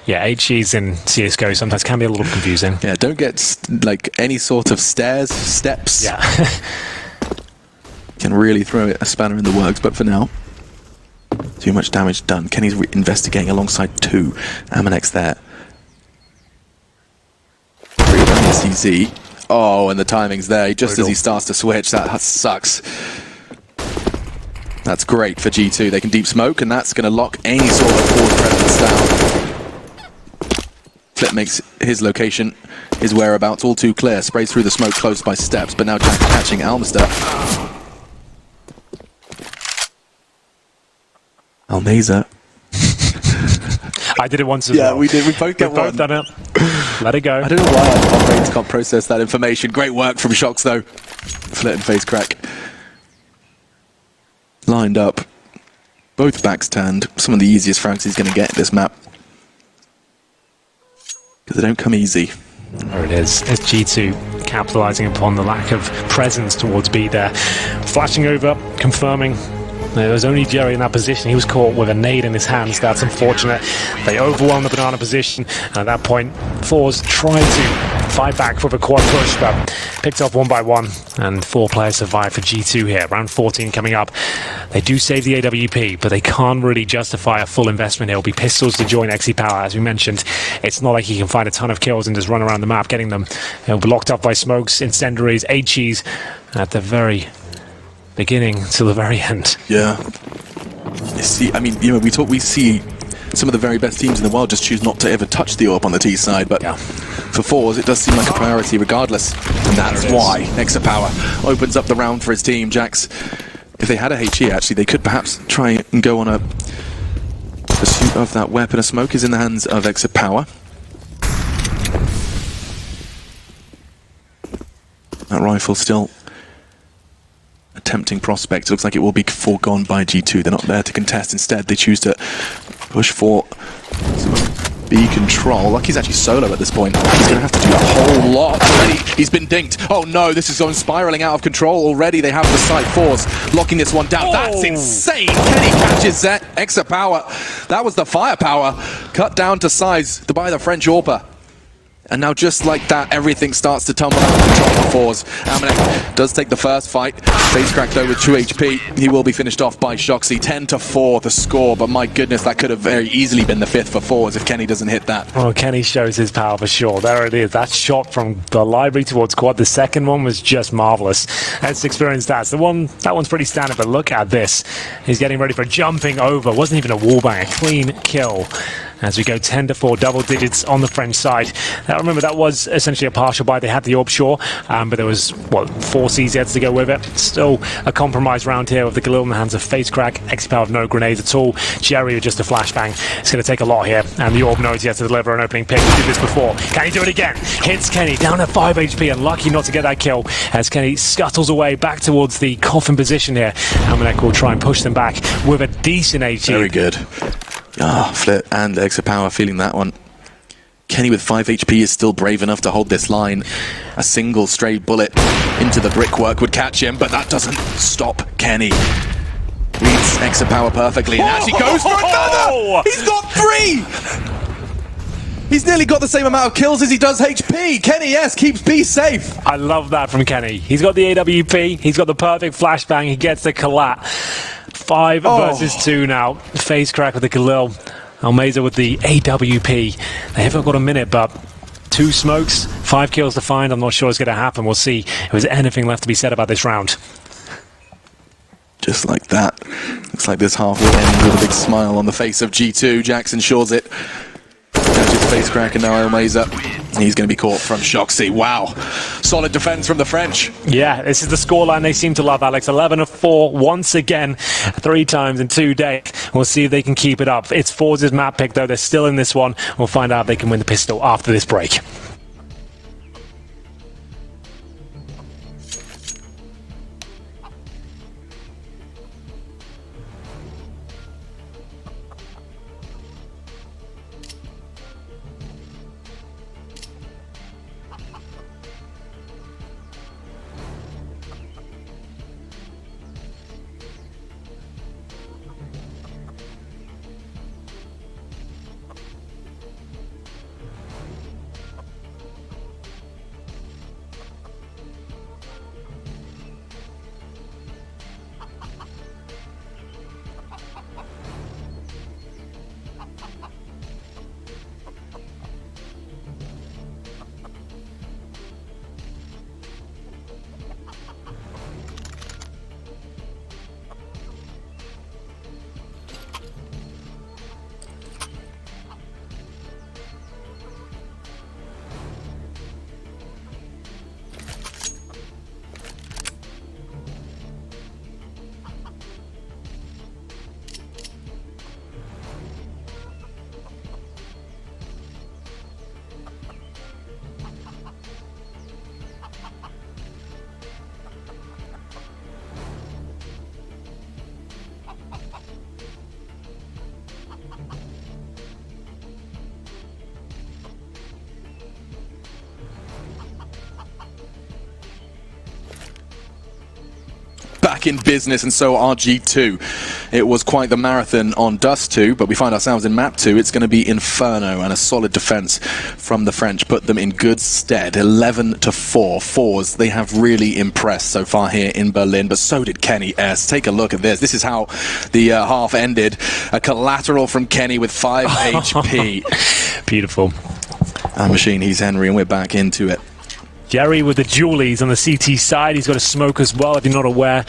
Yeah, HEs in CSGO sometimes can be a little confusing.
Yeah, don't get like any sort of steps.
Yeah.
Can really throw a spanner in the works, but for now, too much damage done. Kenny's investigating alongside 2. Amanex there. CZ. Oh, and the timing's there. Just as he starts to switch, that sucks. That's great for G2. They can deep smoke, and that's going to lock any sort of forward presence down. Flip makes his location, his whereabouts all too clear. Sprays through the smoke close by steps, but now Jack catching Almster. Almeza.
I did it once as well.
Yeah, we did. We both got one.
Both done it. Let it go.
I don't know why our brains can't process that information. Great work from Shocks, though. Flit and Face Crack. Lined up. Both backs turned. Some of the easiest frags he's going to get in this map. Because they don't come easy.
There it is. It's G2 capitalizing upon the lack of presence towards B there. Flashing over, confirming. There was only Jerry in that position. He was caught with a nade in his hands. That's unfortunate. They overwhelm the banana position. And at that point, Fours tried to fight back with a quad push, but picked up 1 by 1. And 4 players survive for G2 here. Round 14 coming up. They do save the AWP, but they can't really justify a full investment. It'll be pistols to join XE Power. As we mentioned, it's not like he can find a ton of kills and just run around the map getting them. They'll be locked up by smokes, incendiaries, HEs at the very beginning to the very end.
Yeah. You see, I mean, you know, we see some of the very best teams in the world just choose not to ever touch the AWP on the T side, but for Fours, it does seem like a priority regardless. And that's why XE Power opens up the round for his team. Jax, if they had a HE, actually, they could perhaps try and go on a pursuit of that weapon. A smoke is in the hands of XE Power. That rifle still a tempting prospect. It looks like it will be foregone by G2. They're not there to contest. Instead, they choose to push for B control. Lucky's actually solo at this point. He's going to have to do a whole lot already. He's been dinked. Oh no, this is going spiraling out of control already. They have the side Force locking this one down. That's insane. Kenny catches that. XE Power. That was the firepower cut down to size by the French AWPer. And now just like that, everything starts to tumble out of control for Fours. Amanek does take the first fight. Face crack though with 2 HP. He will be finished off by Shoxy. 10-4 the score, but my goodness, that could have very easily been the 5th for Fours if Kenny doesn't hit that.
Well, Kenny shows his power for sure. There it is. That shot from the library towards quad. The second one was just marvelous. That's experience stats. That one's pretty standard, but look at this. He's getting ready for jumping over. Wasn't even a wallbang. A clean kill. As we go 10-4, double digits on the French side. Now remember, that was essentially a partial buy. They had the orb shore, but there was, what, 4 CZs to go with it. Still a compromise round here with the Galil in the hands of Face Crack. XP with no grenades at all. Jerry with just a flashbang. It's going to take a lot here, and the orb knows he has to deliver an opening pick. He did this before. Can he do it again? Hits Kenny down at 5 HP, and lucky not to get that kill as Kenny scuttles away back towards the coffin position here. Amanek will try and push them back with a decent HE.
Very good. Flip and Extra Power feeling that one. Kenny with 5 HP is still brave enough to hold this line. A single stray bullet into the brickwork would catch him, but that doesn't stop Kenny. Reads Extra Power perfectly and actually goes for another! He's got 3! He's nearly got the same amount of kills as he does HP. Kenny, yes, keeps B safe.
I love that from Kenny. He's got the AWP, he's got the perfect flashbang, he gets the collat. 5 versus 2 now. Face crack with the Galil. Almeza with the AWP. They haven't got a minute, but 2 smokes, 5 kills to find. I'm not sure it's going to happen. We'll see if there's anything left to be said about this round.
Just like that. Looks like this half will end with a big smile on the face of G2. Jackson shores it. Catches Face crack and now Almeza. He's going to be caught from Shoxy. Wow. Solid defense from the French.
Yeah, this is the scoreline they seem to love, Alex. 11-4 once again, 3 times in 2 days. We'll see if they can keep it up. It's Forza's map pick, though. They're still in this one. We'll find out if they can win the pistol after this break.
Back in business, and so are G2. It was quite the marathon on Dust 2, but we find ourselves in Map 2. It's going to be Inferno, and a solid defense from the French put them in good stead. 11-4. Fours, they have really impressed so far here in Berlin, but so did Kenny S. Take a look at this. This is how the half ended. A collateral from Kenny with 5 HP.
Beautiful.
And Machine, he's Henry, and we're back into it.
Jerry with the Julies on the CT side. He's got a smoke as well, if you're not aware.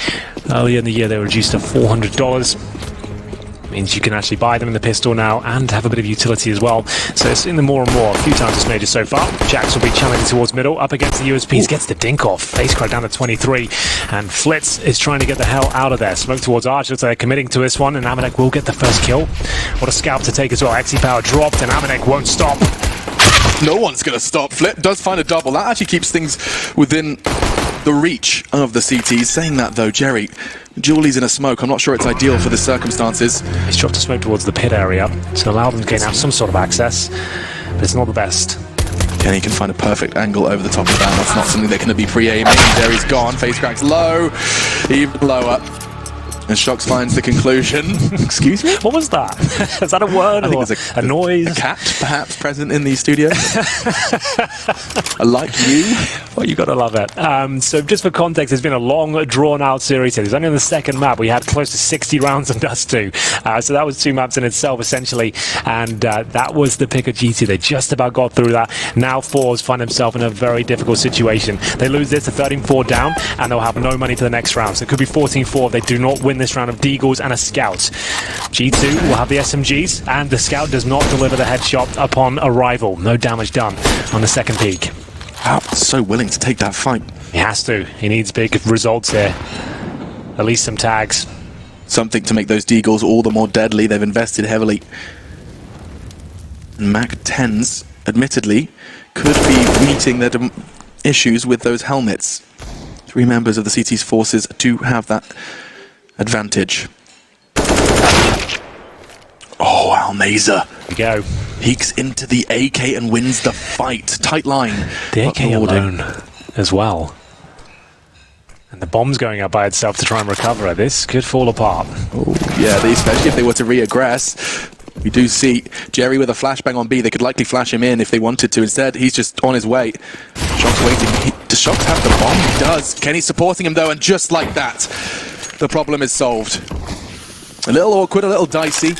Earlier in the year, they were reduced to $400. Means you can actually buy them in the pistol now and have a bit of utility as well. So it's in the more and more. A few times it's made it so far. Jax will be challenging towards middle, up against the USPs, gets the dink off. Face crack down to 23, and Flitz is trying to get the hell out of there. Smoke towards Archer, so they're committing to this one, and Amanek will get the first kill. What a scalp to take as well. XE power dropped, and Amanek won't stop.
No one's going to stop. Flip does find a double. That actually keeps things within the reach of the CTs. Saying that though, Jerry, Julie's in a smoke. I'm not sure it's ideal for the circumstances.
He's dropped a smoke towards the pit area to allow them to gain out some sort of access, but it's not the best.
Kenny can find a perfect angle over the top of that. That's not something they're going to be pre-aiming. Jerry's gone. Face crack's low. Even lower. And Shocks finds the conclusion. Excuse me?
What was that? Is that a word
I think
or
it was
a noise?
A cat, perhaps, present in the studio. Like you.
Well, you gotta love it. So just for context, it's been a long, drawn-out series. It's only on the second map. We had close to 60 rounds of Dust 2. So that was 2 maps in itself, essentially. And that was the pick of G2. They just about got through that. Now Fours find themselves in a very difficult situation. They lose this to 13-4 down, and they'll have no money for the next round. So it could be 14-4 if they do not win this round of Deagles and a Scout. G2 will have the SMGs, and the Scout does not deliver the headshot upon arrival. No damage done on the second peak.
Wow, so willing to take that fight.
He has to. He needs big results here. At least some tags.
Something to make those Deagles all the more deadly. They've invested heavily. Mac 10s, admittedly, could be meeting their issues with those helmets. 3 members of the CT's forces do have that advantage. Oh, Almaza.
Here we go.
Peeks into the AK and wins the fight. Tight line.
The AK alone as well. And the bomb's going up by itself to try and recover it. This could fall apart.
Oh, yeah, especially if they were to re-aggress. We do see Jerry with a flashbang on B. They could likely flash him in if they wanted to. Instead, he's just on his way. Shocks waiting. Does Shocks have the bomb? He does. Kenny's supporting him, though, and just like that, the problem is solved. A little awkward, a little dicey.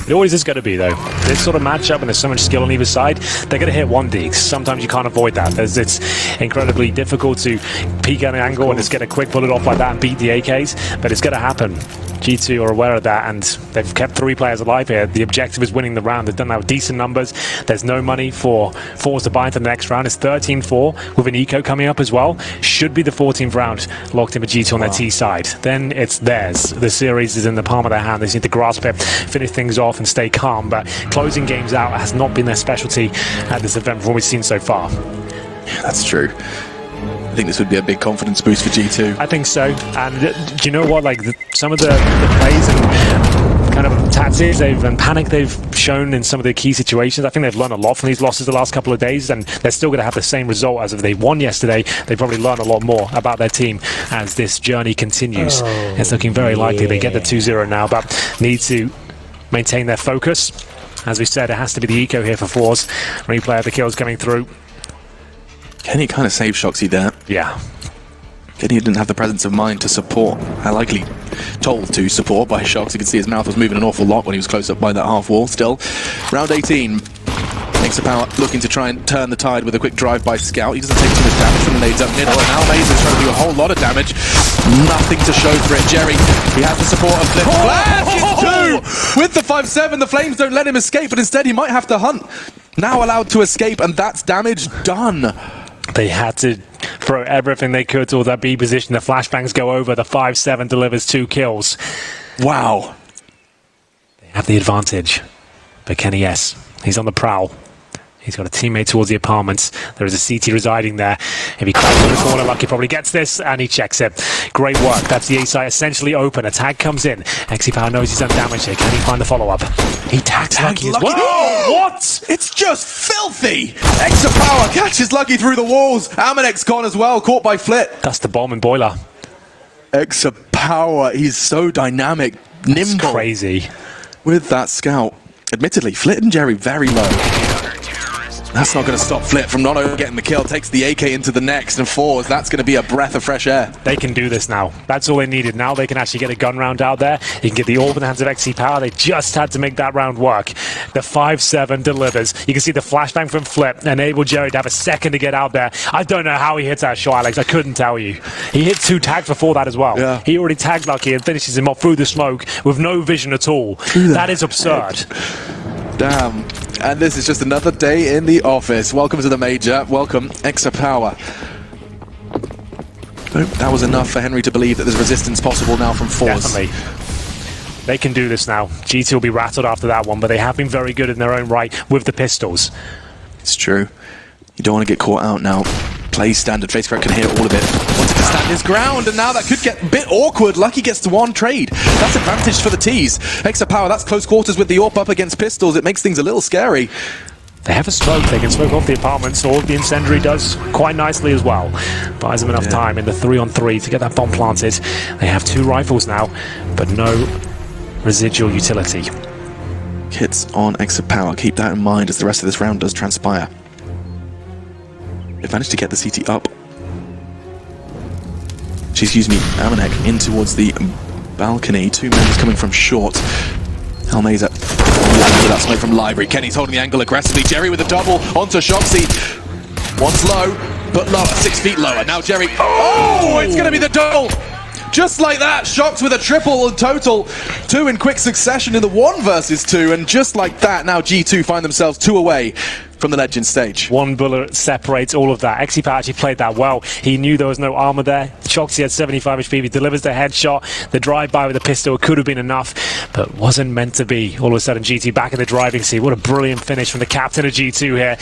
It always is going to be, though. This sort of matchup, and there's so much skill on either side, they're going to hit 1D. Sometimes you can't avoid that. It's incredibly difficult to peek at an angle and just get a quick bullet off like that and beat the AKs, but it's going to happen. G2 are aware of that, and they've kept 3 players alive here. The objective is winning the round. They've done that with decent numbers. There's no money for Fours to buy into the next round. It's 13-4 with an eco coming up as well. Should be the 14th round locked in for G2 on their T side. Then it's theirs. The series is in the palm of their hand. They just need to grasp it, finish things off, and stay calm. But closing games out has not been their specialty at this event from what we've seen so far.
Yeah, that's true. I think this would be a big confidence boost for G2.
I think so. And do you know what? Like some of the plays and kind of tactics and panic they've shown in some of the key situations, I think they've learned a lot from these losses the last couple of days, and they're still going to have the same result as if they won yesterday. They probably learn a lot more about their team as this journey continues. It's looking very likely they get the 2-0 now, but need to maintain their focus. As we said, it has to be the eco here for Fours. Replay of the kills coming through.
Kenny kind of saved Shoxy there.
Yeah.
Kenny didn't have the presence of mind to support. Likely told to support by Shocks. You can see his mouth was moving an awful lot when he was close up by that half wall. Still, round 18. Extra Power looking to try and turn the tide with a quick drive by Scout. He doesn't take too much damage from the nades up middle, and Almaza is trying to do a whole lot of damage. Nothing to show for it. Jerry, he has the support of Flip. Flash with the 5-7. The Flames don't let him escape, but instead he might have to hunt. Now allowed to escape, and that's damage done.
They had to throw everything they could towards that B position. The flashbangs go over. The 5-7 delivers 2 kills.
Wow.
They have the advantage. But Kenny, yes, he's on the prowl. He's got a teammate towards the apartments. There is a CT residing there. If he cracks in the corner, Lucky probably gets this, and he checks it. Great work. That's the A site essentially open. A tag comes in. XE Power knows he's done damage here. Can he find the follow-up? He tags Lucky as well.
What? It's just filthy! Extra Power catches Lucky through the walls. Amanex gone as well, caught by Flit.
That's the bomb and boiler.
Extra Power, he's so dynamic, nimble.
It's crazy.
With that Scout. Admittedly, Flit and Jerry very low. That's not going to stop Flit from not only getting the kill. Takes the AK into the next and Fours. That's going to be a breath of fresh air.
They can do this now. That's all they needed. Now they can actually get a gun round out there. You can get the orb in the hands of XE Power. They just had to make that round work. The 5-7 delivers. You can see the flashbang from Flip enable Jerry to have a second to get out there. I don't know how he hits that shot, Alex. I couldn't tell you. He hit 2 tags before that as well.
Yeah.
He already tagged Lucky and finishes him off through the smoke with no vision at all. That is absurd.
Damn. And this is just another day in the office. Welcome to the major. Welcome, Extra Power. That was enough for Henry to believe that there's resistance possible now from Fours.
Definitely. They can do this now. G2 will be rattled after that one, but they have been very good in their own right with the pistols.
It's true. You don't want to get caught out now. Play standard. FaceCrack can hear all of it. Wanted to stand his ground, and now that could get a bit awkward. Lucky gets to 1 trade. That's advantage for the T's. Extra Power, that's close quarters with the AWP up against pistols. It makes things a little scary.
They have a smoke. They can smoke off the apartments, or the incendiary does quite nicely as well. Buys them enough time in the 3-on-3 to get that bomb planted. They have 2 rifles now, but no residual utility.
Kits on exit power. Keep that in mind as the rest of this round does transpire. They've managed to get the CT up. Excuse me, Amanek in towards the balcony. 2 members coming from short. Almeza with that smoke from library. Kenny's holding the angle aggressively. Jerry with a double onto Shoxy. One's low, but lower, 6 feet lower. Now Jerry. Oh, it's going to be the double. Just like that, Shox with a triple in total. 2 in quick succession in the 1 versus 2. And just like that, now G2 find themselves 2 away from the Legend stage.
1 bullet separates all of that. XEPA actually played that well. He knew there was no armor there. Shoxy had 75 HP. He delivers the headshot. The drive-by with the pistol could have been enough, but wasn't meant to be. All of a sudden, G2 back in the driving seat. What a brilliant finish from the captain of G2 here.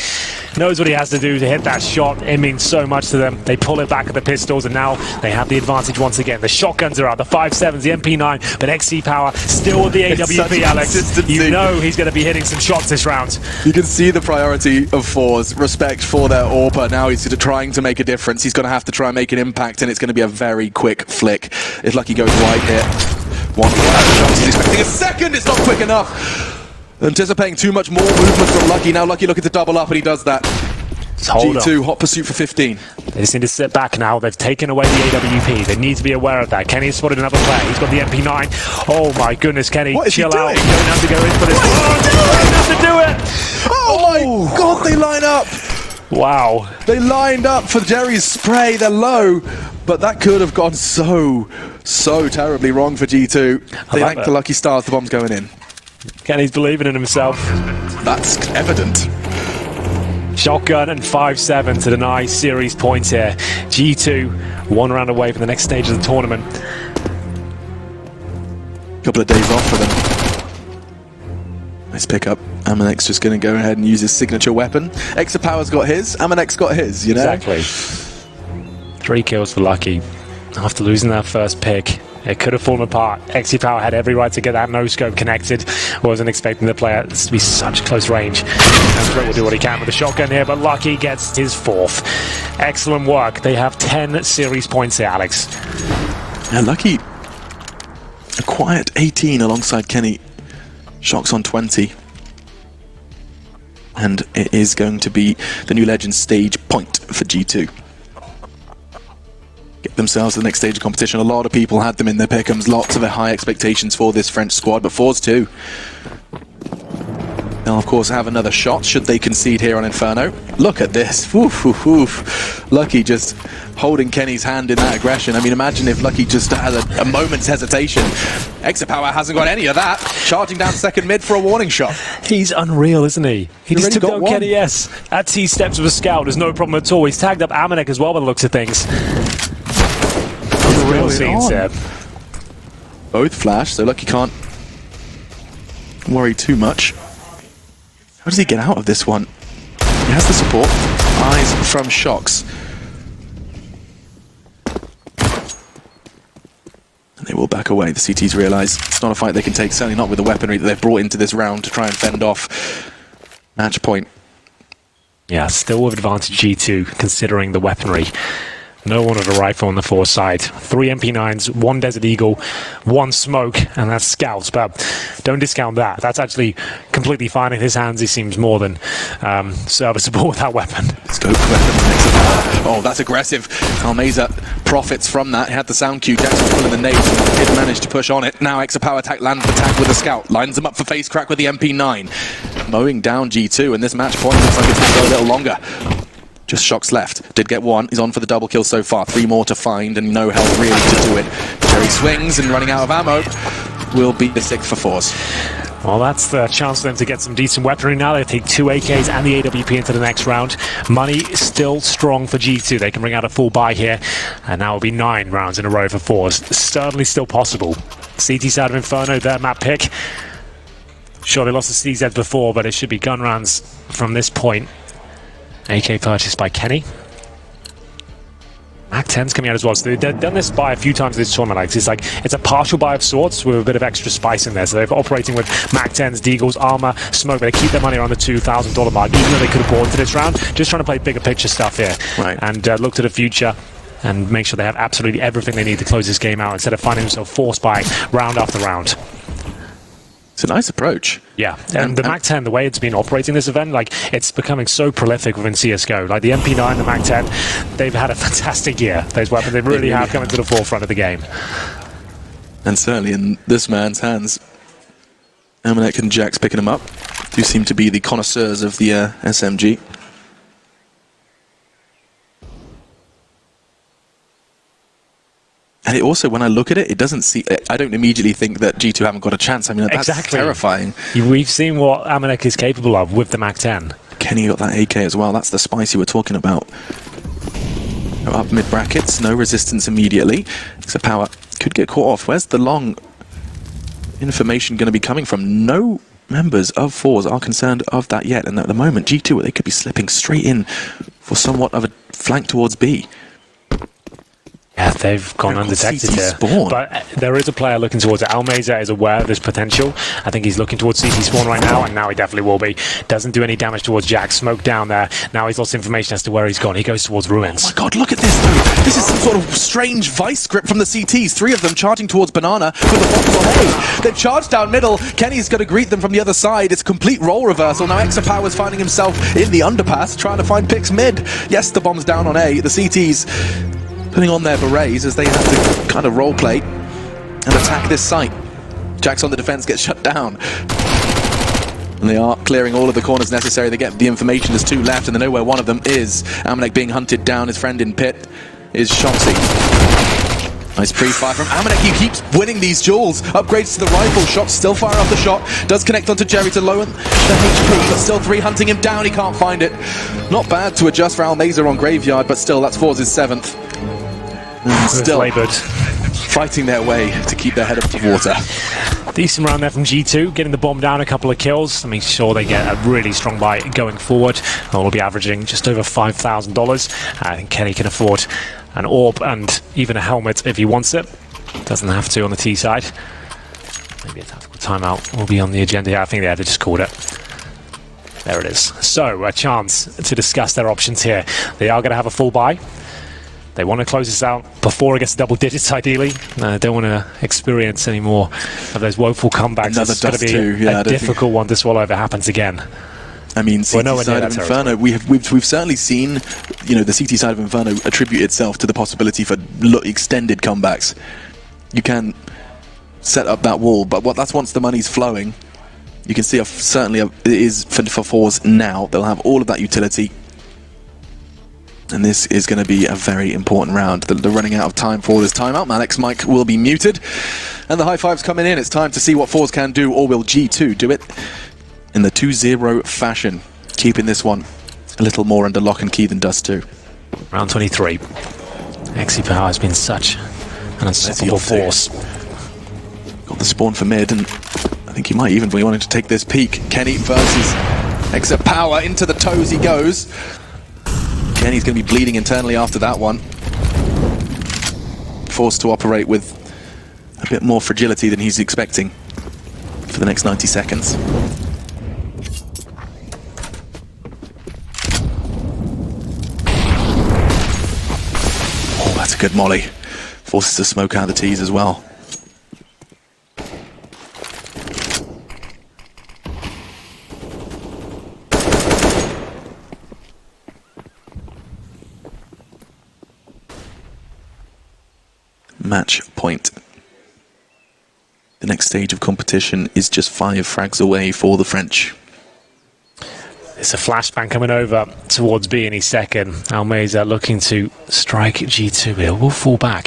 Knows what he has to do to hit that shot. It means so much to them. They pull it back at the pistols, and now they have the advantage once again. The shotguns are out, the 5.7s, the MP9, but XC Power still with the AWP, Alex. You know he's going to be hitting some shots this round.
You can see the priority of Fours, respect for their AWP. Now he's trying to make a difference. He's going to have to try and make an impact, and it's going to be a very quick flick. If Lucky goes wide here, 1 shot, he's expecting a second. It's not quick enough. Anticipating too much more movement from Lucky. Now Lucky looking to double up, and he does that. G2, hot pursuit for 15.
They just need to sit back now. They've taken away the AWP. They need to be aware of that. Kenny has spotted another player. He's got the MP9. Oh my goodness, Kenny, chill out. You don't have to go in for this. You have to do it.
Oh my God, they line up.
Wow.
They lined up for Jerry's spray. They're low, but that could have gone so terribly wrong for G2. They thank the lucky stars. The bomb's going in.
Kenny's believing in himself.
That's evident.
Shotgun and 5.7 to deny series points here. G2 1 round away from the next stage of the tournament.
Couple of days off for them. Nice pickup. Amanek's just going to go ahead and use his signature weapon. Exa Power's got his. Amanek's got his, you know?
Exactly. 3 kills for Lucky after losing that first pick. It could have fallen apart. XE Power had every right to get that no-scope connected. Wasn't expecting the player to be such close range. And Brett will do what he can with the shotgun here, but Lucky gets his 4th. Excellent work. They have 10 series points here, Alex.
Yeah, Lucky. A quiet 18 alongside Kenny. Shox on 20. And it is going to be the new Legend stage point for G2. Get themselves to the next stage of competition. A lot of people had them in their pick'ems. Lots of high expectations for this French squad, but Fours too. They'll of course have another shot should they concede here on Inferno. Look at this. Woof, woof, woof. Lucky just holding Kenny's hand in that aggression. I mean, imagine if Lucky just had a moment's hesitation. Exa Power hasn't got any of that. Charging down second mid for a warning shot.
He's unreal, isn't he? He just took down Kenny S. At T steps with a scout. There's no problem at all. He's tagged up Amanek as well by the looks of things. Real scenes there.
Both flash, so Lucky can't worry too much. How does he get out of this one? He has the support. Eyes from Shox. And they will back away. The CTs realise it's not a fight they can take, certainly not with the weaponry that they've brought into this round to try and fend off. Match point.
Yeah, still with advantage G2 considering the weaponry. No one with a rifle on the Force side. 3 MP9s, 1 Desert Eagle, 1 smoke, and that's scouts. But don't discount that. That's actually completely fine in his hands. He seems more than serviceable with that weapon.
Scope weapon. Oh, that's aggressive. Almeza profits from that. He had the sound cue. Dex was pulling the nades and did manage to push on it. Now Exa Power attack lands the tag with a scout. Lines him up for face crack with the MP9. Mowing down G2, and this match point looks like it's going to go a little longer. Just Shox left. Did get 1. He's on for the double kill so far. 3 more to find and no health really to do it. Jerry swings and running out of ammo. Will be the 6th for Fours.
Well, that's the chance for them to get some decent weaponry now. They take 2 AKs and the AWP into the next round. Money still strong for G2. They can bring out a full buy here. And now it'll be 9 rounds in a row for Fours. Certainly still possible. CT side of Inferno, their map pick. Sure, they lost the CZs before, but it should be gun rounds from this point. AK purchased by Kenny. Mac-10's coming out as well. So they've done this buy a few times this tournament. Like, it's a partial buy of sorts with a bit of extra spice in there. So they're operating with Mac-10s, Deagles, armor, smoke, but they keep their money around the $2,000 mark, even though they could have bought into this round. Just trying to play bigger picture stuff here.
Right.
And look to the future and make sure they have absolutely everything they need to close this game out instead of finding themselves force buying round after round.
It's a nice approach.
Yeah, and the Mac-10, the way it's been operating this event, like, it's becoming so prolific within CSGO. Like, the MP9, the Mac-10, they've had a fantastic year. Those weapons, they really have come into the forefront of the game.
And certainly in this man's hands, Amanek and Jax picking him up, do seem to be the connoisseurs of the SMG. And it also, when I look at it, it doesn't see. I don't immediately think that G2 haven't got a chance. I mean, that's terrifying.
We've seen what Amanek is capable of with the Mac-10.
Kenny got that AK as well. That's the spice you were talking about. Up mid brackets, no resistance immediately. So power could get caught off. Where's the long information going to be coming from? No members of Fours are concerned of that yet. And at the moment, G2, they could be slipping straight in for somewhat of a flank towards B.
Yeah, they've gone undetected here.
Spawn.
But there is a player looking towards it. Almeza is aware of this potential. I think he's looking towards CT spawn right now, and now he definitely will be. Doesn't do any damage towards Jack. Smoke down there. Now he's lost information as to where he's gone. He goes towards ruins.
Oh my god, look at this though. This is some sort of strange vice script from the CTs. 3 of them charging towards Banana with the bombs on A. They've charged down middle. Kenny's going to greet them from the other side. It's a complete role reversal. Now Exapower's finding himself in the underpass, trying to find picks mid. Yes, the bomb's down on A. The CTs putting on their berets as they have to kind of roleplay and attack this site. Jax on the defense gets shut down. And they are clearing all of the corners necessary. They get the information. There's 2 left, and they know where one of them is. Amanek being hunted down. His friend in pit is Shonksy. Nice pre-fire from Amanek. He keeps winning these duels. Upgrades to the rifle. Shots still fire off the shot. Does connect onto Jerry to lower the HP, but still 3 hunting him down. He can't find it. Not bad to adjust for Almeza on Graveyard, but still, that's Force's 7th. Still fighting their way to keep their head above water.
Decent round there from G2, getting the bomb down, a couple of kills to make sure they get a really strong buy going forward. We'll be averaging just over $5,000. I think Kenny can afford an orb and even a helmet if he wants it. Doesn't have to on the T side. Maybe a tactical timeout will be on the agenda here. I think they just called it. There it is. So, a chance to discuss their options here. They are going to have a full buy. They want to close this out before it gets to double digits, ideally. Don't want to experience any more of those woeful comebacks.
Another
It's going to be a difficult one to swallow if it happens again.
I mean, CT side of Inferno, we've certainly seen, you know, the CT side of Inferno attribute itself to the possibility for extended comebacks. You can set up that wall, but that's once the money's flowing. You can see certainly it is for Fours now. They'll have all of that utility. And this is going to be a very important round. They're running out of time for this timeout. Malek's mic will be muted. And the high fives coming in. It's time to see what Fours can do, or will G2 do it in the 2-0 fashion, keeping this one a little more under lock and key than Dust 2.
Round 23. Exapower has been such an unstoppable force.
Got the spawn for mid, and I think he might even be wanting to take this peek. Kenny versus Exapower. Into the toes he goes. Kenny's going to be bleeding internally after that one. Forced to operate with a bit more fragility than he's expecting for the next 90 seconds. Oh, that's a good molly. Forces to smoke out the T's as well. Match point. The next stage of competition is just 5 frags away for the French.
It's a flashbang coming over towards B in his second. Almeza looking to strike G2 here. Will fall back.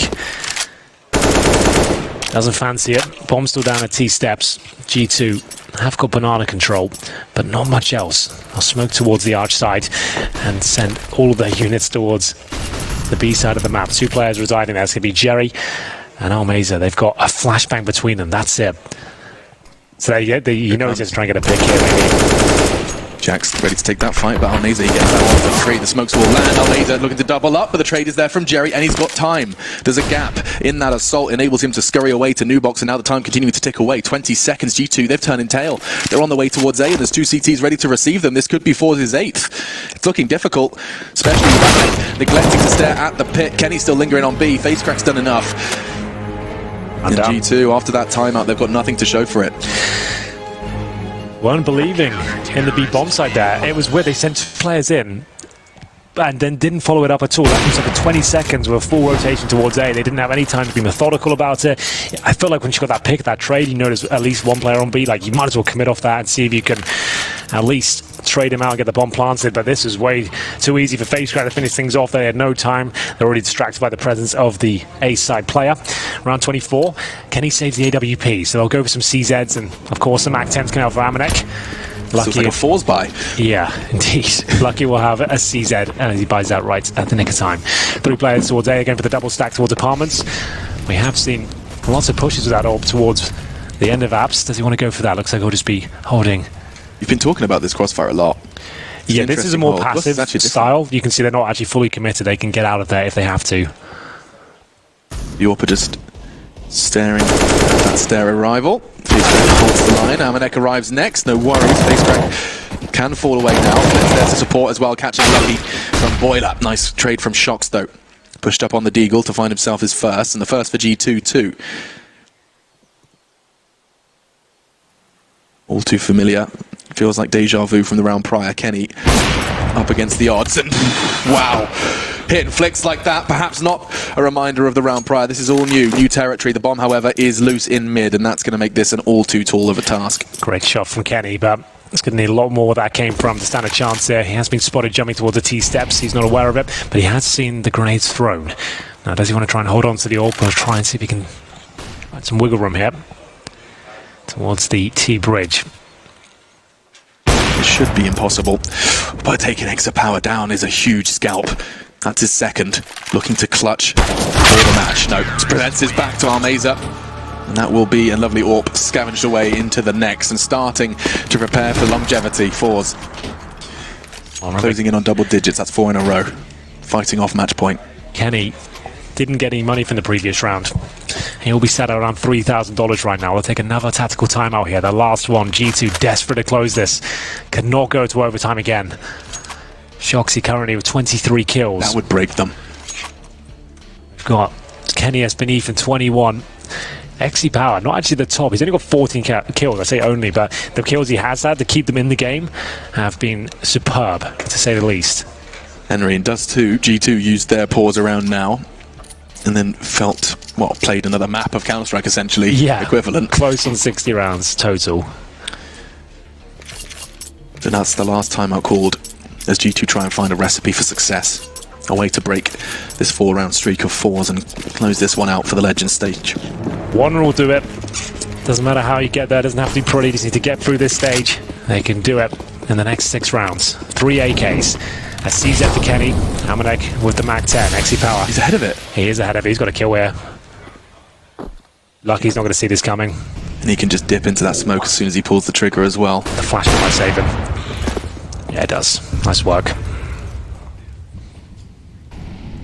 Doesn't fancy it. Bomb still down at T steps. G2 have got banana control, but not much else. I'll smoke towards the arch side and send all of their units towards the B side of the map. 2 players residing there. It's going to be Jerry and Almeza. They've got a flashbang between them. That's it. So you know he's just trying to get a pick here, maybe.
Jack's ready to take that fight, but Almeza, he gets that one for free. The smokes will land. Almeza looking to double up, but the trade is there from Jerry, and he's got time. There's a gap in that assault, enables him to scurry away to Nubox, and now the time continuing to tick away. 20 seconds, G2, they've turned in tail. They're on the way towards A, and there's 2 CTs ready to receive them. This could be Force's 8th. It's looking difficult, especially with that neglecting to stare at the pit. Kenny's still lingering on B. Facecrack's done enough. And G2, after that timeout, they've got nothing to show for it.
Weren't believing in the B bomb side there. It was where they sent players in and then didn't follow it up at all. That was like 20 seconds with a full rotation towards A. They didn't have any time to be methodical about it. I felt like when she got that pick, that trade, you notice at least one player on B, like you might as well commit off that and see if you can at least trade him out and get the bomb planted. But this is way too easy for Facecrack to finish things off. They had no time. They're already distracted by the presence of the A side player. Round 24, Kenny saves the AWP, so they'll go for some CZs and of course some MAC-10s can out for Amanek. Lucky,
so it's like a Force buy.
Yeah, indeed. Lucky will have a CZ and he buys that right at the nick of time. 3 players towards A again for the double stack towards apartments. We have seen lots of pushes with that orb towards the end of apps. Does he want to go for that? Looks like he'll just be holding.
You've been talking about this crossfire a lot.
Yeah, this is a more passive style. You can see they're not actually fully committed. They can get out of there if they have to.
The AWP just staring at that stare arrival. Facecrack holds the line. Amanek arrives next. No worries. Facecrack can fall away now. Flip's there to support as well, catching Lucky from Boiler. Nice trade from Shocks though. Pushed up on the Deagle to find himself his first, and the first for G2 too. All too familiar. Feels like deja vu from the round prior. Kenny up against the odds, and wow. Hitting flicks like that, perhaps not a reminder of the round prior. This is all new territory. The bomb, however, is loose in mid, and that's going to make this an all too tall of a task.
Great shot from Kenny, but it's going to need a lot more where that came from to stand a chance there. He has been spotted jumping towards the T-steps. He's not aware of it, but he has seen the grenades thrown. Now, does he want to try and hold on to the AWP or try and see if he can find some wiggle room here towards the T-bridge?
It should be impossible, but taking extra power down is a huge scalp. That's his second, looking to clutch for the match. No, presents his back to Almeza, and that will be a lovely AWP scavenged away into the next and starting to prepare for longevity. Fours closing in on double digits. That's 4 in a row, fighting off match point.
Kenny didn't get any money from the previous round. He'll be set at around $3,000 right now. They'll take another tactical timeout here. The last one. G2 desperate to close this. Cannot go to overtime again. Shoxy currently with 23 kills.
That would break them.
We've got Kenny S. beneath and 21. XE Power, not actually the top. He's only got 14 kills, I say only, but the kills he has had to keep them in the game have been superb, to say the least.
Henry and Dust 2, G2 used their pause around now, and then felt, well, played another map of Counter-Strike, essentially, equivalent.
Close on 60 rounds total.
So that's the last timeout called, as G2 try and find a recipe for success. A way to break this 4-round streak of 4s and close this one out for the Legends stage.
One will do it. Doesn't matter how you get there, doesn't have to be pretty, just need to get through this stage. They can do it in the next 6 rounds. 3 AKs. A CZ to Kenny. Amanek with the MAC-10. XE Power.
He's ahead of it.
He is ahead of it. He's got a kill here. Lucky's not going to see this coming.
And he can just dip into that smoke as soon as he pulls the trigger as well.
The flash might save him. Yeah, it does. Nice work.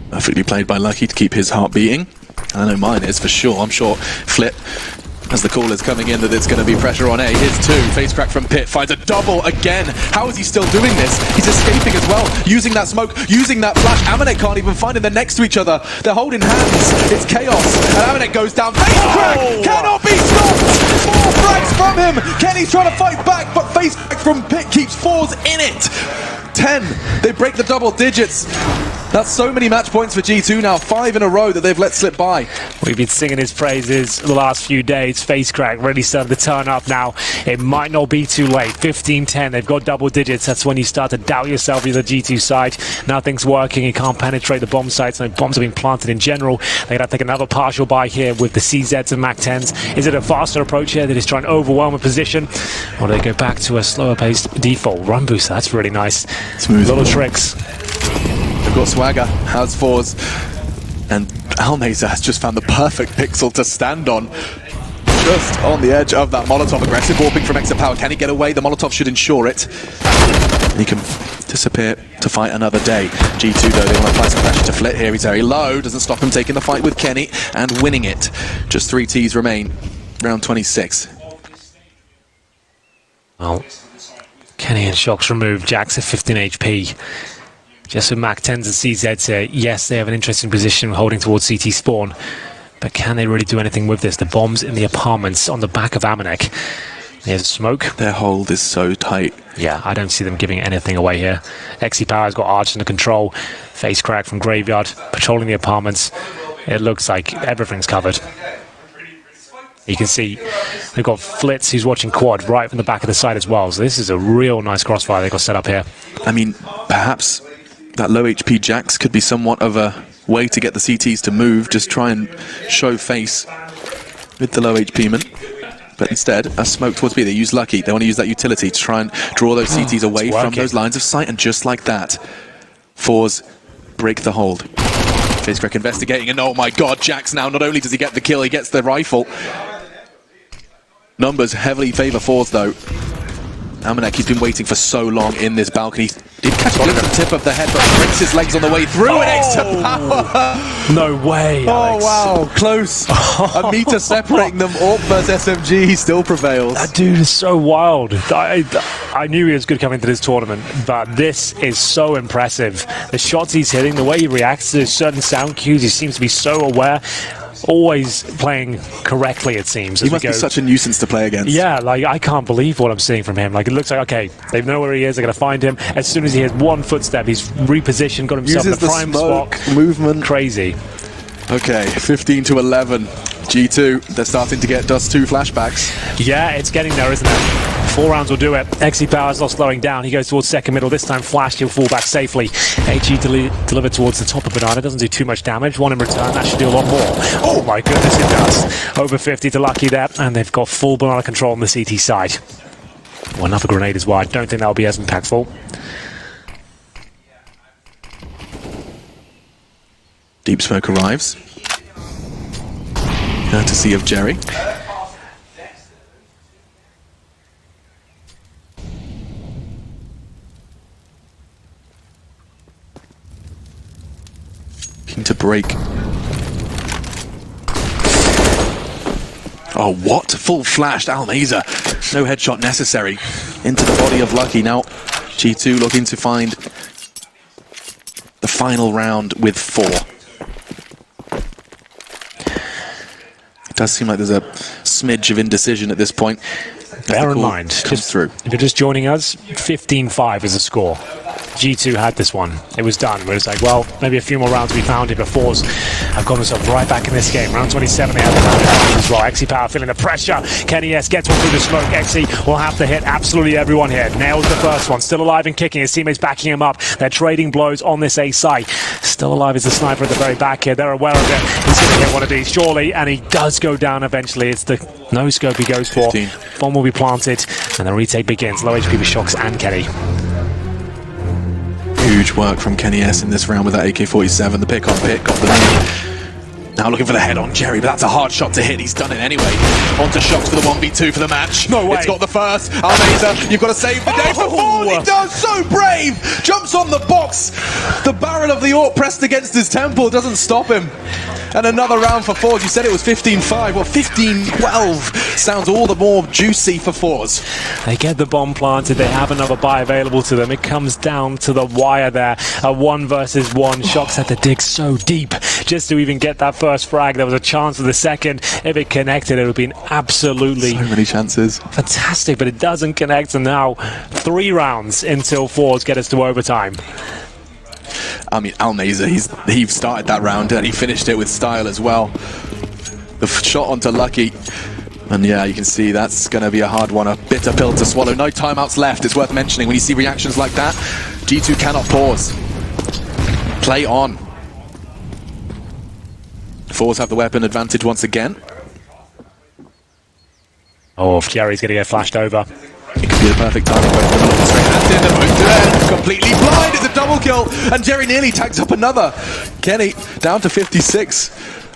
Perfectly played by Lucky to keep his heart beating. And I know mine is for sure. I'm sure Flip, as the call is coming in, that it's going to be pressure on A. Here's 2. Facecrack from Pit finds a double again. How is he still doing this? He's escaping as well. Using that smoke, using that flash. Amanek can't even find him. They're next to each other. They're holding hands. It's chaos. And Amanek goes down. Facecrack cannot be stopped. 4 frags from him. Kenny's trying to fight back, but Facecrack from Pit keeps 4s in it. 10. They break the double digits. That's so many match points for G2 now, 5 in a row that they've let slip by.
We've been singing his praises the last few days. Facecrack really started to turn up now. It might not be too late. 15-10, they've got double digits. That's when you start to doubt yourself. You're the G2 side. Nothing's working. You can't penetrate the bomb sites. No bombs have been planted in general. They're going to take another partial buy here with the CZs and MAC-10s. Is it a faster approach here? They just try and overwhelm a position? Or do they go back to a slower paced default? Run booster, that's really nice.
Smooth.
Little tricks.
They've got swagger, has 4s, and Almeza has just found the perfect pixel to stand on. Just on the edge of that Molotov. Aggressive warping from extra power. Can he get away? The Molotov should ensure it. He can disappear to fight another day. G2 though, they want to apply some pressure to Flit here. He's very low, doesn't stop him taking the fight with Kenny and winning it. Just 3 Ts remain, round 26.
Well, Kenny and Shock's removed. Jack's at 15 HP. Just with Mac 10s and CZs here, yes, they have an interesting position holding towards CT spawn. But can they really do anything with this? The bombs in the apartments on the back of Amanek. There's smoke.
Their hold is so tight.
Yeah, I don't see them giving anything away here. XE Power's got Arch under control. Face crack from Graveyard, patrolling the apartments. It looks like everything's covered. You can see they've got Flitz, who's watching quad right from the back of the side as well. So this is a real nice crossfire they've got set up here.
I mean, perhaps that low HP Jax could be somewhat of a way to get the CTs to move, just try and show face with the low HP man. But instead, a smoke towards B. They use Lucky. They want to use that utility to try and draw those CTs away from those lines of sight, and just like that, Fours break the hold. FaceCrack investigating, and oh my god, Jax now, not only does he get the kill, he gets the rifle. Numbers heavily favour Fours though. Amanek, he's been waiting for so long in this balcony. He catches the tip of the head, but breaks his legs on the way through, and extra power!
No way, Alex.
Oh wow, close. A meter separating them. Orp versus SMG, he still prevails.
That dude is so wild. I knew he was good coming to this tournament, but this is so impressive. The shots he's hitting, the way he reacts to certain sound cues, he seems to be so aware. Always playing correctly, it seems.
He must be such a nuisance to play against.
Yeah, like, I can't believe what I'm seeing from him. Like, it looks like, okay, they know where he is, they're going to find him. As soon as he has one footstep, he's repositioned, got himself in a prime spot.
Movement.
Crazy.
Okay, 15 to 11. G2, they're starting to get Dust 2 flashbacks.
Yeah, it's getting there, isn't it? 4 rounds will do it. XE Power's not slowing down. He goes towards second middle. This time Flash, he'll fall back safely. HE delivered towards the top of Banana. Doesn't do too much damage. One in return. That should do a lot more. Oh my goodness, it does. Over 50 to Lucky there. And they've got full Banana control on the CT side. Well, another grenade as well. I don't think that'll be as impactful.
Deep Smoke arrives. Courtesy of Jerry. Looking to break. Oh, what? Full flashed Almeza. No headshot necessary. Into the body of Lucky. Now, G2 looking to find the final round with 4. It does seem like there's a smidge of indecision at this point.
Bear in mind,
if
you're just joining us, 15-5 is the score. G2 had this one. It was done. Where it's like, well, maybe a few more rounds we found it, but Fours have got themselves right back in this game. Round 27, they have the round advantage as well. XE Power feeling the pressure. Kenny S gets one through the smoke. XE will have to hit absolutely everyone here. Nails the first one. Still alive and kicking. His teammates backing him up. They're trading blows on this A site. Still alive is the sniper at the very back here. They're aware of it. He's going to hit one of these, surely, and he does go down eventually. It's the no scope he goes for.
15.
Bomb will be planted, and the retake begins. Low HP with Shocks and Kenny.
Huge work from Kenny S in this round with that AK-47. The pick on pick, got the lead. Now looking for the head on Jerry, but that's a hard shot to hit. He's done it anyway. On to Shocks for the 1v2 for the match.
No way.
It's got the first. Almeza, you've got to save the day for Fours. He does, so brave. Jumps on the box. The barrel of the AWP pressed against his temple. Doesn't stop him. And another round for Fours. You said it was 15-5. Well, 15-12 sounds all the more juicy for Fours.
They get the bomb planted. They have another buy available to them. It comes down to the wire there. A 1 versus 1. Shocks had to dig so deep just to even get that first frag. There was a chance for the second. If it connected, it would have been absolutely
So many chances.
fantastic, but it doesn't connect. And now 3 rounds until Fours get us to overtime.
I mean, Almeza, he started that round and he finished it with style as well. The shot onto Lucky. And yeah, you can see that's going to be a hard one, a bitter pill to swallow. No timeouts left, it's worth mentioning. When you see reactions like that, G2 cannot pause. Play on. Fours have the weapon advantage once again.
Oh, if Jerry's going to get flashed over.
It could be the perfect timing. Both of them looking straight at him. They're both dead. Completely blind. It's a double kill. And Jerry nearly tags up another. Kenny down to 56.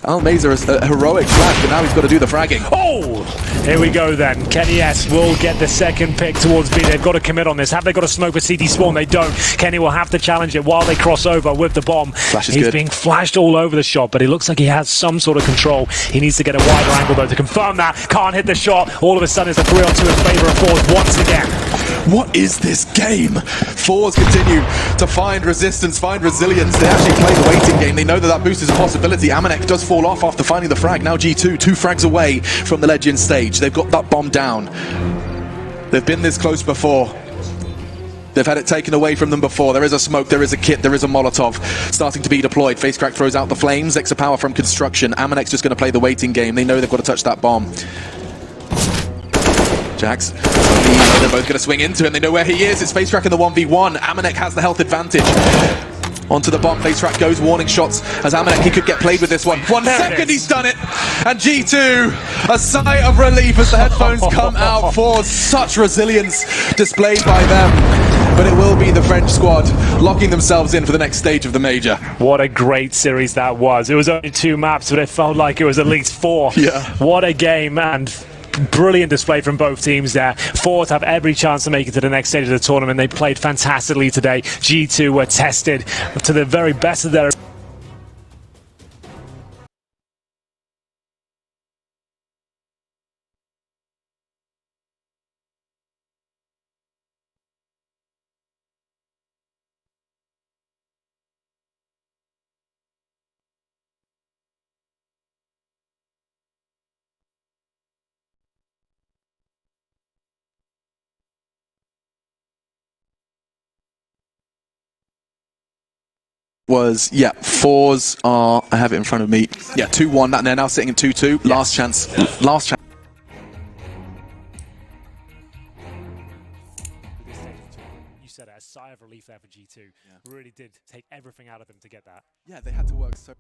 Almeza is a heroic flash, but now he's got to do the fragging.
Oh! Here we go then. Kenny S will get the second pick towards B. They've got to commit on this. Have they got a smoke with CT spawn? They don't. Kenny will have to challenge it while they cross over with the bomb.
Flash is
He's
good.
being flashed all over the shot, but it looks like he has some sort of control. He needs to get a wider angle though to confirm that. Can't hit the shot. All of a sudden it's a 3-on-2 in favor of Force once again.
What is this game? Fours continue to find resistance, find resilience. They actually play the waiting game. They know that that boost is a possibility. Amanek does fall off after finding the frag. Now G2, 2 frags away from the Legend stage. They've got that bomb down. They've been this close before. They've had it taken away from them before. There is a smoke, there is a kit, there is a Molotov starting to be deployed. Facecrack throws out the flames. Extra power from construction. Amanek's just going to play the waiting game. They know they've got to touch that bomb. Jax, they're both going to swing into him. They know where he is. It's Facecrack in the 1v1. Amanek has the health advantage. Onto the bomb, Facecrack goes, warning shots as Amanek, he could get played with this one. 1 second, he's done it! And G2, a sigh of relief as the headphones come out for such resilience displayed by them. But it will be the French squad locking themselves in for the next stage of the major.
What a great series that was. It was only 2 maps, but it felt like it was at least 4.
Yeah.
What a game, and brilliant display from both teams there. Force have every chance to make it to the next stage of the tournament. They played fantastically today. G2 were tested to the very best of their
was, yeah, fours are, I have it in front of me, yeah, 2-1, and they're now sitting in 2-2, last chance.
You said it, a sigh of relief there for G2. Yeah. Really did take everything out of them to get that.
Yeah, they had to work so...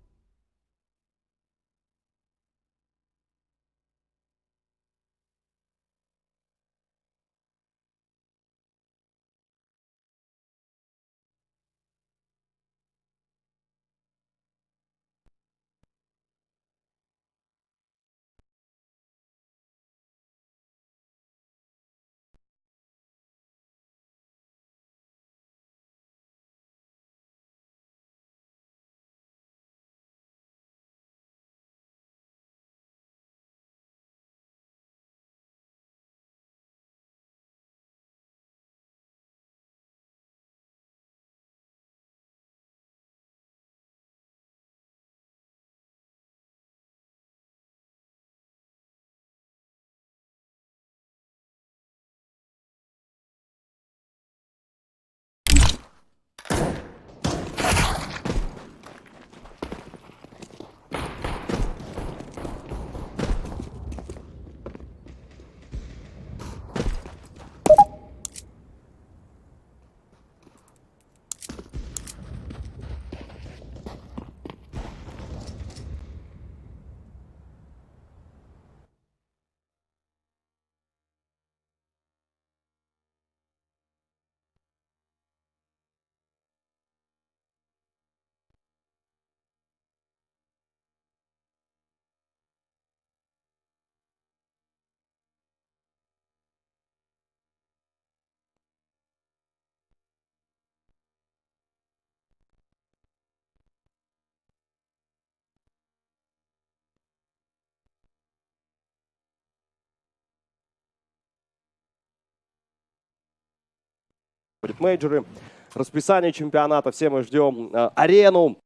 Мейджоры, расписание чемпионата, все мы ждем арену.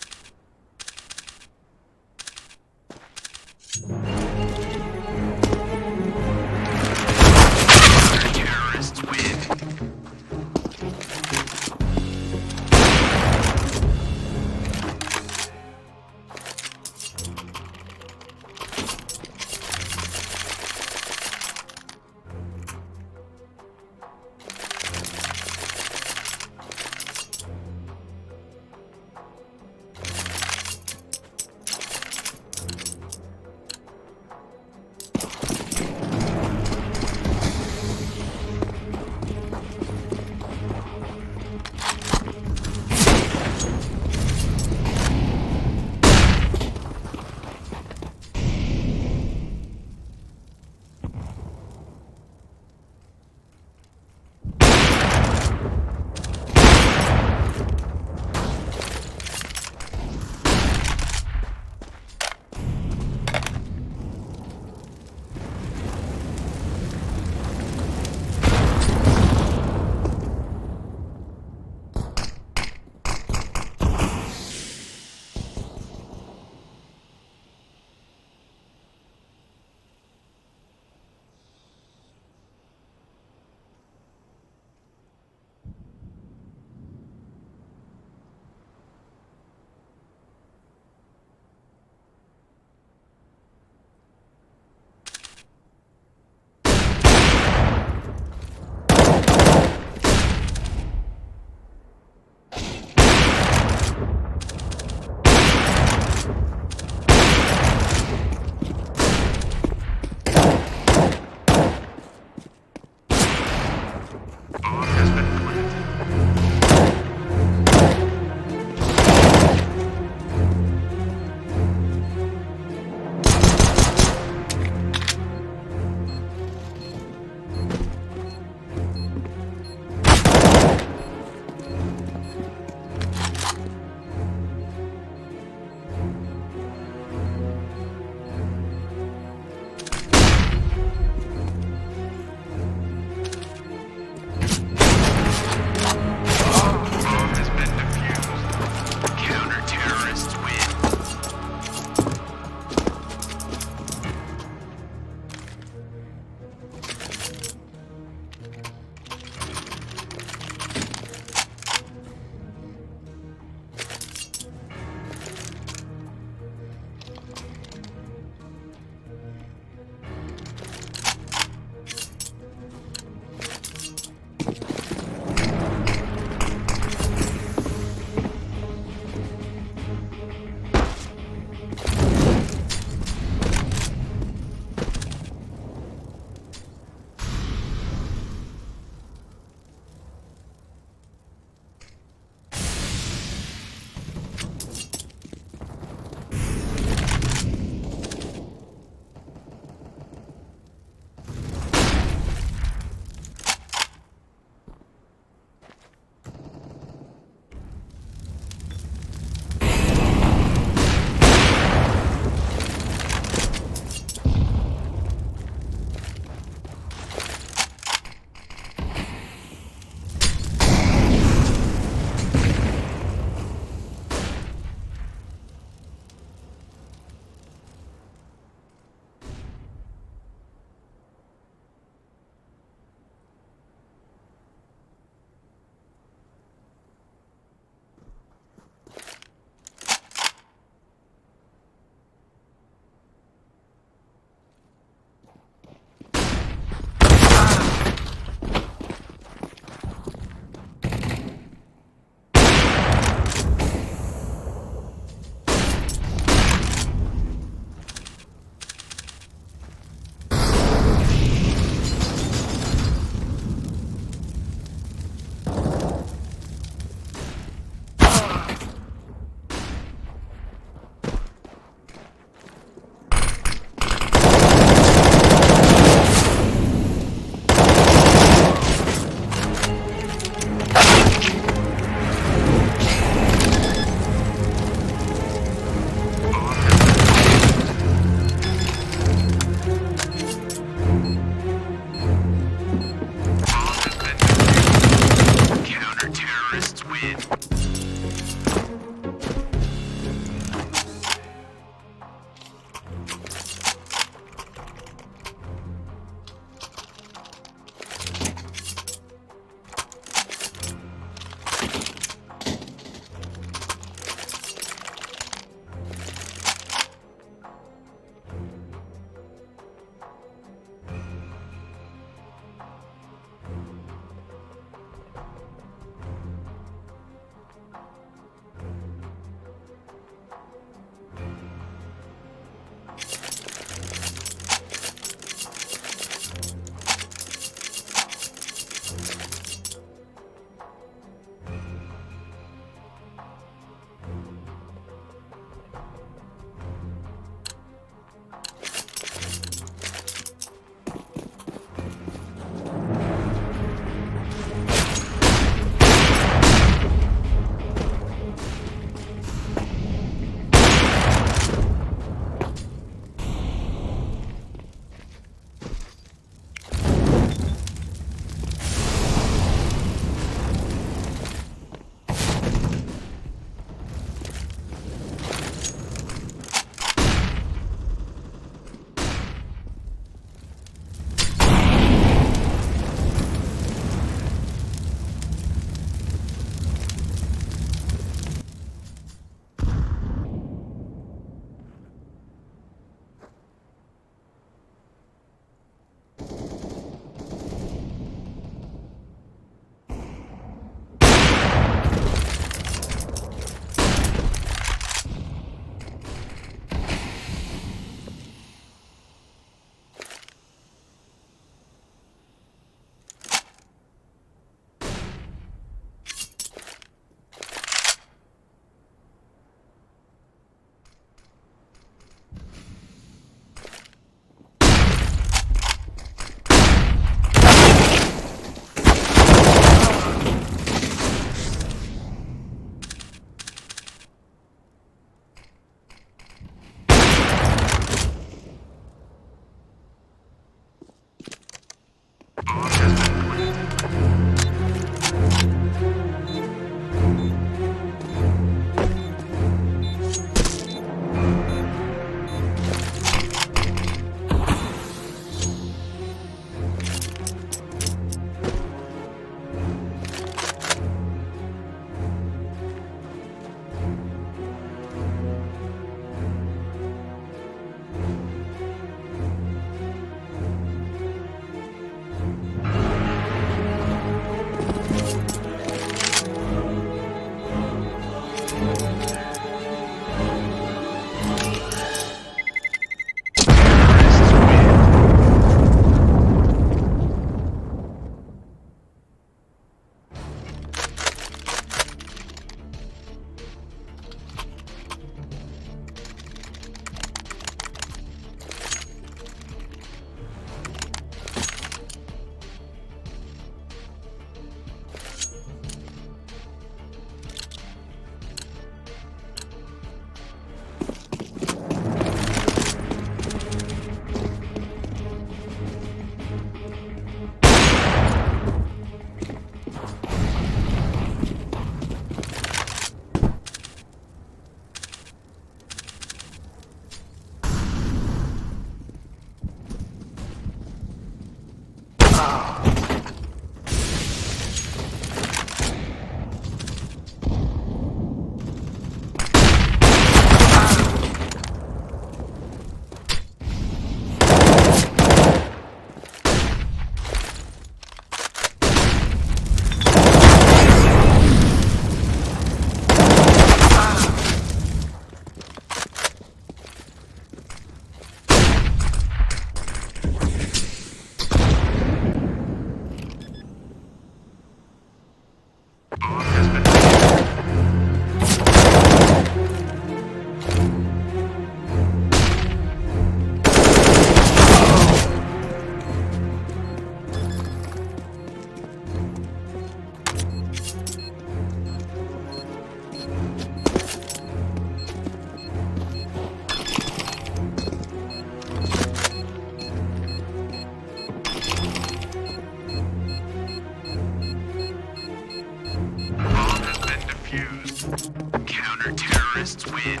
defused. Counter-terrorists win.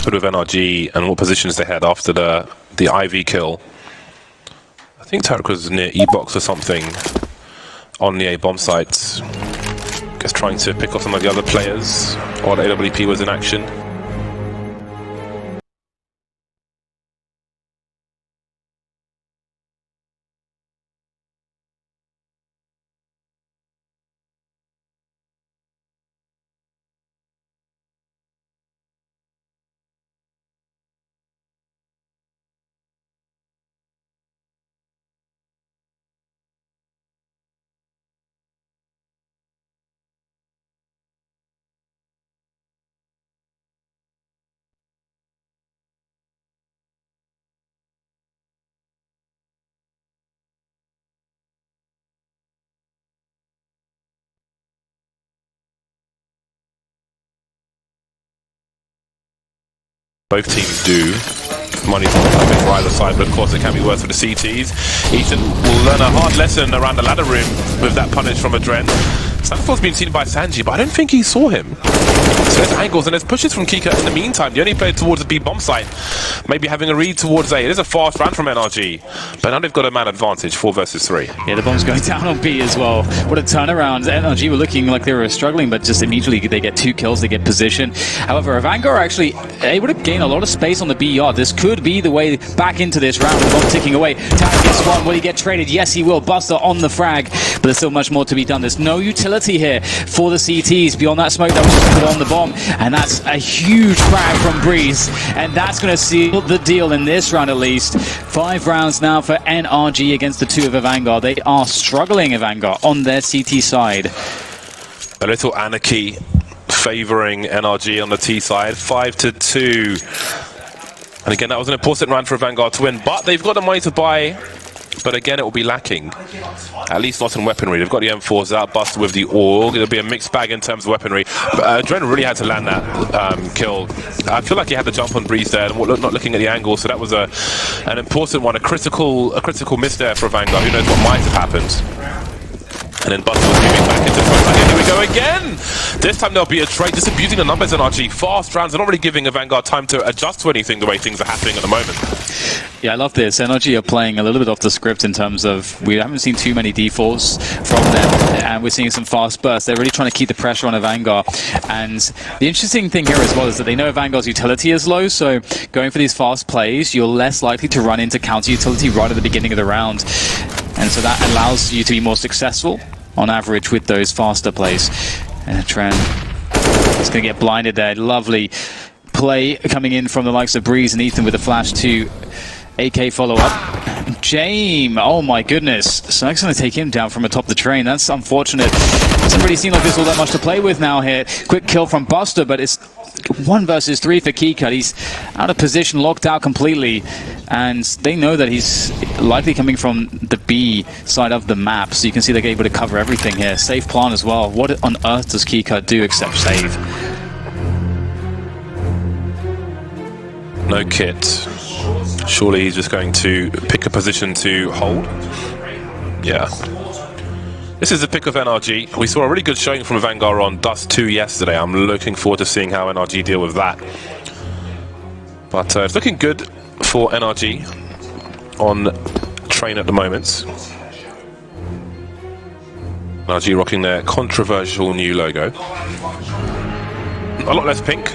happened with NRG and what positions they had after the IV kill. I think Tarek was near E-box or something on the A bomb site. Guess trying to pick off some of the other players while AWP was in action. Both teams do. Money's not coming for either side, but of course it can be worse for the CTs. Ethan will learn a hard lesson around the ladder room with that punish from Adren. Sanford's been seen by Sanji, but I don't think he saw him. So there's angles and there's pushes from Kika in the meantime. The only player towards the B bomb site, maybe having a read towards A. It is a fast round from NRG, but now they've got a man advantage, 4 versus 3.
Yeah, the bomb's going down on B as well. What a turnaround. NRG were looking like they were struggling, but just immediately they get 2 kills, they get position. However, AVANGER are actually able to gain a lot of space on the B yard. This could be the way back into this round. The bomb ticking away. Tarek gets one. Will he get traded? Yes, he will. Buster on the frag, but there's still much more to be done. There's no utility here for the CTs beyond that smoke that was just put on the bomb, and that's a huge frag from Breeze, and that's going to seal the deal in this round at least. 5 rounds now for NRG against the 2 of AVANGER. They are struggling, AVANGER, on their CT side.
A little anarchy favouring NRG on the T side, 5-2. And again, that was an important round for AVANGER to win, but they've got the money to buy. But again, it will be lacking, at least not in weaponry. They've got the M4s out, Buster with the AUG. It'll be a mixed bag in terms of weaponry. Dren really had to land that kill. I feel like he had the jump on Breeze there, and not looking at the angle. So that was an important one, a critical miss there for AVANGER. Who knows what might have happened? And then Buster was moving back into front line. Here we go again! This time there'll be a trade. Just abusing the numbers in RG. Fast rounds. They're not really giving AVANGER time to adjust to anything the way things are happening at the moment.
Yeah, I love this. NRG are playing a little bit off the script in terms of we haven't seen too many defaults from them, and we're seeing some fast bursts. They're really trying to keep the pressure on AVANGER. And the interesting thing here as well is that they know AVANGER's utility is low, so going for these fast plays, you're less likely to run into counter utility right at the beginning of the round. And so that allows you to be more successful on average with those faster plays. And Tren is going to get blinded there. Lovely play coming in from the likes of Breeze and Ethan with a flash to AK follow-up. Jame, oh my goodness. Snug's going to take him down from atop the train. That's unfortunate. Doesn't really seem like there's all that much to play with now here. Quick kill from Buster, but it's 1 versus 3 for Keycut. He's out of position, locked out completely. And they know that he's likely coming from the B side of the map. So you can see they're able to cover everything here. Safe plan as well. What on earth does Keycut do except save?
No kit. Surely he's just going to pick a position to hold. Yeah. This is the pick of NRG. We saw a really good showing from AVANGER on Dust 2 yesterday. I'm looking forward to seeing how NRG deal with that. But it's looking good for NRG on train at the moment. NRG rocking their controversial new logo. A lot less pink.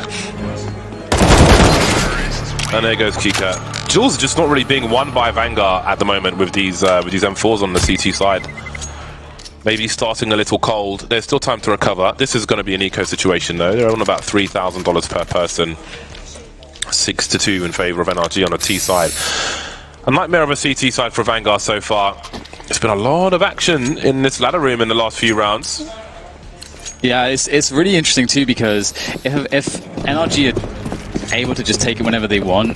And there goes Kika. Jules just not really being won by AVANGER at the moment with these M4s on the CT side. Maybe starting a little cold. There's still time to recover. This is going to be an eco situation though. They're on about $3,000 per person. 6-2 in favor of NRG on the T side. A nightmare of a CT side for AVANGER so far. It's been a lot of action in this ladder room in the last few rounds.
Yeah, it's really interesting too, because if NRG are able to just take it whenever they want,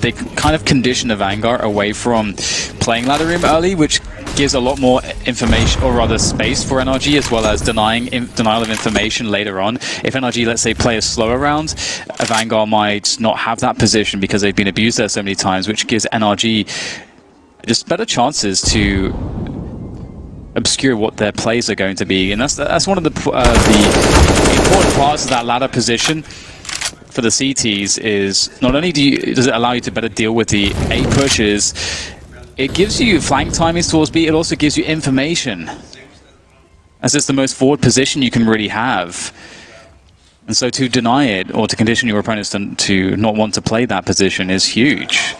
they kind of condition AVANGER away from playing ladder room early, which gives a lot more information, or rather space for NRG, as well as denial of information later on. If NRG, let's say, play a slower round, AVANGER might not have that position because they've been abused there so many times, which gives NRG just better chances to obscure what their plays are going to be. And that's one of the important parts of that ladder position for the CTs is not only does it allow you to better deal with the A pushes, it gives you flank timings towards B, it also gives you information, as it's the most forward position you can really have. And so to deny it, or to condition your opponents to not want to play that position is huge.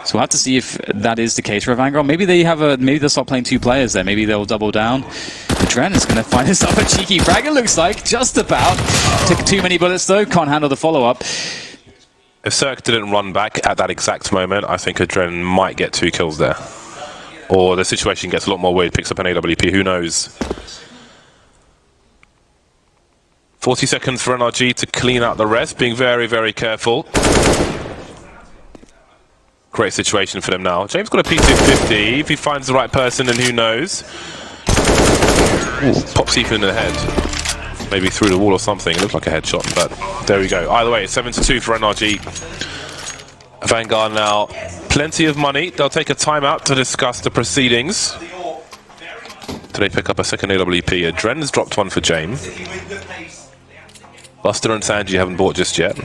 So we'll have to see if that is the case for AVANGER. Maybe they'll start playing 2 players there. Maybe they'll double down. Dren is going to find himself a cheeky frag, it looks like. Just about. Took too many bullets, though. Can't handle the follow-up.
If Cirque didn't run back at that exact moment, I think Adren might get 2 kills there. Or the situation gets a lot more weird, picks up an AWP, who knows. 40 seconds for NRG to clean out the rest, being very, very careful. Great situation for them now. James got a P250. If he finds the right person, then who knows? Ooh, pops Ethan in the head. Maybe through the wall or something. It looked like a headshot, but there we go. Either way, 7-2 for NRG. AVANGER now. Plenty of money. They'll take a timeout to discuss the proceedings. Do they pick up a second AWP? Adren's dropped one for James. Buster and Sanji haven't bought just yet.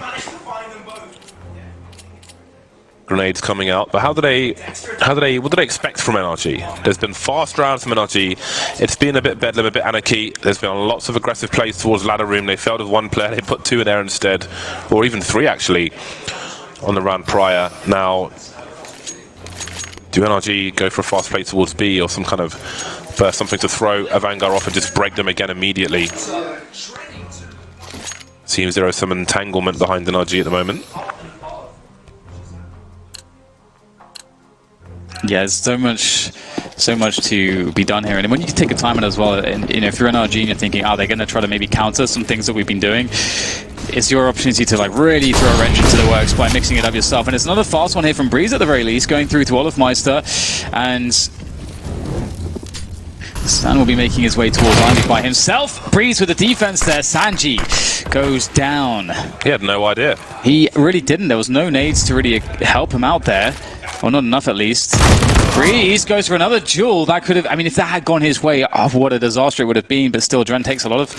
Grenades coming out, but what do they expect from NRG? There's been fast rounds from NRG. It's been a bit bedlam, a bit anarchy. There's been lots of aggressive plays towards ladder room. They failed with 1 player. They put 2 in there instead, or even 3 actually, on the round prior. Now, do NRG go for a fast play towards B, or some kind of burst, something to throw AVANGER off and just break them again immediately? Seems there is some entanglement behind NRG at the moment.
Yeah, there's so much to be done here, and when you can take a timeout as well, and if you're NRG and you're thinking, are they going to try to maybe counter some things that we've been doing? It's your opportunity to like really throw a wrench into the works by mixing it up yourself. And it's another fast one here from Breeze at the very least, going through to Olofmeister, and Stan will be making his way towards Ivy by himself. Breeze with the defense there. Sanji goes down.
He had no idea.
He really didn't. There was no nades to really help him out there. Well, not enough at least. Breeze goes for another duel. That could have, I mean, if that had gone his way, oh, what a disaster it would have been. But still, Dren takes a lot of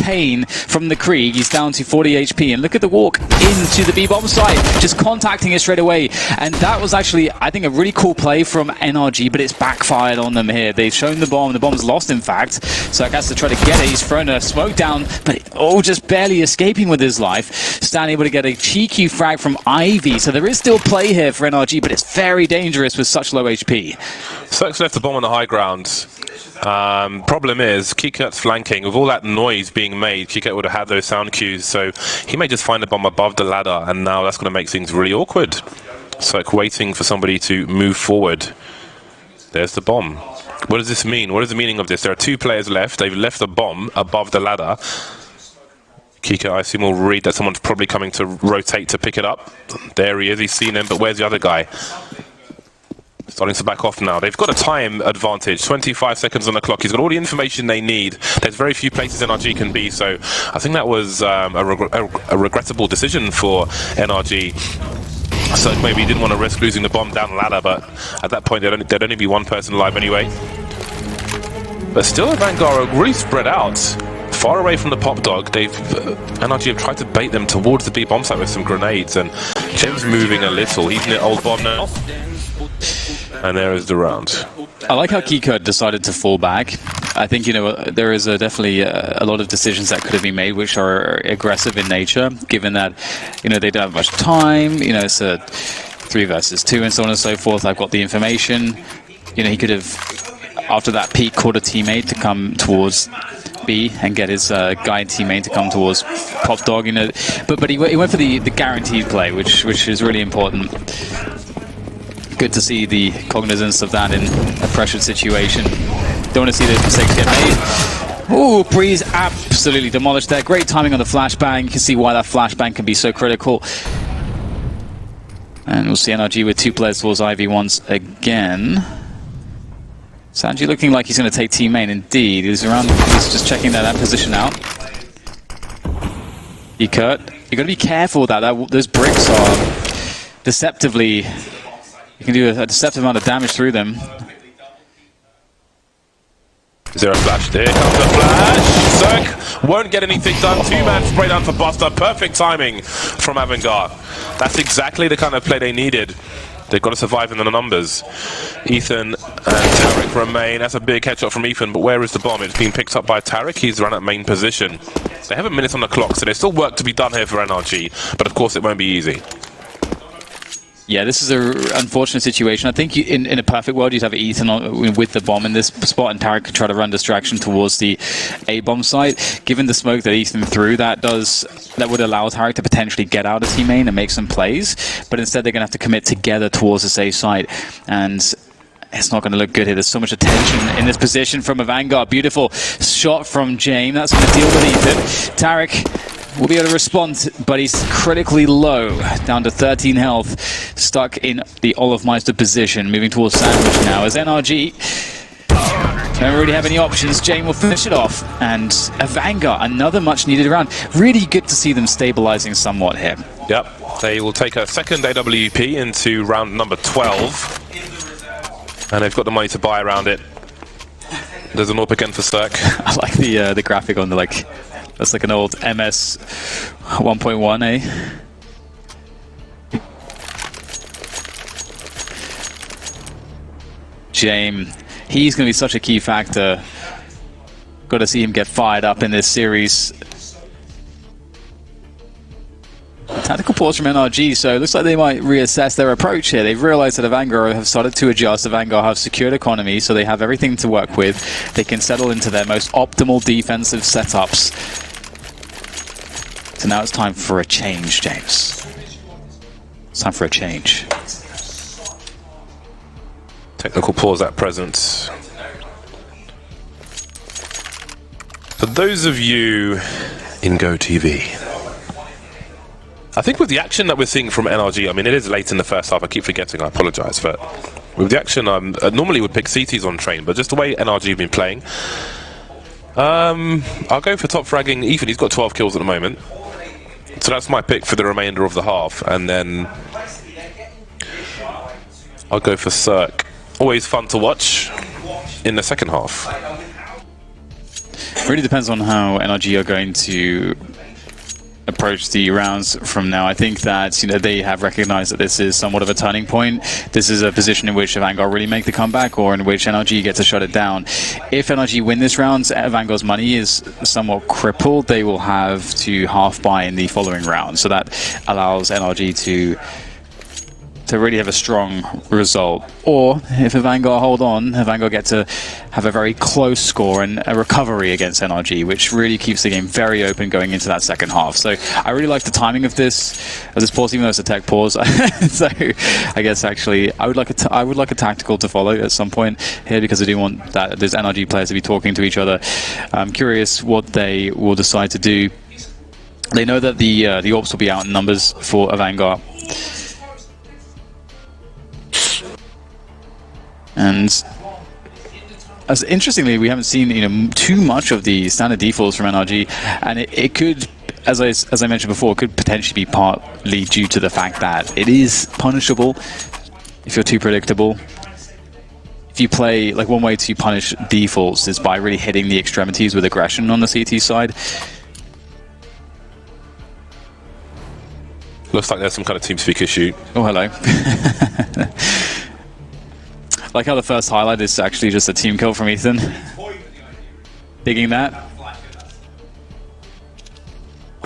pain from the Krieg. He's down to 40 HP. And look at the walk into the B-bomb site, just contacting it straight away. And that was actually, I think, a really cool play from NRG, but it's backfired on them here. They've shown the bomb. The bomb's lost, in fact. So I guess to try to get it, he's thrown a smoke down, but just barely escaping with his life. Stan able to get a cheeky frag from Ivy. So there is still play here for NRG, but it's very dangerous with such low HP.
Cirque's left the bomb on the high ground. Problem is, Kikert's flanking. With all that noise being made, Kikert would have had those sound cues, so he may just find the bomb above the ladder, and now that's going to make things really awkward. Cirque waiting for somebody to move forward. There's the bomb. What does this mean? What is the meaning of this? There are 2 players left. They've left the bomb above the ladder. Kikert, I assume, will read that someone's probably coming to rotate to pick it up. There he is. He's seen him, but where's the other guy? Starting to back off now. They've got a time advantage, 25 seconds on the clock. He's got all the information they need. There's very few places NRG can be, so I think that was a regrettable decision for NRG. So maybe he didn't want to risk losing the bomb down the ladder, but at that point there'd only be 1 person alive anyway. But still, AVANGER are really spread out, far away from the pop dog. NRG have tried to bait them towards the B bomb site with some grenades, and Jim's moving a little. He's near old bomb now. And there is the round.
I like how Kikert decided to fall back. I think, there is definitely a lot of decisions that could have been made which are aggressive in nature, given that, they don't have much time. It's a 3 versus 2 and so on and so forth. I've got the information. He could have, after that peak, called a teammate to come towards B and get his guide teammate to come towards Pop Dog. But he went for the guaranteed play, which is really important. Good to see the cognizance of that in a pressured situation. Don't want to see those mistakes get made. Ooh, Breeze absolutely demolished there. Great timing on the flashbang. You can see why that flashbang can be so critical. And we'll see NRG with 2 players towards Ivy once again. Sanji looking like he's going to take team main. Indeed, he's just checking that position out. Kurt, you got to be careful with that. Those bricks are deceptively. You can do a deceptive amount of damage through them.
Is there a flash? There comes a flash. Zerk won't get anything done. Two-man spray down for Buster. Perfect timing from AVANGER. That's exactly the kind of play they needed. They've got to survive in the numbers. Ethan and Tarek remain. That's a big headshot from Ethan, but where is the bomb? It's been picked up by Tarek. He's run at main position. They have a minute on the clock, so there's still work to be done here for NRG, but of course it won't be easy.
Yeah, this is an unfortunate situation. I think in a perfect world, you'd have Ethan with the bomb in this spot, and Tarek could try to run distraction towards the A-bomb site. Given the smoke that Ethan threw, that would allow Tarek to potentially get out of team main and make some plays. But instead, they're going to have to commit together towards this A site, and it's not going to look good here. There's so much attention in this position from AVANGER. Beautiful shot from James. That's going to deal with Ethan. Tarek will be able to respond, but he's critically low, down to 13 health, stuck in the Olofmeister position, moving towards Sandwich now as NRG don't really have any options. Jane will finish it off, and AVANGER, another much needed round. Really good to see them stabilizing somewhat here.
Yep, they will take a second AWP into round number 12, and they've got the money to buy around it. There's an AWP again for Cirque.
I like the graphic on the that's like an old MS 1.1, eh? James, he's going to be such a key factor. Got to see him get fired up in this series. Tactical pause from NRG, so it looks like they might reassess their approach here. They've realized that AVANGER have started to adjust. AVANGER have secured economy, so they have everything to work with. They can settle into their most optimal defensive setups. So now it's time for a change, James. It's time for a change.
Technical pause at present. For those of you in GoTV, I think with the action that we're seeing from NRG, I mean, it is late in the first half, I keep forgetting, I apologize, but with the action, I normally would pick CTs on train, but just the way NRG have been playing, I'll go for top fragging Ethan. He's got 12 kills at the moment. So that's my pick for the remainder of the half, and then I'll go for Cirque. Always fun to watch in the second half.
Really depends on how NRG are going to approach the rounds from now. I think that they have recognized that this is somewhat of a turning point. This is a position in which AVANGER really make the comeback, or in which NRG get to shut it down. If NRG win this round, AVANGER's money is somewhat crippled. They will have to half buy in the following round, so that allows NRG to really have a strong result. Or if AVANGER hold on, AVANGER get to have a very close score and a recovery against NRG, which really keeps the game very open going into that second half. So I really like the timing of this pause, even though it's a tech pause. So I guess actually I would like a tactical to follow at some point here, because I do want that there's NRG players to be talking to each other. I'm curious what they will decide to do. They know that the AWPs will be out in numbers for AVANGER. And as interestingly, we haven't seen too much of the standard defaults from NRG, and it could, as I mentioned before, could potentially be partly due to the fact that it is punishable if you're too predictable. If you play, like, one way to punish defaults is by really hitting the extremities with aggression on the CT side.
Looks like there's some kind of TeamSpeak issue.
Oh, hello. Like how the first highlight is actually just a team kill from Ethan. Digging that.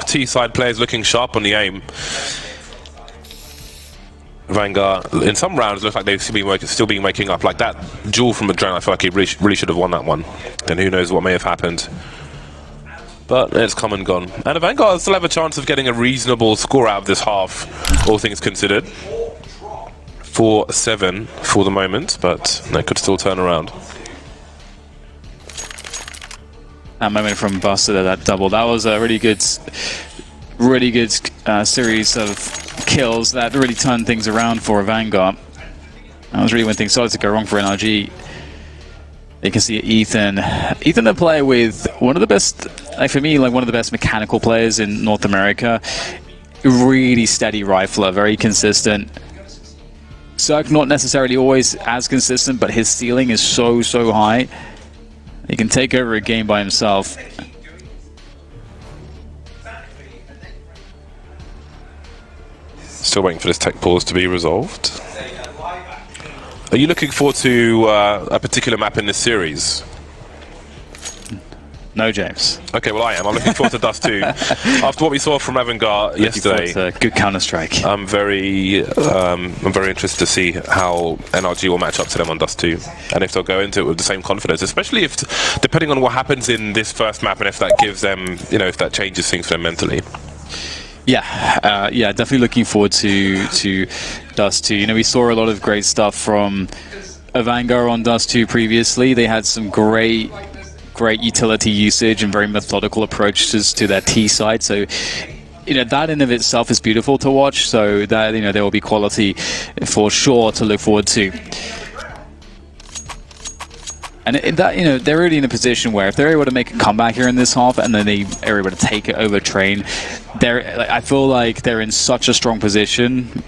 T-side players looking sharp on the aim. AVANGER, in some rounds, looks like they've still been waking up. Like that duel from Adrenaline, I feel like he really should have won that one. Then who knows what may have happened. But it's come and gone. And AVANGER still have a chance of getting a reasonable score out of this half, all things considered. 4-7 for the moment, but they could still turn around.
That moment from Buster, that double, that was a really good series of kills that really turned things around for AVANGER. That was really when things started to go wrong for NRG. You can see Ethan a player with one of the best, like for me, like one of the best mechanical players in North America. Really steady rifler, very consistent. Cirque not necessarily always as consistent, but his ceiling is so high. He can take over a game by himself.
Still waiting for this tech pause to be resolved. Are you looking forward to a particular map in this series?
No, James.
Okay, well I am. I'm looking forward to Dust 2. After what we saw from AVANGER yesterday,
good Counter-Strike.
I'm very interested to see how NRG will match up to them on Dust 2, and if they'll go into it with the same confidence, especially if, depending on what happens in this first map, and if that gives them, you know, if that changes things for them mentally.
Yeah, yeah, definitely looking forward to Dust 2. You know, we saw a lot of great stuff from AVANGER on Dust 2 previously. They had some great utility usage and very methodical approaches to their T side. So, you know, that in of itself is beautiful to watch. So that, you know, there will be quality for sure to look forward to. And that, you know, they're really in a position where if they're able to make a comeback here in this half, and then they are able to take it over Train, I feel like they're in such a strong position.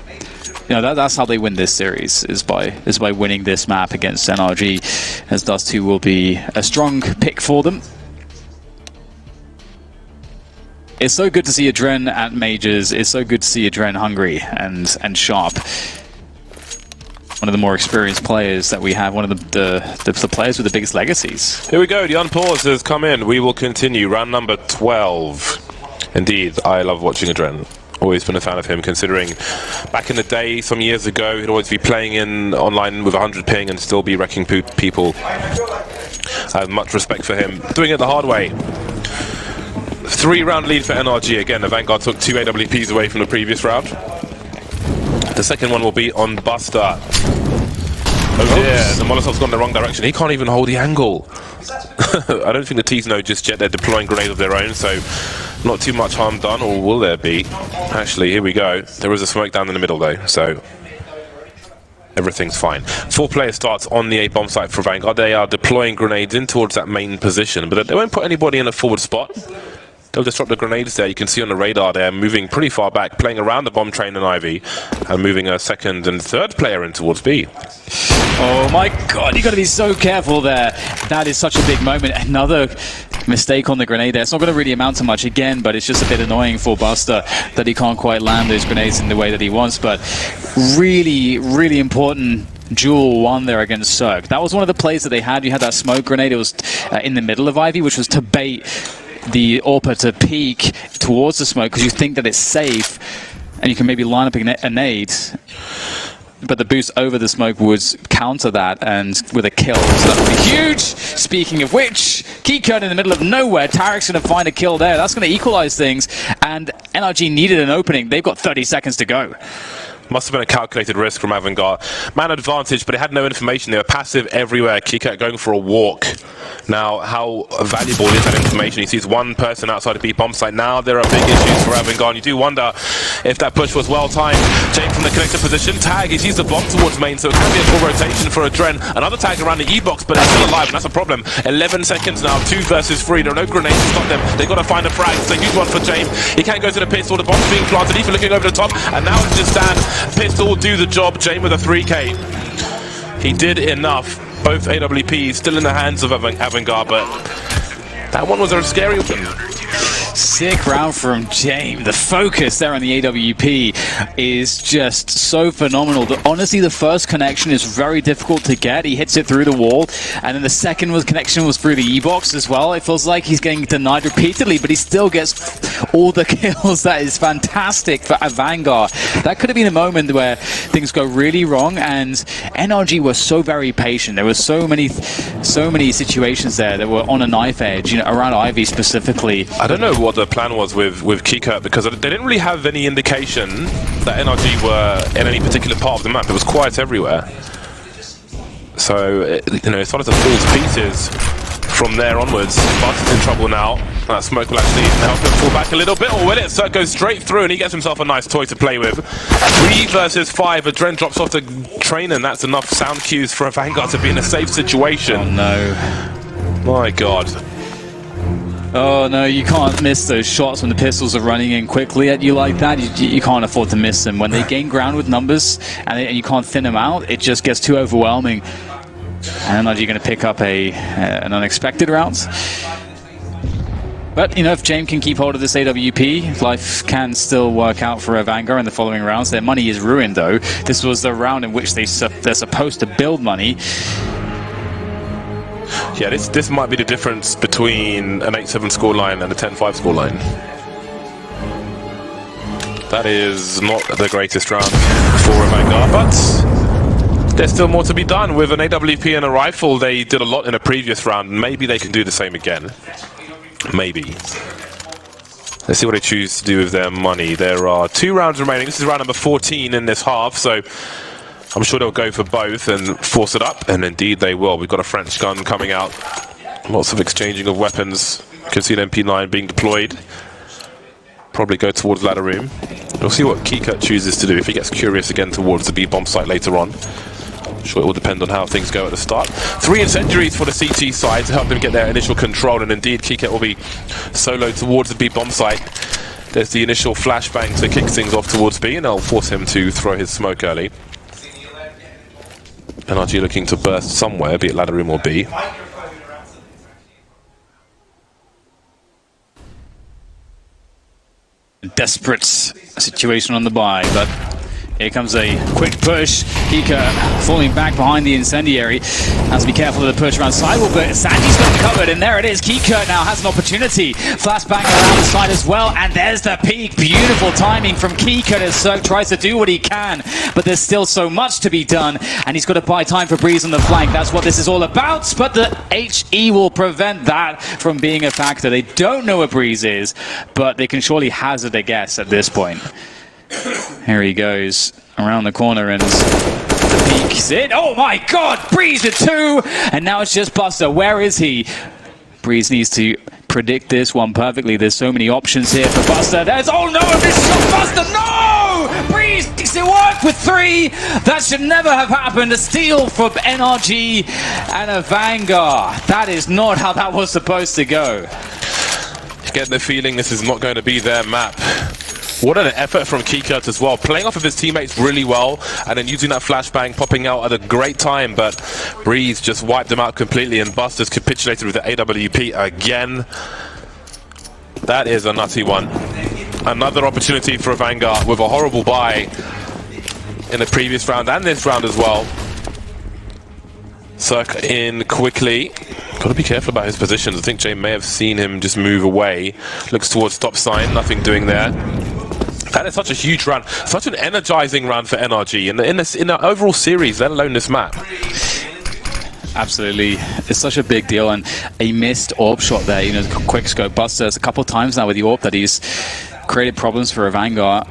You know, that's how they win this series, is by winning this map against NRG, as Dust 2 will be a strong pick for them. It's so good to see Adren at Majors. It's so good to see Adren hungry and sharp. One of the more experienced players that we have, one of the players with the biggest legacies.
Here we go, the unpause has come in. We will continue round number 12. Indeed, I love watching Adren. Always been a fan of him, considering back in the day, some years ago, he'd always be playing in online with 100 ping and still be wrecking people. I have much respect for him. Doing it the hard way. 3-round lead for NRG. Again, the Vanguard took 2 AWPs away from the previous round. The second one will be on Buster. Oh dear, the Molotov's gone the wrong direction. He can't even hold the angle. I don't think the T's know just yet. They're deploying grenades of their own, so not too much harm done, or will there be? Actually, here we go. There is a smoke down in the middle though, so everything's fine. 4-player starts on the A-bomb site for Vanguard. They are deploying grenades in towards that main position, but they won't put anybody in a forward spot. They'll disrupt the grenades there. You can see on the radar they're moving pretty far back, playing around the bomb train and Ivy, and moving a second and third player in towards B.
Oh my god, you got to be so careful there. That is such a big moment. Another mistake on the grenade there. It's not going to really amount to much again, but it's just a bit annoying for Buster that he can't quite land those grenades in the way that he wants. But really, really important duel one there against Cirque. That was one of the plays that they had. You had that smoke grenade. It was in the middle of Ivy, which was to bait the AWPer to peek towards the smoke because you think that it's safe and you can maybe line up a nade, but the boost over the smoke would counter that and with a kill, so that would be huge. Speaking of which, Keycode in the middle of nowhere. Tarek's going to find a kill there. That's going to equalize things, and NRG needed an opening. They've got 30 seconds to go.
Must have been a calculated risk from AVANGER. Man advantage, but they had no information. They were passive everywhere. Keycat going for a walk. Now, how valuable is that information? He sees one person outside the B-bomb site. Now there are big issues for AVANGER, and you do wonder if that push was well timed. James from the connector position. Tag, he sees the bomb towards main, so it can be a full rotation for Adren. Another tag around the E-box, but they're still alive, and that's a problem. 11 seconds now, 2 versus 3. There are no grenades to stop them. They've got to find a frag. It's a huge one for James. He can't go to the pistol. The bomb's being planted. He's looking over the top, and now it's just stand. Pistol will do the job. James with a 3K. He did enough. Both AWPs still in the hands of AVANGER, but that one was a scary one.
Sick round from James. The focus there on the AWP is just so phenomenal. Honestly, the first connection is very difficult to get. He hits it through the wall, and then the second connection was through the E-box as well. It feels like he's getting denied repeatedly, but he still gets all the kills. That is fantastic for AVANGER. That could have been a moment where things go really wrong, and NRG were so very patient. There were so many situations there that were on a knife edge, you know, around Ivy specifically.
I don't know what the plan was with Keycat, because they didn't really have any indication that NRG were in any particular part of the map. It was quiet everywhere. So, you know, it started to fall to pieces from there onwards. Buster's in trouble now. That smoke will actually help him fall back a little bit, or will it? So it goes straight through, and he gets himself a nice toy to play with. 3 versus 5. Adren drops off the train, and that's enough sound cues for AVANGER to be in a safe situation.
Oh no.
My god.
Oh no, you can't miss those shots when the pistols are running in quickly at you like that. You can't afford to miss them. When they gain ground with numbers and you can't thin them out, it just gets too overwhelming. And NRG going to pick up an unexpected route. But, you know, if James can keep hold of this AWP, life can still work out for AVANGER in the following rounds. Their money is ruined, though. This was the round in which they're supposed to build money.
Yeah, this might be the difference between an 8-7 scoreline and a 10-5 scoreline. That is not the greatest round for AVANGER, but there's still more to be done. With an AWP and a rifle, they did a lot in a previous round. Maybe they can do the same again. Maybe. Let's see what they choose to do with their money. There are 2 rounds remaining. This is round number 14 in this half, so I'm sure they'll go for both and force it up, and indeed they will. We've got a French gun coming out. Lots of exchanging of weapons. You can see an MP9 being deployed. Probably go towards ladder room. We'll see what Keycut chooses to do. If he gets curious again towards the B-bomb site later on. I'm sure it will depend on how things go at the start. 3 incendiaries for the CT side to help them get their initial control, and indeed Keycut will be solo towards the B-bomb site. There's the initial flashbang to kick things off towards B, and they'll force him to throw his smoke early. NRG looking to burst somewhere, be it ladder room or B.
Desperate situation on the buy, but here comes a quick push. Kika falling back behind the incendiary. Has to be careful of the push around sidewall, but Sandy's got it covered, and there it is. Kika now has an opportunity. Flashbang around the side as well, and there's the peak. Beautiful timing from Kika as Cirque tries to do what he can, but there's still so much to be done, and he's got to buy time for Breeze on the flank. That's what this is all about, but the HE will prevent that from being a factor. They don't know where Breeze is, but they can surely hazard a guess at this point. Here he goes around the corner, and the peak is it. Oh my god, Breeze at 2, and now it's just Buster. Where is he? Breeze needs to predict this one perfectly. There's so many options here for Buster. There's, oh no, this shot, Buster, no! Breeze makes it work with 3. That should never have happened. A steal from NRG and AVANGER. That is not how that was supposed to go.
You get the feeling this is not going to be their map. What an effort from Keycut as well, playing off of his teammates really well, and then using that flashbang, popping out at a great time, but Breeze just wiped them out completely, and Buster's capitulated with the AWP again. That is a nutty one. Another opportunity for AVANGER with a horrible buy in the previous round and this round as well. Cirque in quickly. Got to be careful about his positions. I think Jay may have seen him just move away. Looks towards stop sign, nothing doing there. That is such a huge run, such an energizing run for NRG in the overall series, let alone this map.
Absolutely, it's such a big deal, and a missed AWP shot there. You know, quick scope Busters a couple of times now with the AWP that he's created problems for AVANGER.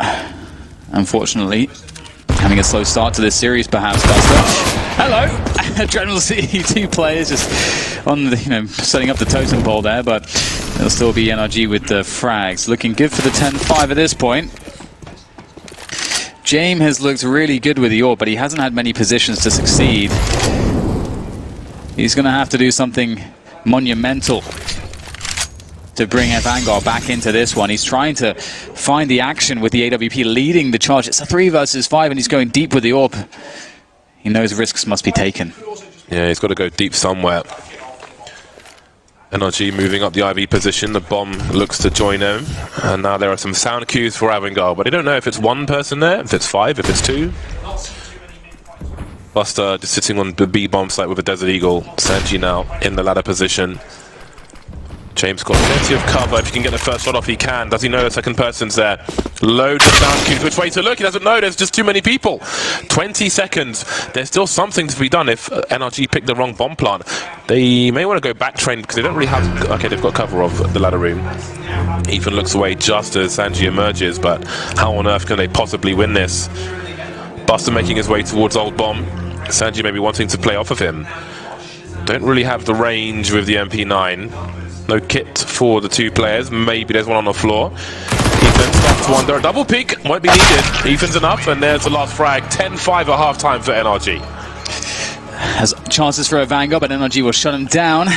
Unfortunately, having a slow start to this series, perhaps. Buster. Hello, Adrenal City, 2 players just on the, setting up the totem pole there, but it'll still be NRG with the frags. Looking good for the 10-5 at this point. James has looked really good with the AWP, but he hasn't had many positions to succeed. He's going to have to do something monumental to bring AVANGER back into this one. He's trying to find the action with the AWP leading the charge. It's a 3 versus 5, and he's going deep with the AWP. He knows risks must be taken.
Yeah, he's got to go deep somewhere. NRG moving up the IV position. The bomb looks to join him. And now there are some sound cues for AVANGER, but they don't know if it's 1 person there, if it's 5, if it's 2. Buster just sitting on the B bomb site with a Desert Eagle. Sanji now in the ladder position. James got plenty of cover. If he can get the first shot off, he can. Does he know the second person's there? Loads of sound cues. Which way to look? He doesn't know. There's just too many people. 20 seconds. There's still something to be done if NRG picked the wrong bomb plant. They may want to go back train because they don't really have... Okay, they've got cover of the ladder room. Ethan looks away just as Sanji emerges, but how on earth can they possibly win this? Buster making his way towards Old Bomb. Sanji may be wanting to play off of him. Don't really have the range with the MP9. No kit for the 2 players. Maybe there's one on the floor. Ethan starts to wonder. A double peek won't be needed. Ethan's enough, and there's the last frag. 10-5 at half-time for NRG.
Has chances for AVANGER, but NRG will shut him down.